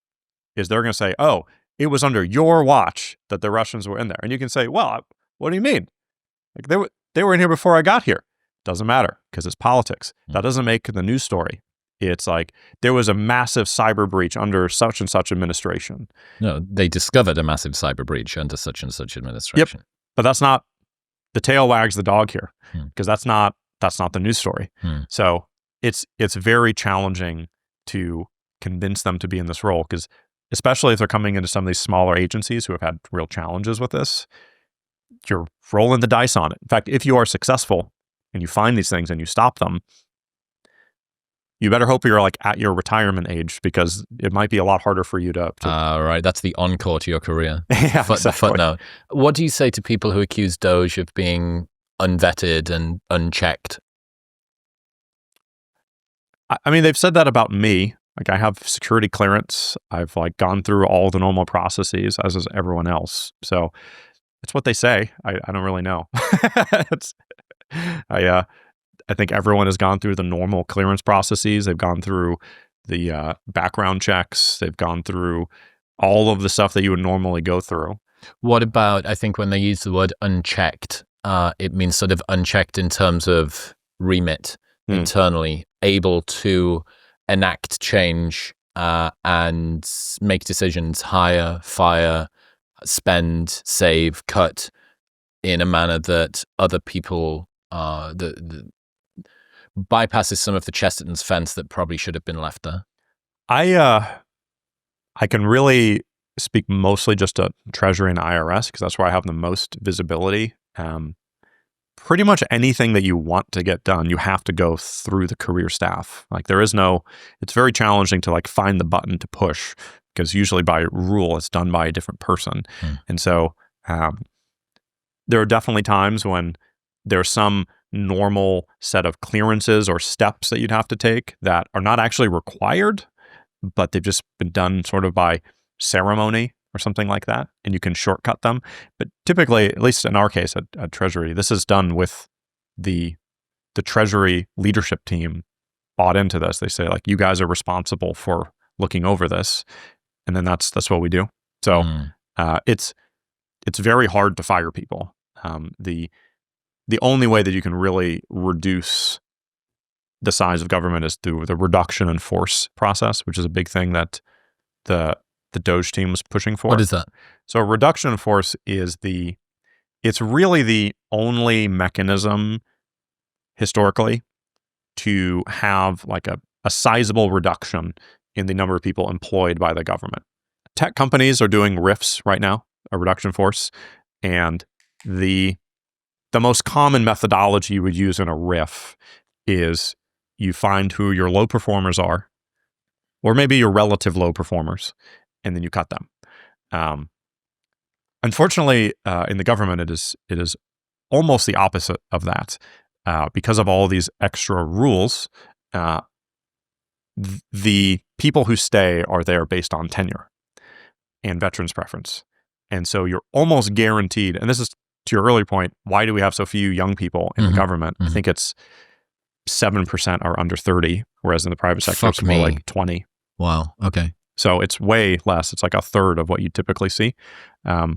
is they're going to say, oh, it was under your watch that the Russians were in there. And you can say, well, what do you mean? Like they were in here before I got here. Doesn't matter, because it's politics. That doesn't make the news story. It's like there was a massive cyber breach under such and such administration. No, they discovered a massive cyber breach under such and such administration. Yep. But that's not the tail wags the dog here, because that's not the news story. So it's very challenging to convince them to be in this role, because especially if they're coming into some of these smaller agencies who have had real challenges with this, you're rolling the dice on it. In fact, if you are successful and you find these things and you stop them, you better hope you're like at your retirement age, because it might be a lot harder for you to right. That's the encore to your career. Yeah, exactly. Footnote. What do you say to people who accuse DOGE of being unvetted and unchecked? I mean, they've said that about me. Like, I have security clearance. I've like gone through all the normal processes, as is everyone else. So it's what they say. I don't really know. I think everyone has gone through the normal clearance processes. They've gone through the background checks. They've gone through all of the stuff that you would normally go through. What about, I think when they use the word unchecked, it means sort of unchecked in terms of remit internally, able to enact change and make decisions, hire, fire, spend, save, cut in a manner that other people bypasses some of the Chesterton's fence that probably should have been left there. I can really speak mostly just to Treasury and IRS, because that's where I have the most visibility. Pretty much anything that you want to get done, you have to go through the career staff. Like it's very challenging to like find the button to push, because usually by rule it's done by a different person. And so there are definitely times when there's some normal set of clearances or steps that you'd have to take that are not actually required, but they've just been done sort of by ceremony or something like that, and you can shortcut them. But typically, at least in our case at Treasury, this is done with the Treasury leadership team bought into this. They say, like, you guys are responsible for looking over this, and then that's what we do. So it's very hard to fire people. The only way that you can really reduce the size of government is through the reduction in force process, which is a big thing that the DOGE team was pushing for. What is that? So a reduction in force is it's really the only mechanism historically to have like a sizable reduction in the number of people employed by the government. Tech companies are doing RIFs right now, a reduction in force, and the most common methodology you would use in a RIF is you find who your low performers are, or maybe your relative low performers, and then you cut them. Unfortunately, in the government, it is almost the opposite of that. Because of all these extra rules, the people who stay are there based on tenure and veterans preference. And so you're almost guaranteed, and this is to your earlier point, why do we have so few young people in the government? I think it's 7% are under 30, whereas in the private sector, it's more like 20. Wow. Okay. So it's way less. It's like a third of what you typically see. A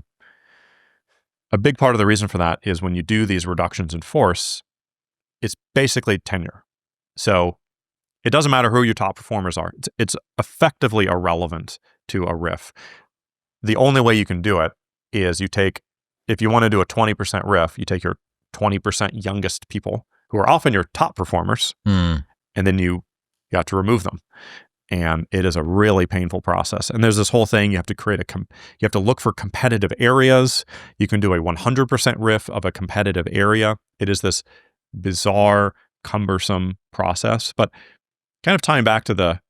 big part of the reason for that is when you do these reductions in force, it's basically tenure. So it doesn't matter who your top performers are. It's effectively irrelevant to a RIF. The only way you can do it is if you want to do a 20% RIF, you take your 20% youngest people, who are often your top performers, and then you got to remove them. And it is a really painful process. And there's this whole thing, you have to look for competitive areas. You can do a 100% RIF of a competitive area. It is this bizarre, cumbersome process. But kind of tying back to the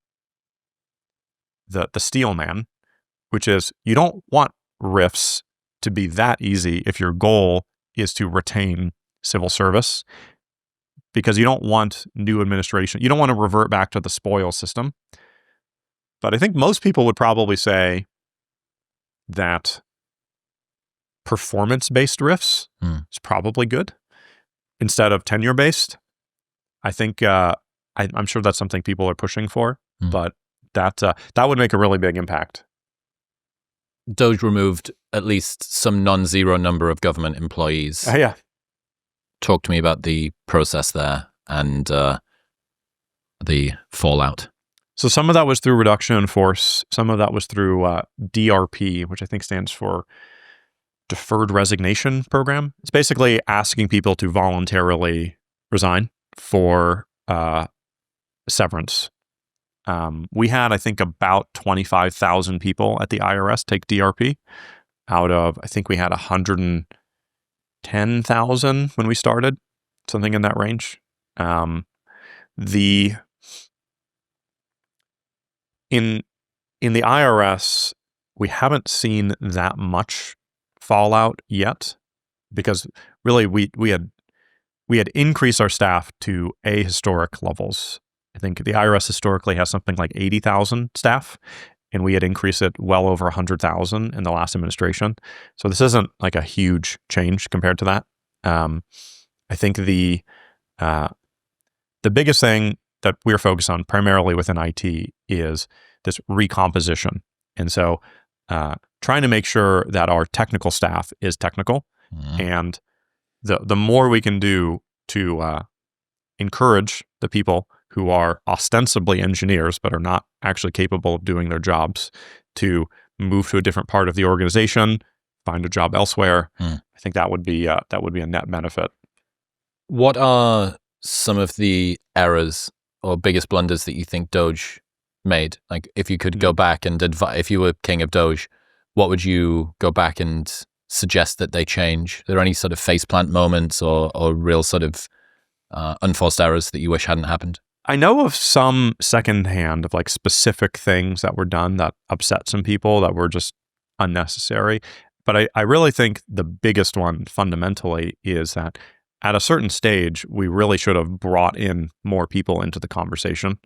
steel man, which is you don't want RIFs to be that easy if your goal is to retain civil service, because you don't want new administration. You don't want to revert back to the spoils system. But I think most people would probably say that performance-based RIFs is probably good instead of tenure-based. I think I'm sure that's something people are pushing for, but that would make a really big impact. DOGE removed at least some non-zero number of government employees. Yeah. Talk to me about the process there and the fallout. So some of that was through reduction in force. Some of that was through DRP, which I think stands for Deferred Resignation Program. It's basically asking people to voluntarily resign for severance. We had, I think, about 25,000 people at the IRS take DRP out of, I think we had 110,000 when we started, something in that range. In the IRS, we haven't seen that much fallout yet, because really we had increased our staff to ahistoric levels. I think the IRS historically has something like 80,000 staff, and we had increased it well over 100,000 in the last administration. So this isn't like a huge change compared to that. I think the biggest thing that we're focused on primarily within IT is this recomposition. And so trying to make sure that our technical staff is technical, and the more we can do to encourage the people who are ostensibly engineers but are not actually capable of doing their jobs to move to a different part of the organization, find a job elsewhere. I think that would be a net benefit. What are some of the errors or biggest blunders that you think DOGE made? Like, if you could go back and if you were king of DOGE, what would you go back and suggest that they change? Are there any sort of faceplant moments or real sort of unforced errors that you wish hadn't happened? I know of some secondhand of like specific things that were done that upset some people that were just unnecessary. But I really think the biggest one fundamentally is that at a certain stage, we really should have brought in more people into the conversation.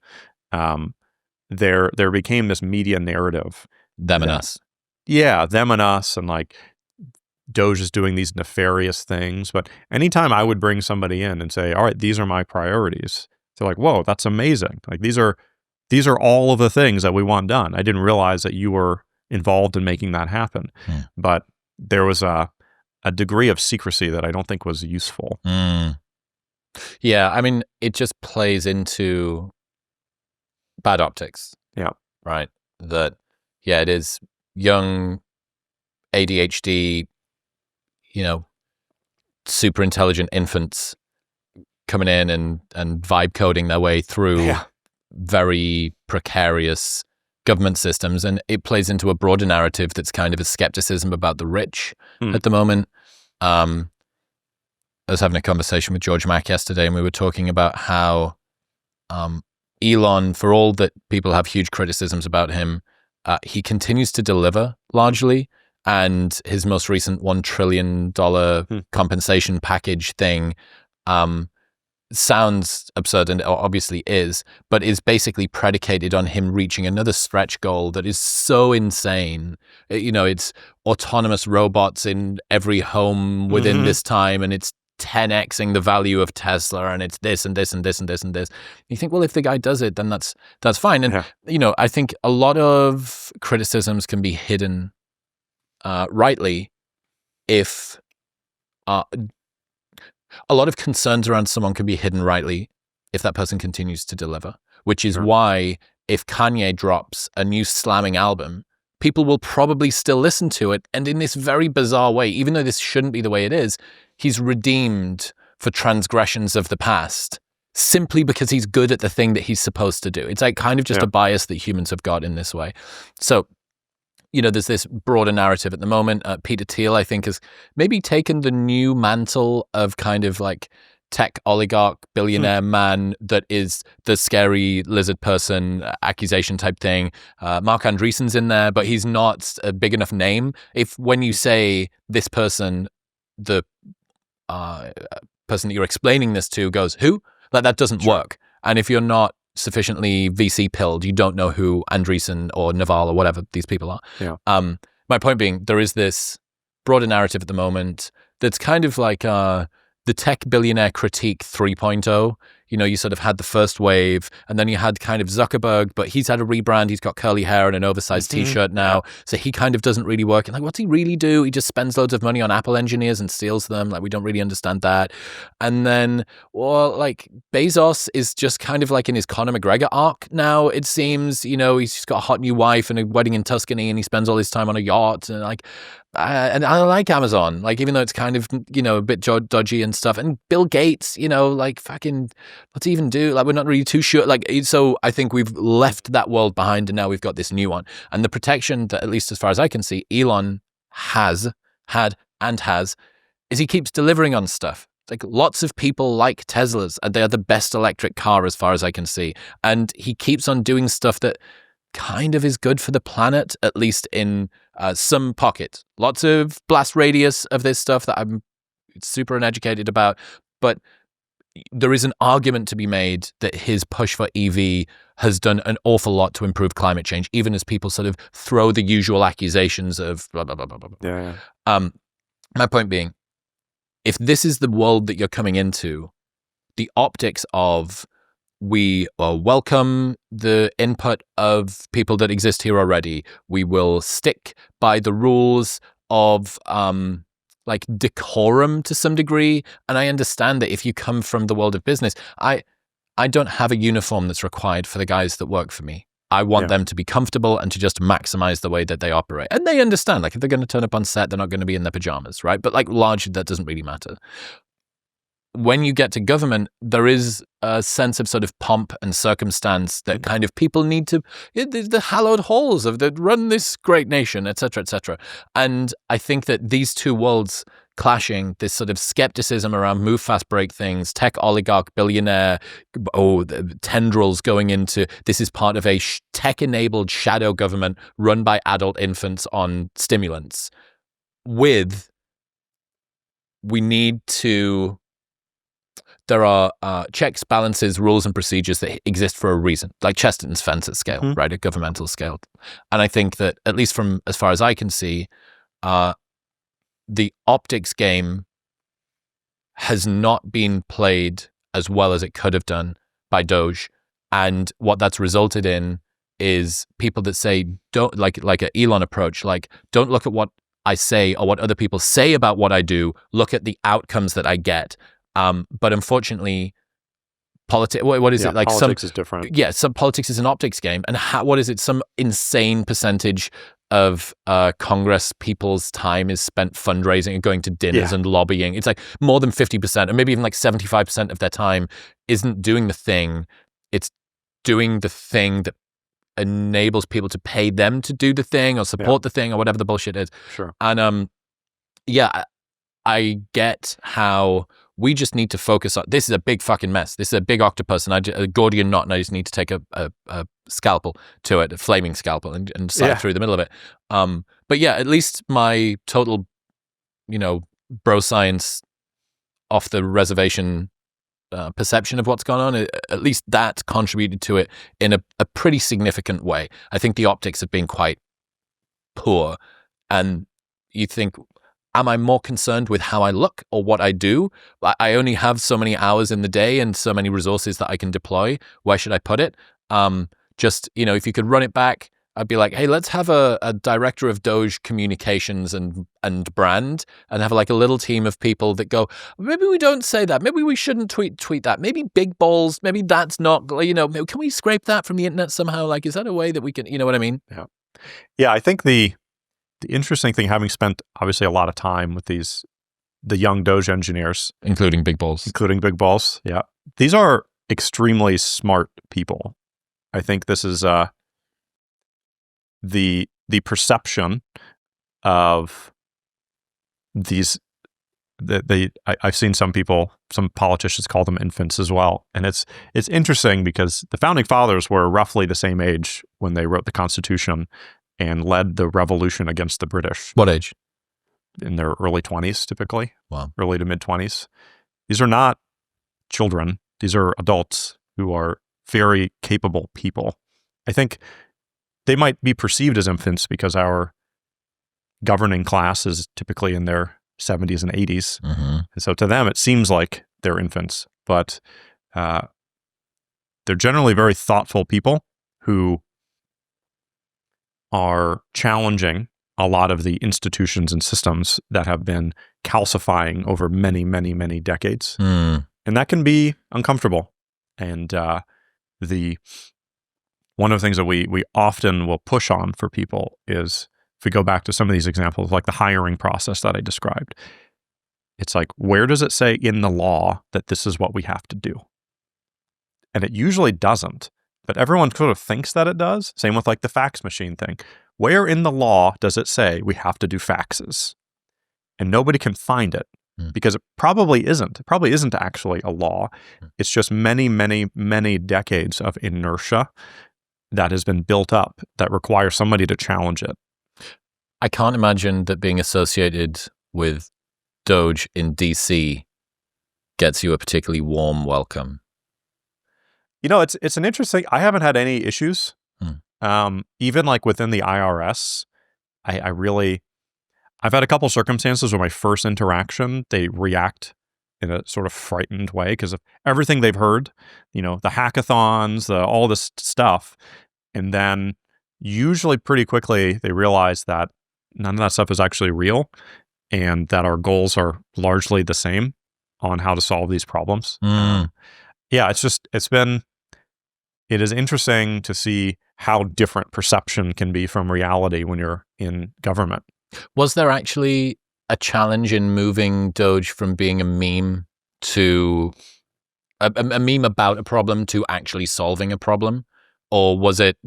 There became this media narrative. Them and us. Yeah, them and us, and like DOGE is doing these nefarious things. But anytime I would bring somebody in and say, all right, these are my priorities, they're like, whoa, that's amazing. Like these are all of the things that we want done. I didn't realize that you were involved in making that happen. But there was a degree of secrecy that I don't think was useful. Yeah, I mean, it just plays into bad optics. Yeah. Right? That, yeah, it is young ADHD, super intelligent infants coming in and vibe coding their way through very precarious government systems. And it plays into a broader narrative that's kind of a skepticism about the rich at the moment. I was having a conversation with George Mack yesterday, and we were talking about how Elon, for all that people have huge criticisms about him, he continues to deliver largely. And his most recent $1 trillion compensation package thing sounds absurd, and obviously is, but is basically predicated on him reaching another stretch goal that is so insane. It's autonomous robots in every home within this time, and it's 10xing the value of Tesla, and it's this and this and this and this and this. You think, well, if the guy does it, then that's fine. And I think a lot of criticisms can be hidden rightly if a lot of concerns around someone can be hidden rightly if that person continues to deliver, which is why if Kanye drops a new slamming album, people will probably still listen to it. And in this very bizarre way, even though this shouldn't be the way it is, he's redeemed for transgressions of the past simply because he's good at the thing that he's supposed to do. It's like kind of just a bias that humans have got in this way. So, there's this broader narrative at the moment. Peter Thiel, I think, has maybe taken the new mantle of kind of like tech oligarch billionaire man that is the scary lizard person accusation type thing. Mark Andreessen's in there, but he's not a big enough name. When you say this person, the person that you're explaining this to goes, who? Like, that doesn't work. And if you're not sufficiently VC pilled, you don't know who Andreessen or Naval or whatever these people are. Yeah. My point being, there is this broader narrative at the moment that's kind of like the tech billionaire critique 3.0. You know, you sort of had the first wave, and then you had kind of Zuckerberg, but he's had a rebrand. He's got curly hair and an oversized t-shirt now. So he kind of doesn't really work. And like, what's he really do? He just spends loads of money on Apple engineers and steals them. Like, we don't really understand that. And then, well, like, Bezos is just kind of like in his Conor McGregor arc now, it seems. You know, he's just got a hot new wife and a wedding in Tuscany, and he spends all his time on a yacht. And like, and I like Amazon, like, even though it's kind of, you know, a bit dodgy and stuff. And Bill Gates, you know, like, fucking, what's he even do? Like, we're not really too sure. Like, so I think we've left that world behind, and now we've got this new one. And the protection that, at least as far as I can see, Elon has is he keeps delivering on stuff. Like, lots of people like Teslas, and they are the best electric car as far as I can see. And he keeps on doing stuff that kind of is good for the planet, at least in some pockets. Lots of blast radius of this stuff that I'm super uneducated about, but there is an argument to be made that his push for EV has done an awful lot to improve climate change, even as people sort of throw the usual accusations of blah, blah, blah, blah, blah. Yeah. My point being, if this is the world that you're coming into, the optics of we welcome the input of people that exist here already. We will stick by the rules of like decorum to some degree. And I understand that if you come from the world of business, I don't have a uniform that's required for the guys that work for me. I want them to be comfortable and to just maximize the way that they operate. And they understand, like, if they're going to turn up on set, they're not going to be in their pajamas, right? But like, largely, that doesn't really matter. When you get to government, there is a sense of sort of pomp and circumstance that kind of people need to, the hallowed halls of that run this great nation, et cetera, et cetera. And I think that these two worlds clashing, this sort of skepticism around move fast, break things, tech oligarch, billionaire, the tendrils going into, this is part of a tech-enabled shadow government run by adult infants on stimulants, with, we need to, there are checks, balances, rules, and procedures that exist for a reason, like Chesterton's fence at scale, right, at governmental scale. And I think that, at least from as far as I can see, the optics game has not been played as well as it could have done by DOGE. And what that's resulted in is people that say, don't, like an Elon approach, like, don't look at what I say or what other people say about what I do, look at the outcomes that I get. But unfortunately, what is it? Like, politics is different. Yeah, some politics is an optics game. And what is it? Some insane percentage of Congress people's time is spent fundraising and going to dinners and lobbying. It's like more than 50%, or maybe even like 75% of their time isn't doing the thing. It's doing the thing that enables people to pay them to do the thing or support the thing or whatever the bullshit is. Sure. And I get how we just need to focus on, this is a big fucking mess. This is a big octopus, and a Gordian knot, and I just need to take a scalpel to it, a flaming scalpel, and slide through the middle of it. But yeah, at least my total, bro science off the reservation perception of what's gone on, at least that contributed to it in a pretty significant way. I think the optics have been quite poor, and you think, am I more concerned with how I look or what I do? I only have so many hours in the day and so many resources that I can deploy. Where should I put it? Just, if you could run it back, I'd be like, hey, let's have a director of DOGE communications and brand, and have like a little team of people that go, maybe we don't say that. Maybe we shouldn't tweet that. Maybe big balls. Maybe that's not, can we scrape that from the internet somehow? Like, is that a way that we can, you know what I mean? Yeah. Yeah. I think the interesting thing, having spent obviously a lot of time with the young DOGE engineers, including big balls, yeah, these are extremely smart people. I think this is the perception of these. I've seen some politicians call them infants as well, and it's interesting because the founding fathers were roughly the same age when they wrote the Constitution and led the revolution against the British. What age? In their early 20s, typically. Wow. Early to mid 20s. These are not children. These are adults who are very capable people. I think they might be perceived as infants because our governing class is typically in their 70s and 80s. Mm-hmm. And so to them, it seems like they're infants, but they're generally very thoughtful people who are challenging a lot of the institutions and systems that have been calcifying over many, many, many decades. Mm. And that can be uncomfortable. And one of the things that we often will push on for people is, if we go back to some of these examples, like the hiring process that I described, it's like, where does it say in the law that this is what we have to do? And it usually doesn't, but everyone sort of thinks that it does. Same with like the fax machine thing. Where in the law does it say we have to do faxes? And nobody can find it because it probably isn't. It probably isn't actually a law. It's just many, many, many decades of inertia that has been built up that requires somebody to challenge it. I can't imagine that being associated with DOGE in DC gets you a particularly warm welcome. You know, it's an interesting, I haven't had any issues. Even like within the IRS, I've had a couple circumstances where my first interaction, they react in a sort of frightened way because of everything they've heard, you know, the hackathons, all this stuff. And then usually pretty quickly they realize that none of that stuff is actually real and that our goals are largely the same on how to solve these problems. Yeah, it is interesting to see how different perception can be from reality when you're in government. Was there actually a challenge in moving DOGE from being a meme to a meme about a problem to actually solving a problem? Or was it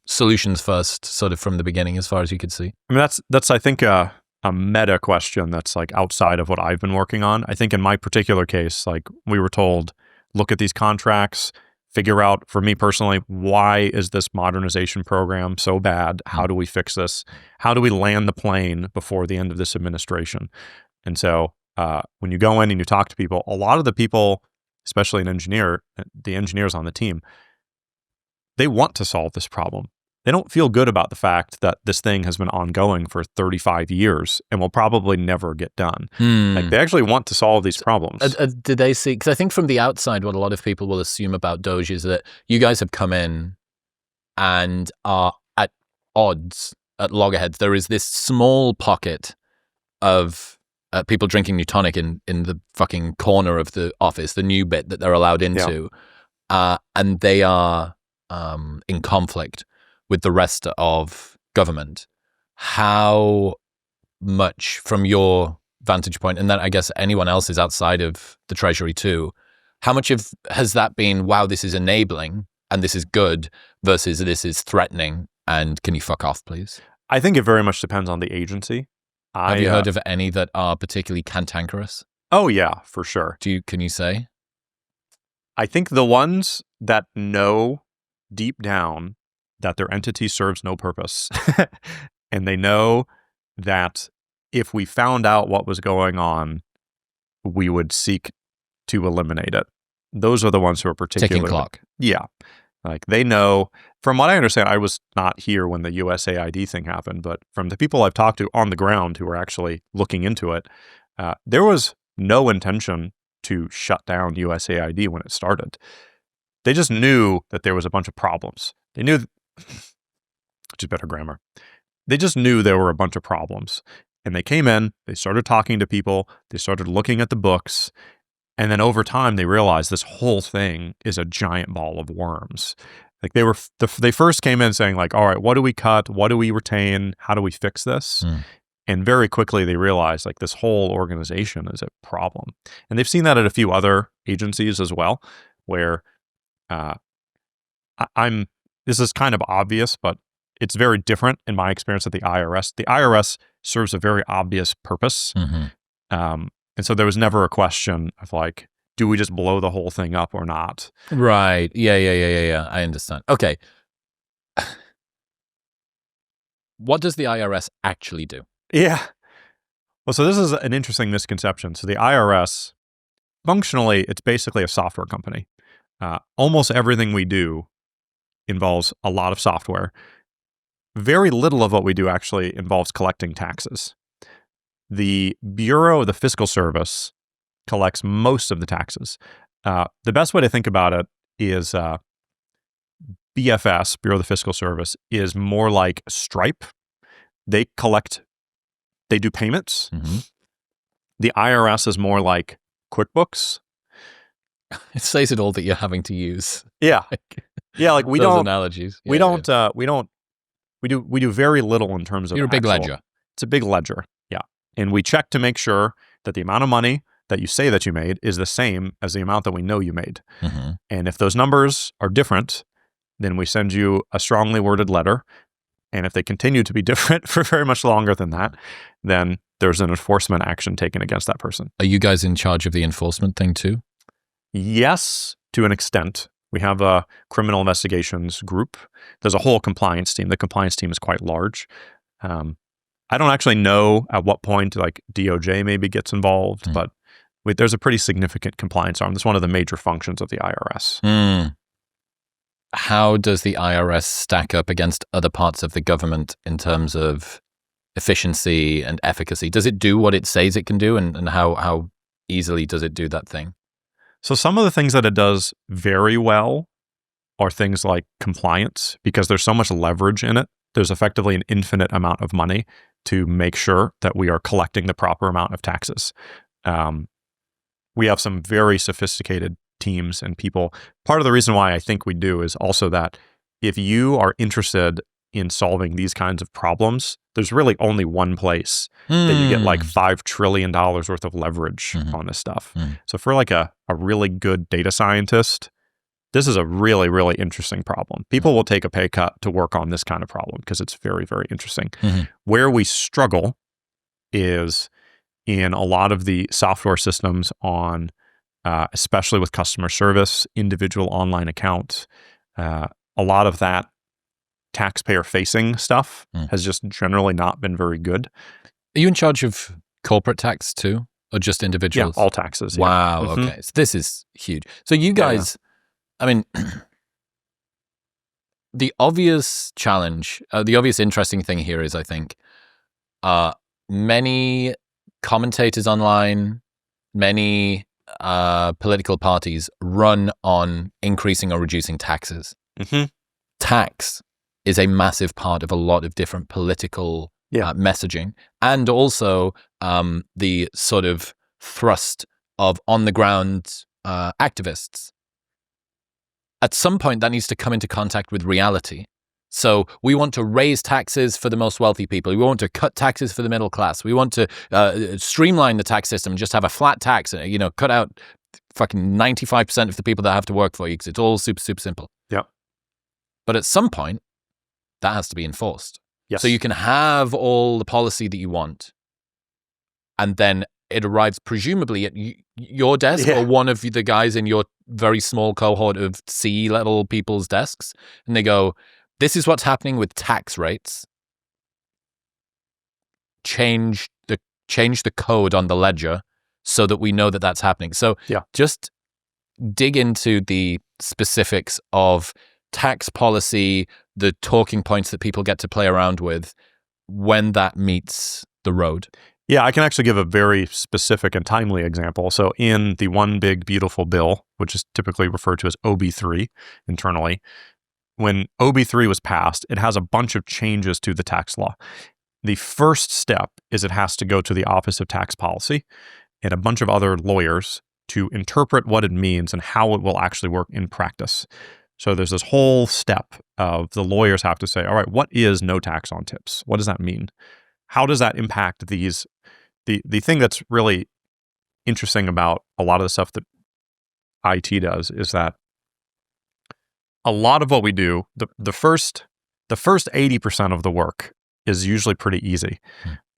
solutions first sort of from the beginning as far as you could see? I mean, that's I think, a meta question that's like outside of what I've been working on. I think in my particular case, like we were told, look at these contracts, figure out, for me personally, why is this modernization program so bad? How do we fix this? How do we land the plane before the end of this administration? And so when you go in and you talk to people, a lot of the people, especially the engineers on the team, they want to solve this problem. They don't feel good about the fact that this thing has been ongoing for 35 years and will probably never get done. Like, they actually want to solve these problems. Did they see, because I think from the outside, what a lot of people will assume about DOGE is that you guys have come in and are at odds at loggerheads. There is this small pocket of people drinking new tonic in the fucking corner of the office, the new bit that they're allowed into, and they are in conflict with the rest of government. How much, from your vantage point, and then I guess anyone else's outside of the Treasury too, how much has that been, wow, this is enabling and this is good, versus this is threatening and can you fuck off, please? I think it very much depends on the agency. Have you heard of any that are particularly cantankerous? Oh yeah, for sure. Can you say? I think the ones that know deep down that their entity serves no purpose, and they know that if we found out what was going on, we would seek to eliminate it. Those are the ones who are particularly... Ticking clock. Yeah. Like, they know, from what I understand, I was not here when the USAID thing happened, but from the people I've talked to on the ground who were actually looking into it, there was no intention to shut down USAID when it started. They just knew that there was a bunch of problems. They knew, which is better grammar. They just knew there were a bunch of problems. And they came in, they started talking to people, they started looking at the books, and then over time they realized this whole thing is a giant ball of worms. Like, they first came in saying like, all right, what do we cut? What do we retain? How do we fix this? And very quickly they realized like this whole organization is a problem. And they've seen that at a few other agencies as well, where this is kind of obvious, but it's very different in my experience at the IRS. The IRS serves a very obvious purpose. And so there was never a question of like, do we just blow the whole thing up or not? Right. Yeah. I understand. Okay. What does the IRS actually do? Yeah. Well, so this is an interesting misconception. So the IRS functionally, it's basically a software company. Almost everything we do involves a lot of software. Very little of what we do actually involves collecting taxes. The Bureau of the Fiscal Service collects most of the taxes. The best way to think about it is BFS, Bureau of the Fiscal Service, is more like Stripe. They do payments. Mm-hmm. The IRS is more like QuickBooks. It says it all that you're having to use. Yeah. Yeah, like we those don't analogies. we do very little in terms of You're a big ledger. It's a big ledger. Yeah. And we check to make sure that the amount of money that you say that you made is the same as the amount that we know you made. Mm-hmm. And if those numbers are different, then we send you a strongly worded letter. And if they continue to be different for very much longer than that, then there's an enforcement action taken against that person. Are you guys in charge of the enforcement thing too? Yes, to an extent. We have a criminal investigations group. There's a whole compliance team. The compliance team is quite large. I don't actually know at what point like DOJ maybe gets involved, but there's a pretty significant compliance arm. That's one of the major functions of the IRS. How does the IRS stack up against other parts of the government in terms of efficiency and efficacy? Does it do what it says it can do, and how easily does it do that thing? So some of the things that it does very well are things like compliance, because there's so much leverage in it. There's effectively an infinite amount of money to make sure that we are collecting the proper amount of taxes. We have some very sophisticated teams and people. Part of the reason why I think we do is also that if you are interested in solving these kinds of problems, there's really only one place that you get like $5 trillion worth of leverage on this stuff. So for like a really good data scientist, this is a really, really interesting problem. People will take a pay cut to work on this kind of problem because it's very, very interesting. Where we struggle is in a lot of the software systems on, especially with customer service, individual online accounts, a lot of that taxpayer-facing stuff has just generally not been very good. Are you in charge of corporate tax too, or just individuals? Yeah, all taxes. Wow, okay. So this is huge. So you guys, I mean, the obvious challenge, the obvious interesting thing here is, I think, many commentators online, many political parties run on increasing or reducing taxes. Tax is a massive part of a lot of different political messaging, and also the sort of thrust of on-the-ground activists. At some point, that needs to come into contact with reality. So we want to raise taxes for the most wealthy people. We want to cut taxes for the middle class. We want to streamline the tax system, just have a flat tax, cut out fucking 95% of the people that have to work for you because it's all super, super simple. Yeah. But at some point, that has to be enforced. Yes. So you can have all the policy that you want, and then it arrives presumably at your desk or one of the guys in your very small cohort of C-level people's desks, and they go, this is what's happening with tax rates. Change the code on the ledger so that we know that that's happening. So just dig into the specifics of tax policy, the talking points that people get to play around with when that meets the road. Yeah, I can actually give a very specific and timely example. So in the One Big Beautiful Bill, which is typically referred to as OB3 internally, when OB3 was passed, it has a bunch of changes to the tax law. The first step is it has to go to the Office of Tax Policy and a bunch of other lawyers to interpret what it means and how it will actually work in practice. So there's this whole step of the lawyers have to say, all right, what is no tax on tips? What does that mean? How does that impact these? The thing that's really interesting about a lot of the stuff that IT does is that a lot of what we do, the first 80% of the work is usually pretty easy.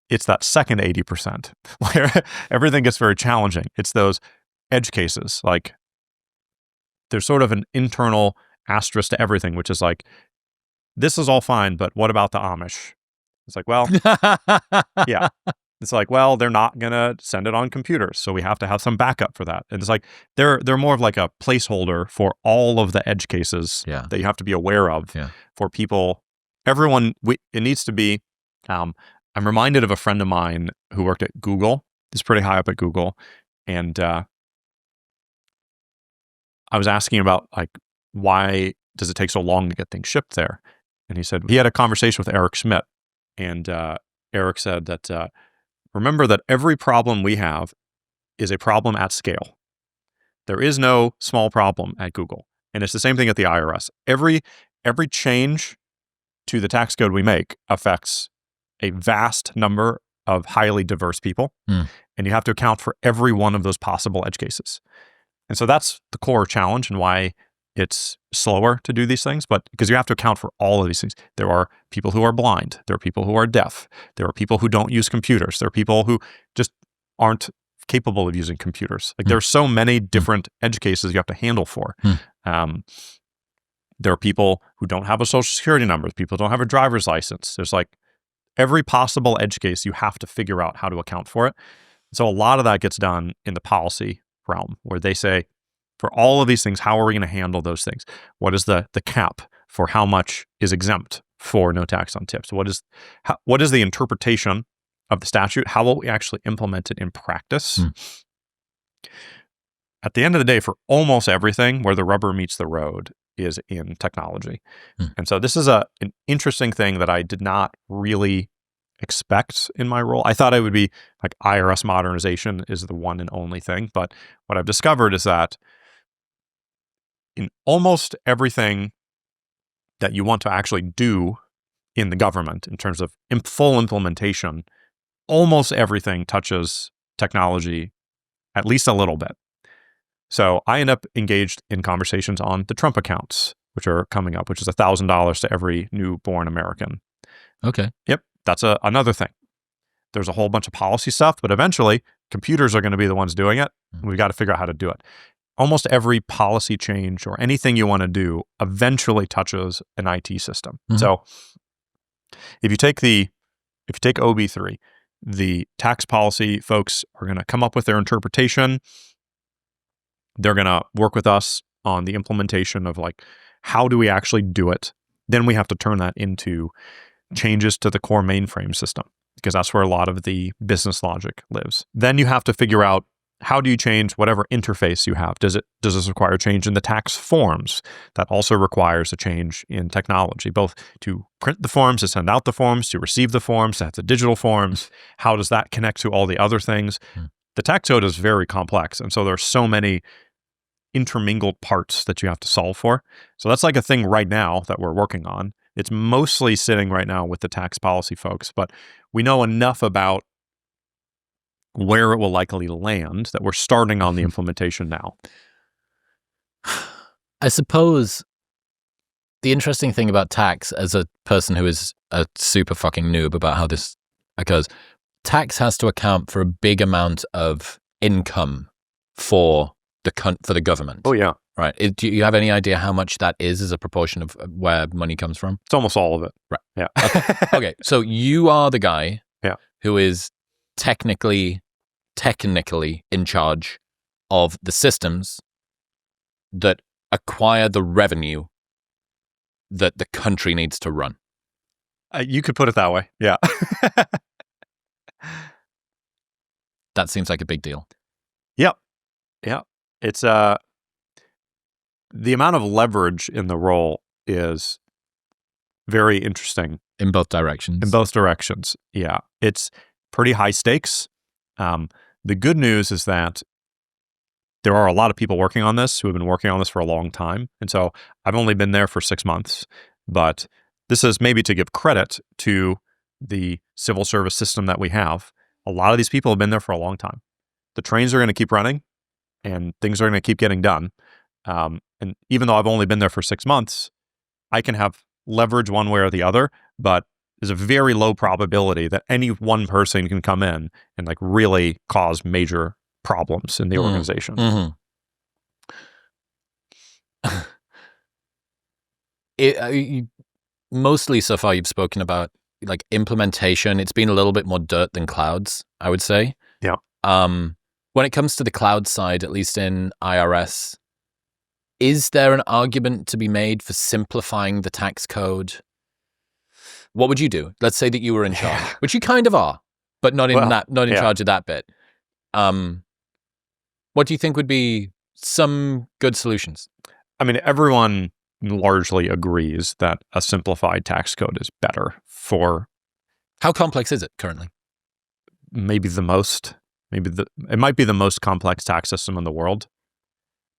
It's that second 80% where everything gets very challenging. It's those edge cases. Like there's sort of an internal asterisk to everything, which is like, this is all fine, but what about the Amish? It's like, well, yeah, It's like, well, they're not going to send it on computers, so we have to have some backup for that. And it's like they're more of like a placeholder for all of the edge cases Yeah. that you have to be aware of Yeah. for people. Everyone, it needs to be. I'm reminded of a friend of mine who worked at Google. He's pretty high up at Google, and I was asking about like why does it take so long to get things shipped there, and he said he had a conversation with Eric Schmidt, and Eric said that. Remember that every problem we have is a problem at scale. There is no small problem at Google. And it's the same thing at the IRS. Every change to the tax code we make affects a vast number of highly diverse people. And you have to account for every one of those possible edge cases. And so that's the core challenge and why it's slower to do these things, but because you have to account for all of these things. There are people who are blind. There are people who are deaf. There are people who don't use computers. There are people who just aren't capable of using computers. Like there are so many different edge cases you have to handle for. There are people who don't have a social security number. People who don't have a driver's license. There's like every possible edge case, you have to figure out how to account for it. So a lot of that gets done in the policy realm where they say, for all of these things, how are we going to handle those things? What is the cap for how much is exempt for no tax on tips? What is the interpretation of the statute? How will we actually implement it in practice? At the end of the day, for almost everything, where the rubber meets the road is in technology. And so this is an interesting thing that I did not really expect in my role. I thought I would be like IRS modernization is the one and only thing. But what I've discovered is that in almost everything that you want to actually do in the government in terms of full implementation, almost everything touches technology at least a little bit. So I end up engaged in conversations on the Trump accounts, which are coming up, which is $1,000 to every newborn American. Okay. Yep. That's another thing. There's a whole bunch of policy stuff, but eventually computers are going to be the ones doing it. We've got to figure out how to do it. Almost every policy change or anything you want to do eventually touches an IT system. So if you take OB3, the tax policy folks are going to come up with their interpretation. They're going to work with us on the implementation of like, how do we actually do it? Then we have to turn that into changes to the core mainframe system because that's where a lot of the business logic lives. Then you have to figure out how do you change whatever interface you have? Does this require change in the tax forms? That also requires a change in technology, both to print the forms, to send out the forms, to receive the forms, to have the digital forms. How does that connect to all the other things? The tax code is very complex, and so there's so many intermingled parts that you have to solve for. So that's like a thing right now that we're working on. It's mostly sitting right now with the tax policy folks, but we know enough about where it will likely land that we're starting on the implementation now. I suppose the interesting thing about tax, as a person who is a super fucking noob about how this occurs, tax has to account for a big amount of income for the government. Oh, yeah. Right. Do you have any idea how much that is as a proportion of where money comes from? It's almost all of it. Right. Yeah. Okay. So you are the guy who is technically in charge of the systems that acquire the revenue that the country needs to run. You could put it that way. Yeah. That seems like a big deal. Yep. Yeah. It's the amount of leverage in the role is very interesting. In both directions. In both directions. Yeah. It's pretty high stakes. The good news is that there are a lot of people working on this who have been working on this for a long time. And so I've only been there for 6 months, but this is maybe to give credit to the civil service system that we have. A lot of these people have been there for a long time. The trains are going to keep running and things are going to keep getting done. And even though I've only been there for 6 months, I can have leverage one way or the other, but there's a very low probability that any one person can come in and like really cause major problems in the organization. Mostly so far you've spoken about like implementation, it's been a little bit more dirt than clouds, I would say. Yeah. When it comes to the cloud side, at least in IRS, is there an argument to be made for simplifying the tax code? What would you do? Let's say that you were in charge, which you kind of are, but not in charge of that bit. What do you think would be some good solutions? I mean, everyone largely agrees that a simplified tax code is better for... How complex is it currently? It might be the most complex tax system in the world.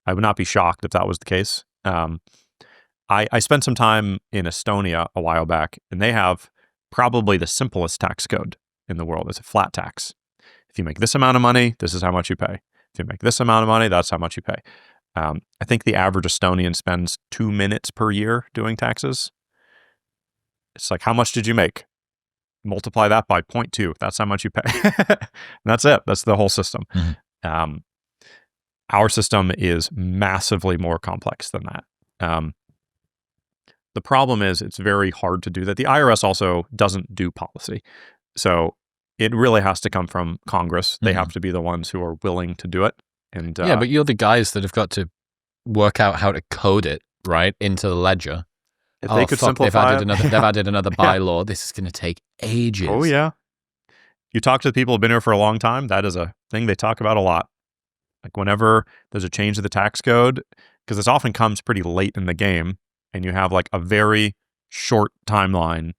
I would not be shocked if that was the case. I spent some time in Estonia a while back, and they have probably the simplest tax code in the world. It's a flat tax. If you make this amount of money, this is how much you pay. If you make this amount of money, that's how much you pay. I think the average Estonian spends 2 minutes per year doing taxes. It's like, how much did you make? Multiply that by 0.2. That's how much you pay. And that's it. That's the whole system. Mm-hmm. Our system is massively more complex than that. The problem is it's very hard to do that. The IRS also doesn't do policy. So it really has to come from Congress. They have to be the ones who are willing to do it. And but you're the guys that have got to work out how to code it, right, into the ledger. If they could simplify they've added another bylaw. This is going to take ages. Oh, yeah. You talk to the people who've been here for a long time, that is a thing they talk about a lot. Like whenever there's a change to the tax code, because this often comes pretty late in the game, and you have like a very short timeline,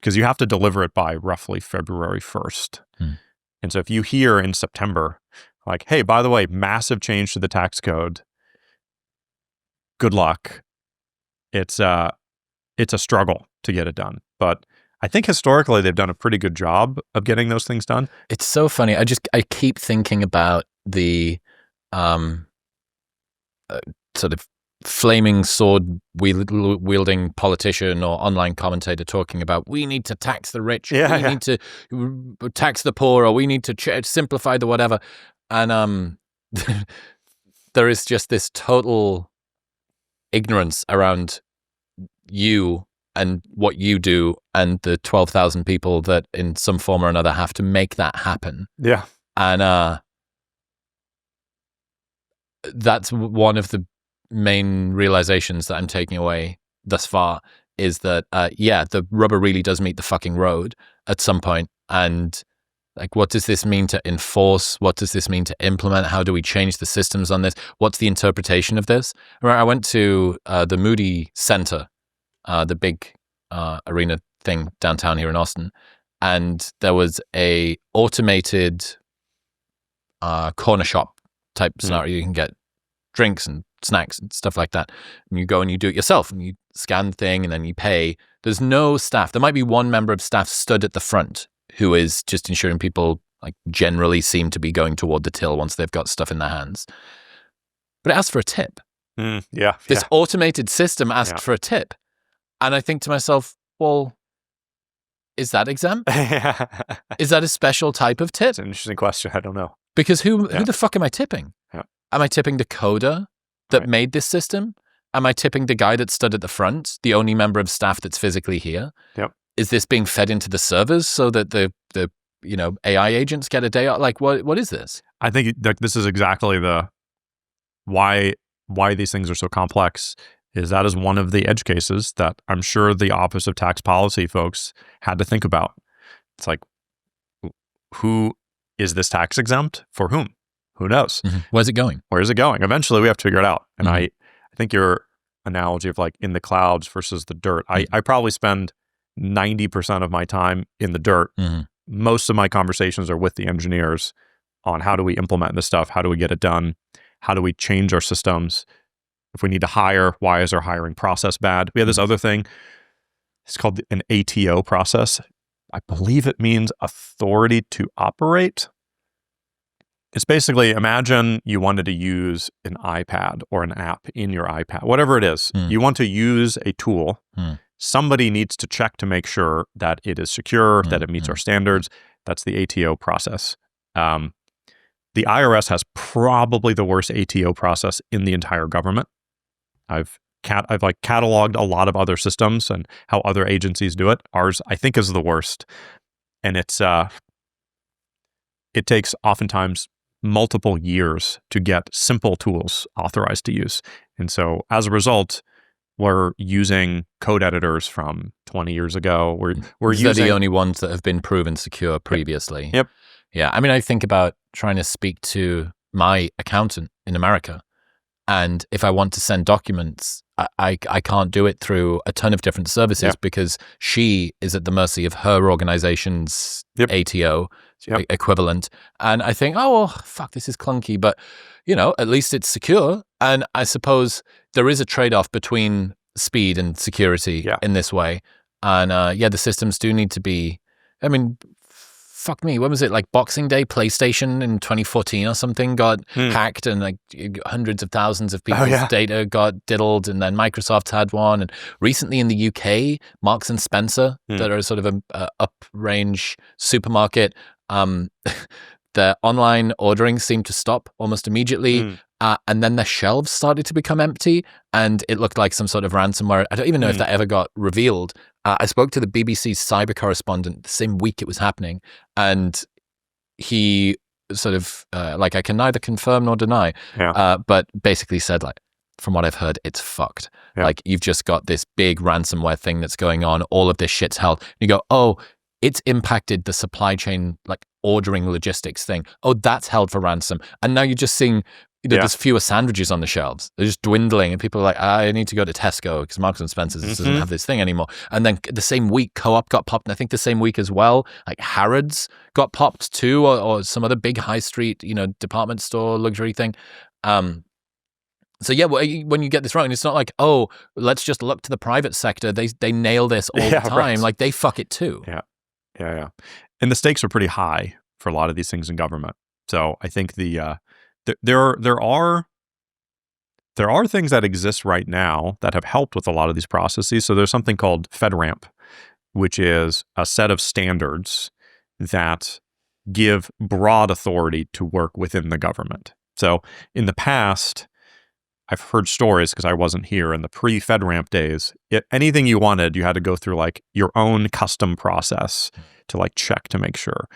because you have to deliver it by roughly February 1st. And so if you hear in September, like, hey, by the way, massive change to the tax code, good luck. It's a struggle to get it done. But I think historically they've done a pretty good job of getting those things done. It's so funny. I keep thinking about the sort of flaming sword wielding politician or online commentator talking about, we need to tax the rich, we need to tax the poor, or we need to simplify the whatever. And there is just this total ignorance around you and what you do and the 12,000 people that in some form or another have to make that happen. Yeah. And that's one of the main realizations that I'm taking away thus far, is that, the rubber really does meet the fucking road at some point. And like, what does this mean to enforce? What does this mean to implement? How do we change the systems on this? What's the interpretation of this? Right, I went to the Moody Center, the big arena thing downtown here in Austin, and there was a automated corner shop type scenario. You can get drinks and snacks and stuff like that, and you go and you do it yourself, and you scan the thing and then you pay. There's no staff. There might be one member of staff stood at the front who is just ensuring people like generally seem to be going toward the till once they've got stuff in their hands. But it asked for a tip. This automated system asked for a tip. And I think to myself, well, is that exempt? Is that a special type of tip? It's an interesting question. I don't know. Because who the fuck am I tipping? Yeah. Am I tipping the coder that made this system? Am I tipping the guy that stood at the front, the only member of staff that's physically here? Yep. Is this being fed into the servers so that the AI agents get a day out? Like, what is this? I think this is exactly the why these things are so complex. That is one of the edge cases that I'm sure the Office of Tax Policy folks had to think about. It's like, who is this tax exempt for whom? Who knows? Mm-hmm. Where's it going? Where is it going? Eventually, we have to figure it out. And I think your analogy of like in the clouds versus the dirt, I probably spend 90% of my time in the dirt. Most of my conversations are with the engineers on how do we implement this stuff? How do we get it done? How do we change our systems? If we need to hire, why is our hiring process bad? We have this other thing. It's called an ATO process. I believe it means authority to operate. It's basically, imagine you wanted to use an iPad or an app in your iPad, whatever it is. You want to use a tool. Somebody needs to check to make sure that it is secure, that it meets our standards. That's the ATO process. The IRS has probably the worst ATO process in the entire government. I've I've like cataloged a lot of other systems and how other agencies do it. Ours, I think, is the worst, and it takes oftentimes multiple years to get simple tools authorized to use, and so as a result, we're using code editors from 20 years ago. We're They're using the only ones that have been proven secure previously. Yep. Yeah. I mean, I think about trying to speak to my accountant in America, and if I want to send documents, I can't do it through a ton of different services because she is at the mercy of her organization's ATO equivalent. And I think, oh, well, fuck, this is clunky, but at least it's secure. And I suppose there is a trade-off between speed and security in this way. And the systems do need to be, I mean, fuck me, when was it? Like Boxing Day, PlayStation in 2014 or something got hacked, and like hundreds of thousands of people's data got diddled. And then Microsoft had one. And recently in the UK, Marks and Spencer, that are sort of a up-range supermarket, their online ordering seemed to stop almost immediately. And then their shelves started to become empty, and it looked like some sort of ransomware. I don't even know if that ever got revealed. I spoke to the BBC's cyber correspondent the same week it was happening, and he sort of, I can neither confirm nor deny, but basically said, like, from what I've heard, it's fucked. Like, you've just got this big ransomware thing that's going on. All of this shit's held. And you go, oh, it's impacted the supply chain, like ordering logistics thing. Oh, that's held for ransom. And now you're just seeing there's fewer sandwiches on the shelves. They're just dwindling, and people are like, I need to go to Tesco because Marks and Spencer's doesn't have this thing anymore. And then the same week, Co-op got popped, and I think the same week as well, like Harrods got popped too, or some other big high street, department store luxury thing. So yeah, when you get this wrong, it's not like, oh, let's just look to the private sector. They nail this all the time. Right. Like they fuck it too. Yeah. And the stakes are pretty high for a lot of these things in government. So I think there are things that exist right now that have helped with a lot of these processes. So there's something called FedRAMP, which is a set of standards that give broad authority to work within the government. So in the past, I've heard stories, because I wasn't here in the pre-FedRAMP days, anything you wanted, you had to go through like your own custom process to like check to make sure.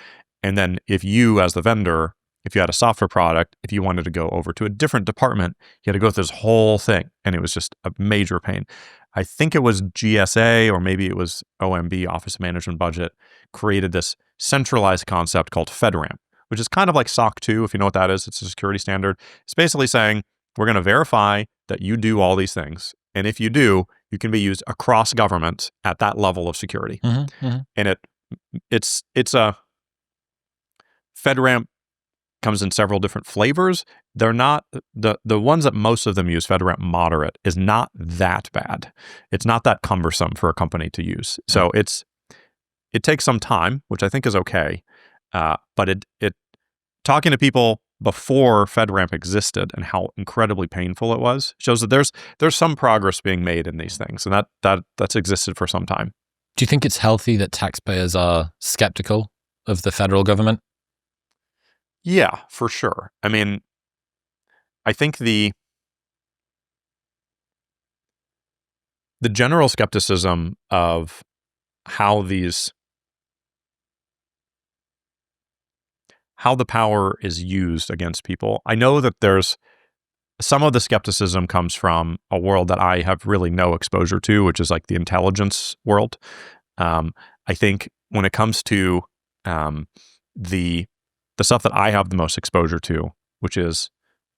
And then if you, as the vendor, if you had a software product, if you wanted to go over to a different department, you had to go through this whole thing. And it was just a major pain. I think it was GSA, or maybe it was OMB, Office of Management Budget, created this centralized concept called FedRAMP, which is kind of like SOC 2, if you know what that is. It's a security standard. It's basically saying, we're going to verify that you do all these things. And if you do, you can be used across government at that level of security. And it's a FedRAMP comes in several different flavors. They're not the ones that most of them use. FedRAMP Moderate is not that bad. It's not that cumbersome for a company to use. So it takes some time, which I think is okay. But it talking to people before FedRAMP existed and how incredibly painful it was shows that there's some progress being made in these things, and that's existed for some time. Do you think it's healthy that taxpayers are skeptical of the federal government? Yeah, for sure. I mean, I think the general skepticism of how the power is used against people. I know that there's some of the skepticism comes from a world that I have really no exposure to, which is like the intelligence world. I think when it comes to the stuff that I have the most exposure to, which is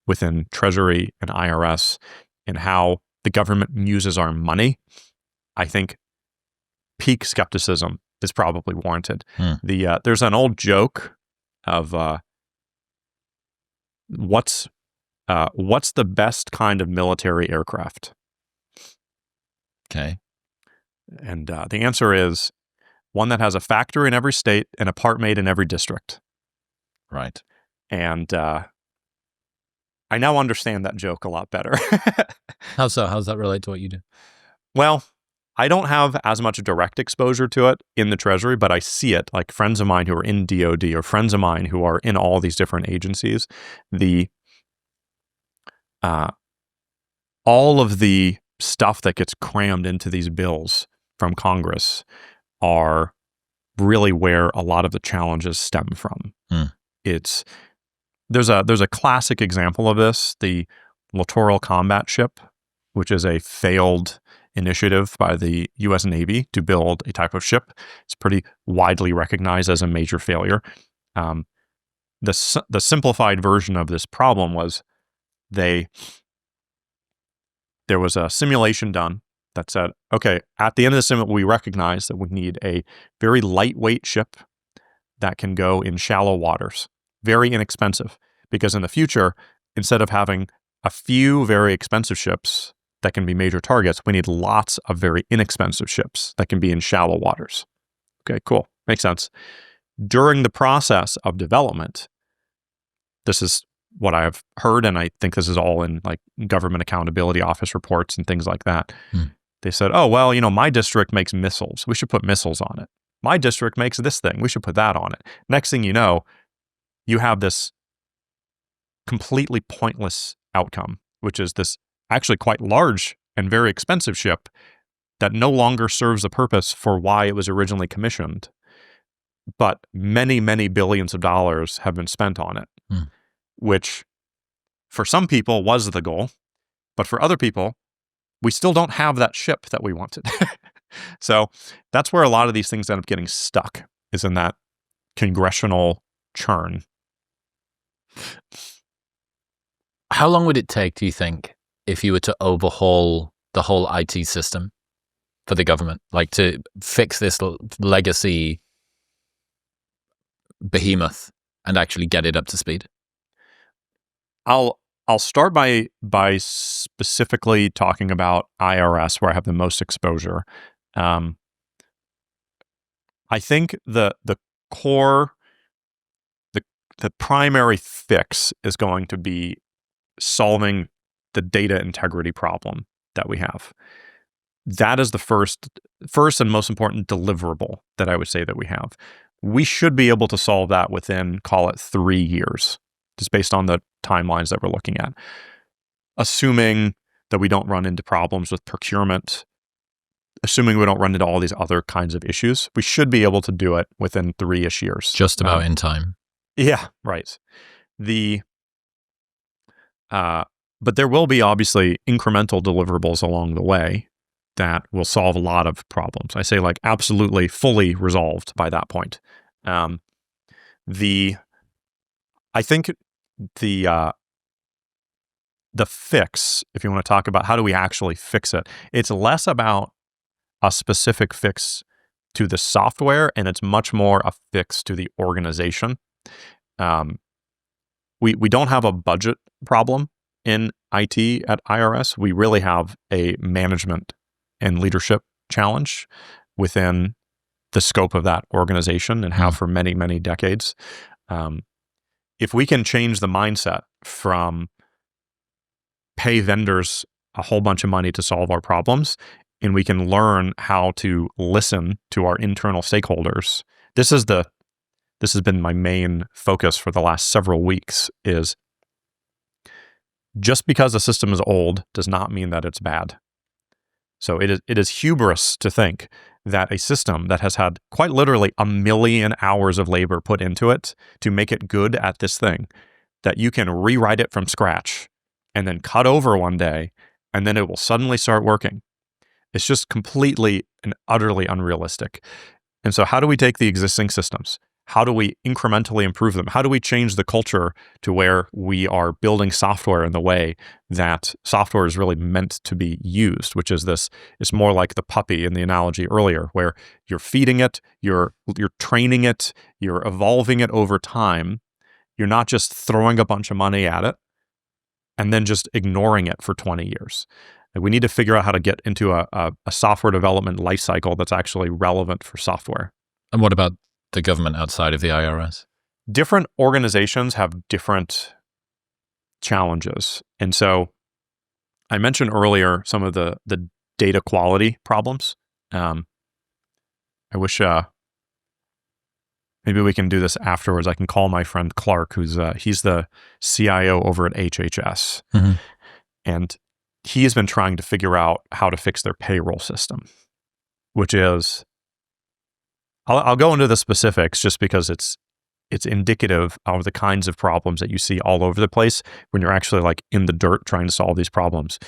within Treasury and IRS and how the government uses our money, I think peak skepticism is probably warranted. There's an old joke of what's the best kind of military aircraft? Okay. And the answer is one that has a factory in every state and a part made in every district. Right. And I now understand that joke a lot better. How so? How does that relate to what you do? Well, I don't have as much direct exposure to it in the Treasury, but I see it, like friends of mine who are in DOD or friends of mine who are in all these different agencies. All of the stuff that gets crammed into these bills from Congress are really where a lot of the challenges stem from. There's a classic example of this, the Littoral Combat Ship, which is a failed initiative by the U.S. Navy to build a type of ship. It's pretty widely recognized as a major failure. The simplified version of this problem was there was a simulation done that said, okay, at the end of the sim, we recognize that we need a very lightweight ship that can go in shallow waters, very inexpensive, because in the future, instead of having a few very expensive ships that can be major targets, we need lots of very inexpensive ships that can be in shallow waters. Okay, cool. Makes sense. During the process of development, this is what I've heard, and I think this is all in like government accountability office reports and things like that. They said, oh, well, my district makes missiles. We should put missiles on it. My district makes this thing. We should put that on it. Next thing you know, you have this completely pointless outcome, which is this actually quite large and very expensive ship that no longer serves a purpose for why it was originally commissioned. But many, many billions of dollars have been spent on it, which for some people was the goal. But for other people, we still don't have that ship that we wanted. So that's where a lot of these things end up getting stuck, is in that congressional churn. How long would it take, do you think, if you were to overhaul the whole IT system for the government, like to fix this legacy behemoth and actually get it up to speed? I'll start by specifically talking about IRS, where I have the most exposure. I think the core, the primary fix is going to be solving the data integrity problem that we have. That is the first and most important deliverable that I would say that we have. We should be able to solve that within, call it 3 years, just based on the timelines that we're looking at. Assuming that we don't run into problems with procurement, assuming we don't run into all these other kinds of issues, we should be able to do it within 3-ish years. Just about in time. Yeah, right. But there will be obviously incremental deliverables along the way that will solve a lot of problems. I say like absolutely fully resolved by that point. I think the fix, if you want to talk about how do we actually fix it, it's less about a specific fix to the software, and it's much more a fix to the organization. We don't have a budget problem in IT at IRS. We really have a management and leadership challenge within the scope of that organization, and have for many, many decades. If we can change the mindset from pay vendors a whole bunch of money to solve our problems, and we can learn how to listen to our internal stakeholders. This has been my main focus for the last several weeks, is just because a system is old does not mean that it's bad. So it is hubris to think that a system that has had quite literally 1 million hours of labor put into it to make it good at this thing, that you can rewrite it from scratch and then cut over one day, and then it will suddenly start working. It's just completely and utterly unrealistic. And so how do we take the existing systems? How do we incrementally improve them? How do we change the culture to where we are building software in the way that software is really meant to be used, which is this, it's more like the puppy in the analogy earlier, where you're feeding it, you're training it, you're evolving it over time. You're not just throwing a bunch of money at it and then just ignoring it for 20 years. We need to figure out how to get into a software development lifecycle that's actually relevant for software. And what about the government outside of the IRS? Different organizations have different challenges. And so I mentioned earlier some of the data quality problems. I wish maybe we can do this afterwards. I can call my friend Clark, he's the CIO over at HHS. Mm-hmm. And he has been trying to figure out how to fix their payroll system, which is, I'll go into the specifics just because it's indicative of the kinds of problems that you see all over the place when you're actually like in the dirt trying to solve these problems.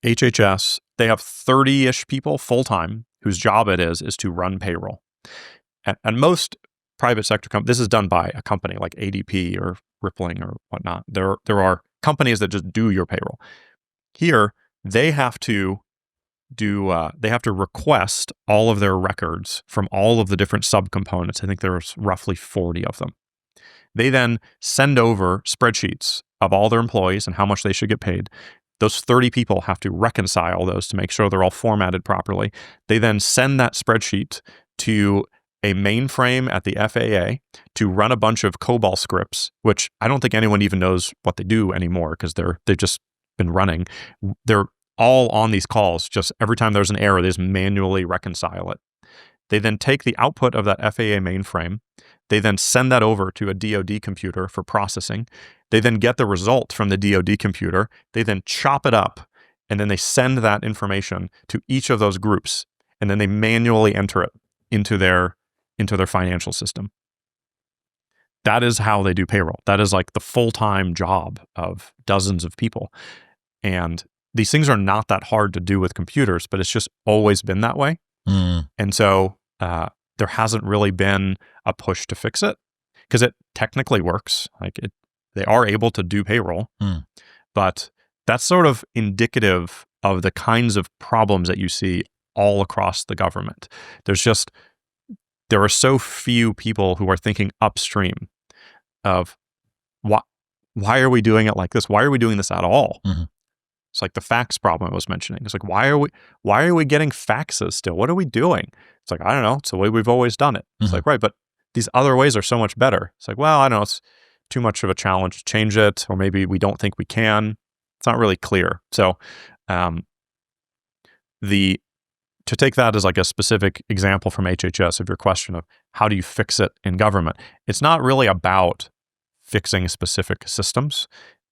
HHS, they have 30-ish people full-time whose job it is to run payroll. And most private sector companies, this is done by a company like ADP or Rippling or whatnot. There are companies that just do your payroll. Here, they have to request all of their records from all of the different subcomponents. I think there's roughly 40 of them. They then send over spreadsheets of all their employees and how much they should get paid. Those 30 people have to reconcile those to make sure they're all formatted properly. They then send that spreadsheet to a mainframe at the FAA to run a bunch of COBOL scripts, which I don't think anyone even knows what they do anymore because they've just been running. They're all on these calls. Just every time there's an error, they just manually reconcile it. They then take the output of that FAA mainframe. They then send that over to a DOD computer for processing. They then get the result from the DOD computer. They then chop it up, and then they send that information to each of those groups, and then they manually enter it into their financial system. That is how they do payroll. That is like the full-time job of dozens of people. And these things are not that hard to do with computers, but it's just always been that way. And so there hasn't really been a push to fix it because it technically works. They are able to do payroll, but that's sort of indicative of the kinds of problems that you see all across the government. There are so few people who are thinking upstream of why are we doing it like this? Why are we doing this at all? It's like the fax problem I was mentioning. It's like, why are we getting faxes still? What are we doing? It's like, I don't know. It's the way we've always done it. It's like, right, but these other ways are so much better. It's like, well, I don't know. It's too much of a challenge to change it, or maybe we don't think we can. It's not really clear. So to take that as like a specific example from HHS of your question of how do you fix it in government, it's not really about fixing specific systems.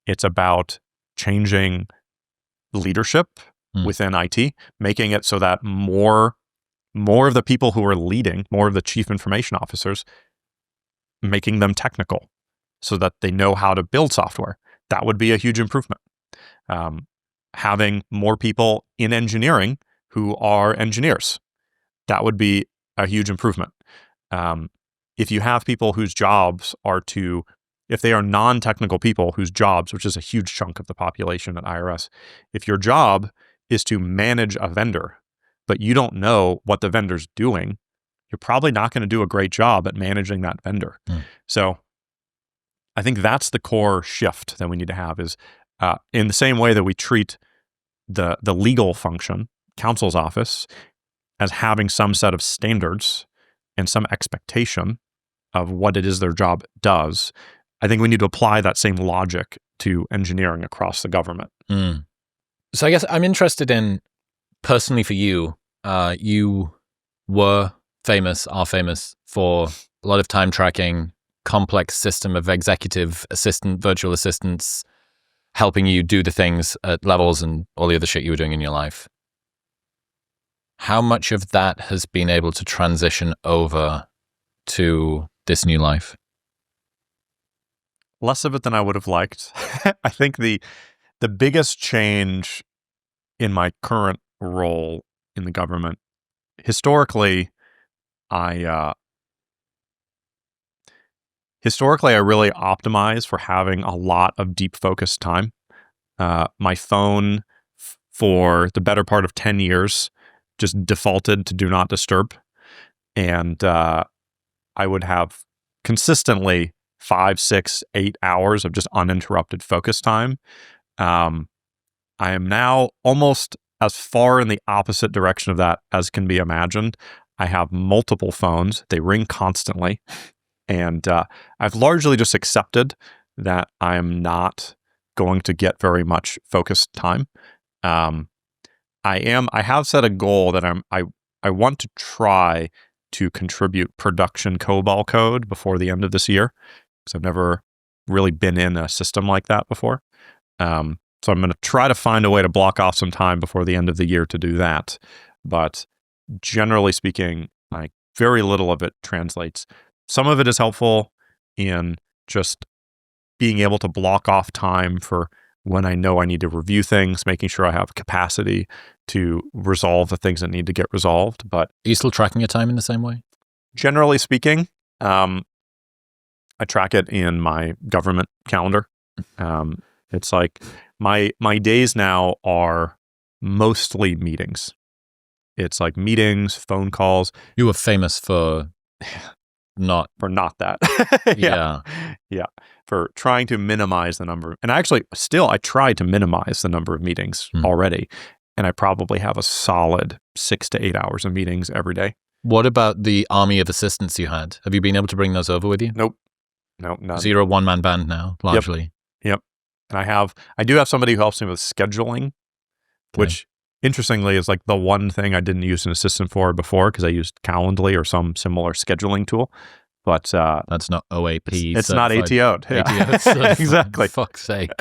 It's about changing leadership within IT, making it so that more of the people who are leading, more of the chief information officers, making them technical so that they know how to build software. That would be a huge improvement. Having more people in engineering who are engineers, that would be a huge improvement. If you have people whose jobs are if they are non-technical people whose jobs, which is a huge chunk of the population at IRS, if your job is to manage a vendor, but you don't know what the vendor's doing, you're probably not going to do a great job at managing that vendor. So I think that's the core shift that we need to have is in the same way that we treat the legal function, counsel's office, as having some set of standards and some expectation of what it is their job does. I think we need to apply that same logic to engineering across the government. So I guess I'm interested in, personally for you, you are famous for a lot of time tracking, complex system of executive assistant, virtual assistants, helping you do the things at levels and all the other shit you were doing in your life. How much of that has been able to transition over to this new life? Less of it than I would have liked. I think the biggest change in my current role in the government, historically, I really optimize for having a lot of deep focus time. My phone for the better part of 10 years just defaulted to do not disturb. And I would have consistently 5, 6, 8 hours of just uninterrupted focus time. I am now almost as far in the opposite direction of that as can be imagined. I have multiple phones. They ring constantly. And I've largely just accepted that I am not going to get very much focused time. I have set a goal that I want to try to contribute production COBOL code before the end of this year, because I've never really been in a system like that before. So I'm going to try to find a way to block off some time before the end of the year to do that. But generally speaking, like very little of it translates. Some of it is helpful in just being able to block off time for when I know I need to review things, making sure I have capacity to resolve the things that need to get resolved. But Are you still tracking your time in the same way? generally speaking, I track it in my government calendar. It's like my days now are mostly meetings. It's like meetings, phone calls. You were famous for not. For not that. Yeah. Yeah. For trying to minimize the number. And actually, still, I try to minimize the number of meetings already. And I probably have a solid 6 to 8 hours of meetings every day. What about the army of assistants you had? Have you been able to bring those over with you? Nope. No, none. So you're a one-man band now, largely. Yep. And I do have somebody who helps me with scheduling, which interestingly is like the one thing I didn't use an assistant for before because I used Calendly or some similar scheduling tool. But that's not OAP. It's not ATO'd. Yeah. Exactly. For fuck's sake.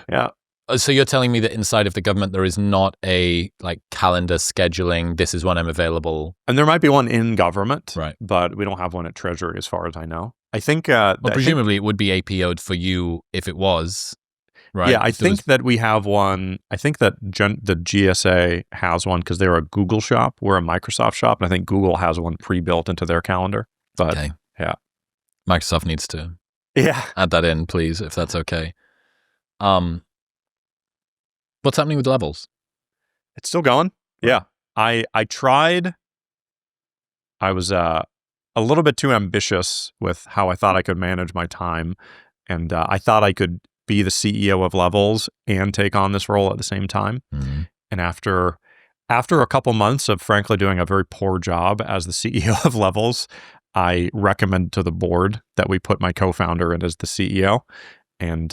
Yeah. So you're telling me that inside of the government there is not a like calendar scheduling, this is when I'm available. And there might be one in government, right? But we don't have one at Treasury as far as I know. I think presumably it would be APO'd for you if it was, right? Yeah, I think that we have one. I think that the GSA has one because they're a Google shop. We're a Microsoft shop, and I think Google has one pre-built into their calendar. But yeah, Microsoft needs to add that in, please, if that's okay. What's happening with levels? It's still going. Yeah, I tried. I was a little bit too ambitious with how I thought I could manage my time, and I thought I could be the CEO of Levels and take on this role at the same time. Mm-hmm. And after a couple months of frankly doing a very poor job as the CEO of Levels, I recommended to the board that we put my co-founder in as the CEO, and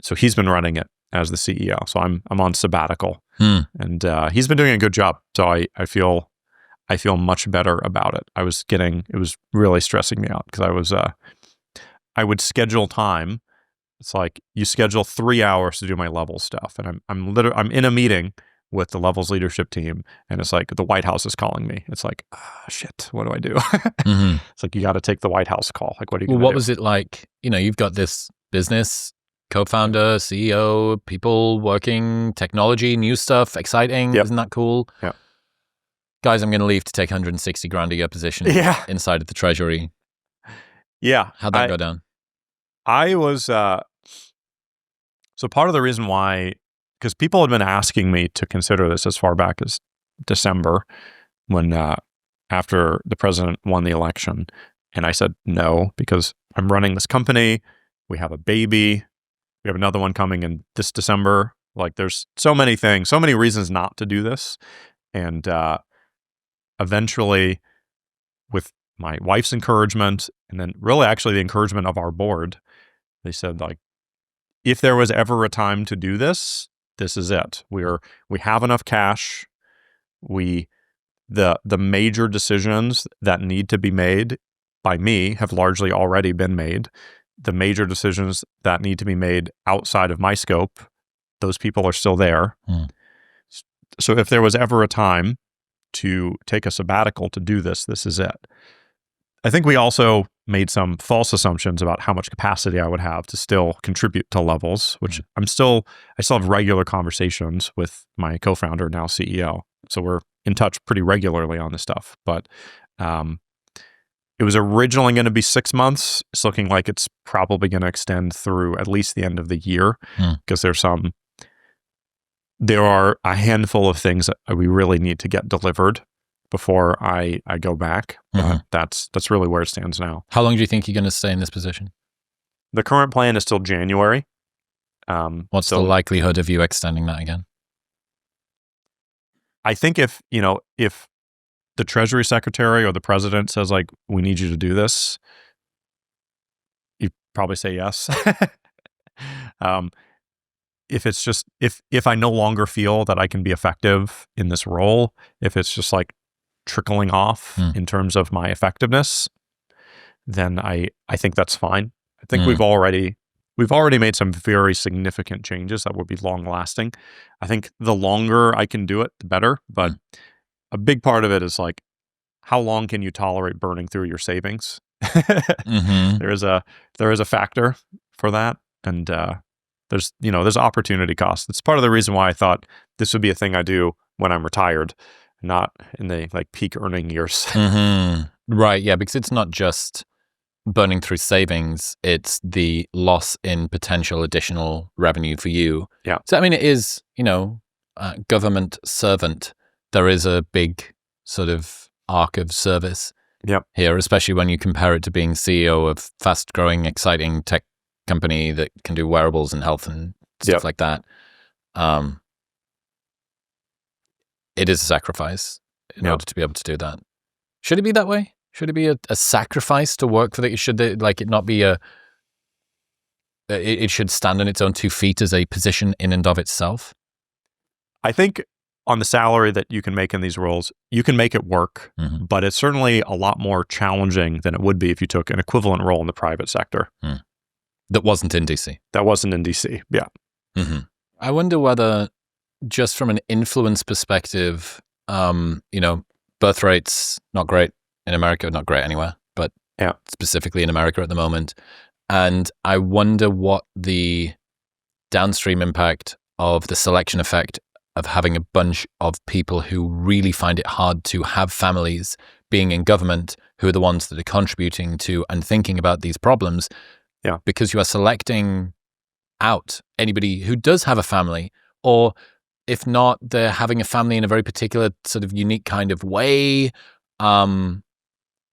so he's been running it as the CEO. So I'm on sabbatical, and he's been doing a good job. So I feel much better about it. It was really stressing me out because I would schedule time. It's like you schedule 3 hours to do my Levels stuff, and I'm in a meeting with the Levels leadership team, and it's like the White House is calling me. It's like, shit, what do I do? Mm-hmm. It's like you got to take the White House call. Like, what are you? What was it like? You've got this business, co-founder, CEO, people working, technology, new stuff, exciting. Yep. Isn't that cool? Yeah. Guys, I'm going to leave to take 160 grand a year position inside of the Treasury. Yeah. How'd that go down? I was, so part of the reason why, because people had been asking me to consider this as far back as December when, after the president won the election. And I said no, because I'm running this company. We have a baby. We have another one coming in this December. Like there's so many things, so many reasons not to do this. And eventually, with my wife's encouragement, and then really actually the encouragement of our board, they said, like, if there was ever a time to do this, this is it. We have enough cash. The major decisions that need to be made by me have largely already been made. The major decisions that need to be made outside of my scope, those people are still there. So if there was ever a time to take a sabbatical to do this, this is it. I think we also made some false assumptions about how much capacity I would have to still contribute to Levels, which I still have regular conversations with my co-founder, now CEO. So we're in touch pretty regularly on this stuff. But it was originally going to be 6 months. It's looking like it's probably going to extend through at least the end of the year because there are a handful of things that we really need to get delivered before I go back. That's really where it stands now. How long do you think you're going to stay in this position? The current plan is till January. What's the likelihood of you extending that again? I think if the Treasury Secretary or the President says, like, we need you to do this, you probably say yes. If it's just, if I no longer feel that I can be effective in this role, if it's just like trickling off in terms of my effectiveness, then I think that's fine. I think we've already we've already made some very significant changes that would be long lasting. I think the longer I can do it, the better. But a big part of it is like, how long can you tolerate burning through your savings? Mm-hmm. There is a factor for that, and there's opportunity cost. It's part of the reason why I thought this would be a thing I do when I'm retired, not in the like peak earning years. Mm-hmm. Right, yeah, because it's not just burning through savings, it's the loss in potential additional revenue for you. Yeah. So, I mean, it is, government servant. There is a big sort of arc of service here, especially when you compare it to being CEO of fast-growing, exciting tech company that can do wearables and health and stuff like that. It is a sacrifice in order to be able to do that. Should it be that way? Should it be a sacrifice to work for that? Should it not be it should stand on its own 2 feet as a position in and of itself? I think on the salary that you can make in these roles, you can make it work, but it's certainly a lot more challenging than it would be if you took an equivalent role in the private sector. That wasn't in DC. Yeah. Mm-hmm. I wonder whether, just from an influence perspective, birth rates, not great in America, not great anywhere, but specifically in America at the moment. And I wonder what the downstream impact of the selection effect of having a bunch of people who really find it hard to have families being in government, who are the ones that are contributing to and thinking about these problems. Yeah. Because you are selecting out anybody who does have a family, or if not, they're having a family in a very particular sort of unique kind of way.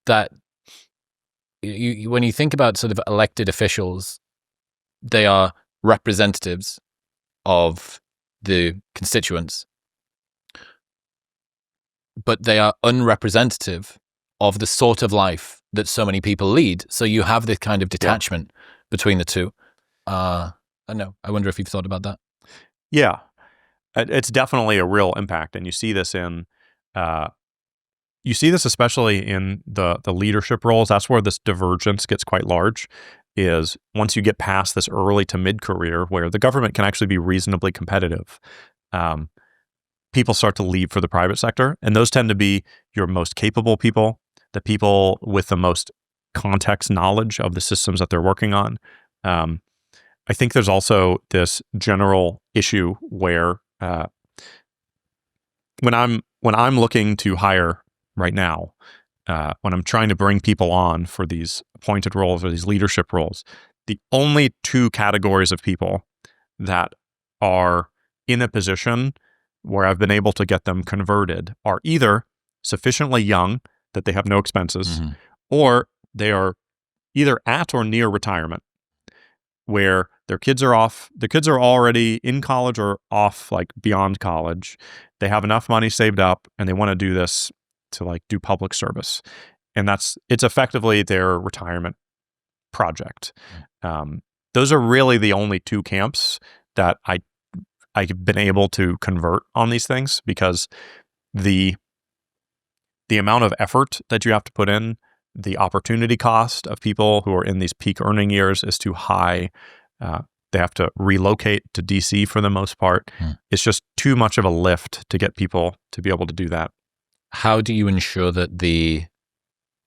That you when you think about sort of elected officials, they are representatives of the constituents, but they are unrepresentative of the sort of life that so many people lead. So you have this kind of detachment between the two. I know. I wonder if you've thought about that. Yeah, it's definitely a real impact, and you see this especially in the leadership roles. That's where this divergence gets quite large, is once you get past this early to mid-career where the government can actually be reasonably competitive, people start to leave for the private sector, and those tend to be your most capable people, the people with the most context knowledge of the systems that they're working on. I think there's also this general issue where when I'm looking to hire right now, when I'm trying to bring people on for these appointed roles or these leadership roles, the only 2 categories of people that are in a position where I've been able to get them converted are either sufficiently young that they have no expenses, or they are either at or near retirement, where their kids are off, the kids are already in college or off, like beyond college. They have enough money saved up and they want to do this to like do public service. And it's effectively their retirement project. Those are really the only 2 camps that I've been able to convert on these things, because the amount of effort that you have to put in, the opportunity cost of people who are in these peak earning years is too high. They have to relocate to DC for the most part. It's just too much of a lift to get people to be able to do that. How do you ensure that the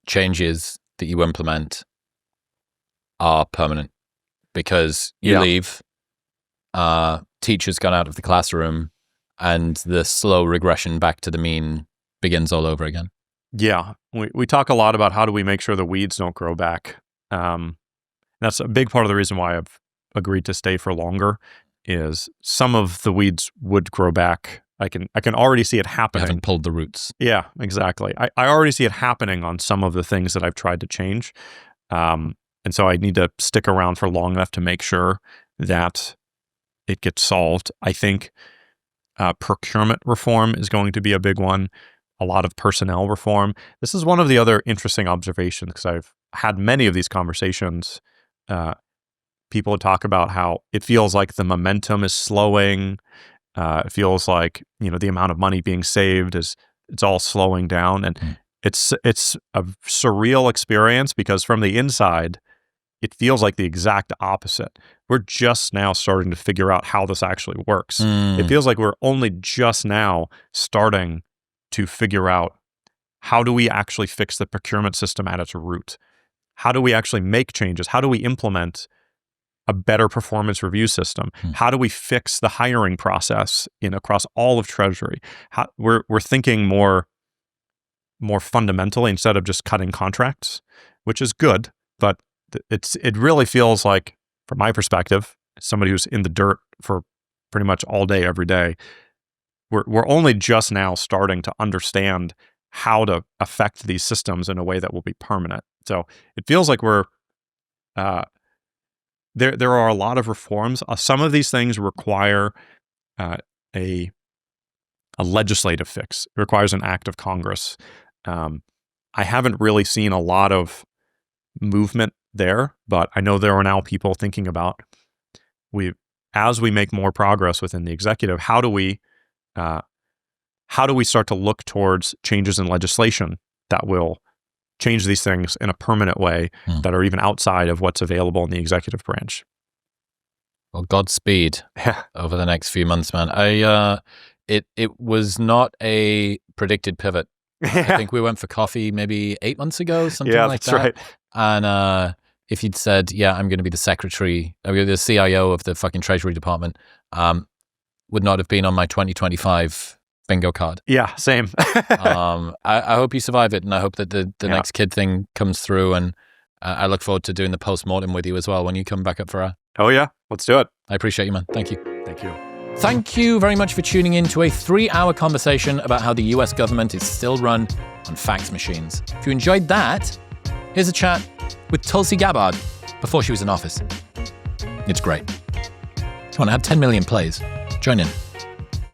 changes that you implement are permanent? Because you leave, teachers gone out of the classroom, and the slow regression back to the mean begins all over again. Yeah, we talk a lot about how do we make sure the weeds don't grow back. That's a big part of the reason why I've agreed to stay for longer, is some of the weeds would grow back. I can already see it happening. You haven't pulled the roots. Yeah, exactly. I already see it happening on some of the things that I've tried to change. And so I need to stick around for long enough to make sure that it gets solved. I think procurement reform is going to be a big one. A lot of personnel reform. This is one of the other interesting observations, because I've had many of these conversations. People talk about how it feels like the momentum is slowing. It feels like, the amount of money being saved it's all slowing down, and it's a surreal experience, because from the inside, it feels like the exact opposite. We're just now starting to figure out how this actually works. It feels like we're only just now starting to figure out how do we actually fix the procurement system at its root? How do we actually make changes? How do we implement a better performance review system? How do we fix the hiring process across all of Treasury? We're thinking more fundamentally instead of just cutting contracts, which is good, but it really feels like, from my perspective, somebody who's in the dirt for pretty much all day, every day, we're only just now starting to understand how to affect these systems in a way that will be permanent. So it feels like we're there are a lot of reforms. Some of these things require a legislative fix. It requires an act of Congress. I haven't really seen a lot of movement there, but I know there are now people thinking about, as we make more progress within the executive, how do we start to look towards changes in legislation that will change these things in a permanent way that are even outside of what's available in the executive branch? Well, Godspeed over the next few months, man. It was not a predicted pivot. I think we went for coffee maybe 8 months ago, something like that. Right. And if you'd said, yeah, I'm going to be the secretary, the CIO of the fucking Treasury Department, would not have been on my 2025 bingo card. Yeah, same. I hope you survive it, and I hope that the next kid thing comes through, and I look forward to doing the post-mortem with you as well when you come back up for Oh yeah, let's do it. I appreciate you, man. Thank you. Thank you. Thank you very much for tuning in to a 3-hour conversation about how the US government is still run on fax machines. If you enjoyed that, here's a chat with Tulsi Gabbard before she was in office. It's great. Come on, I had 10 million plays. Join in.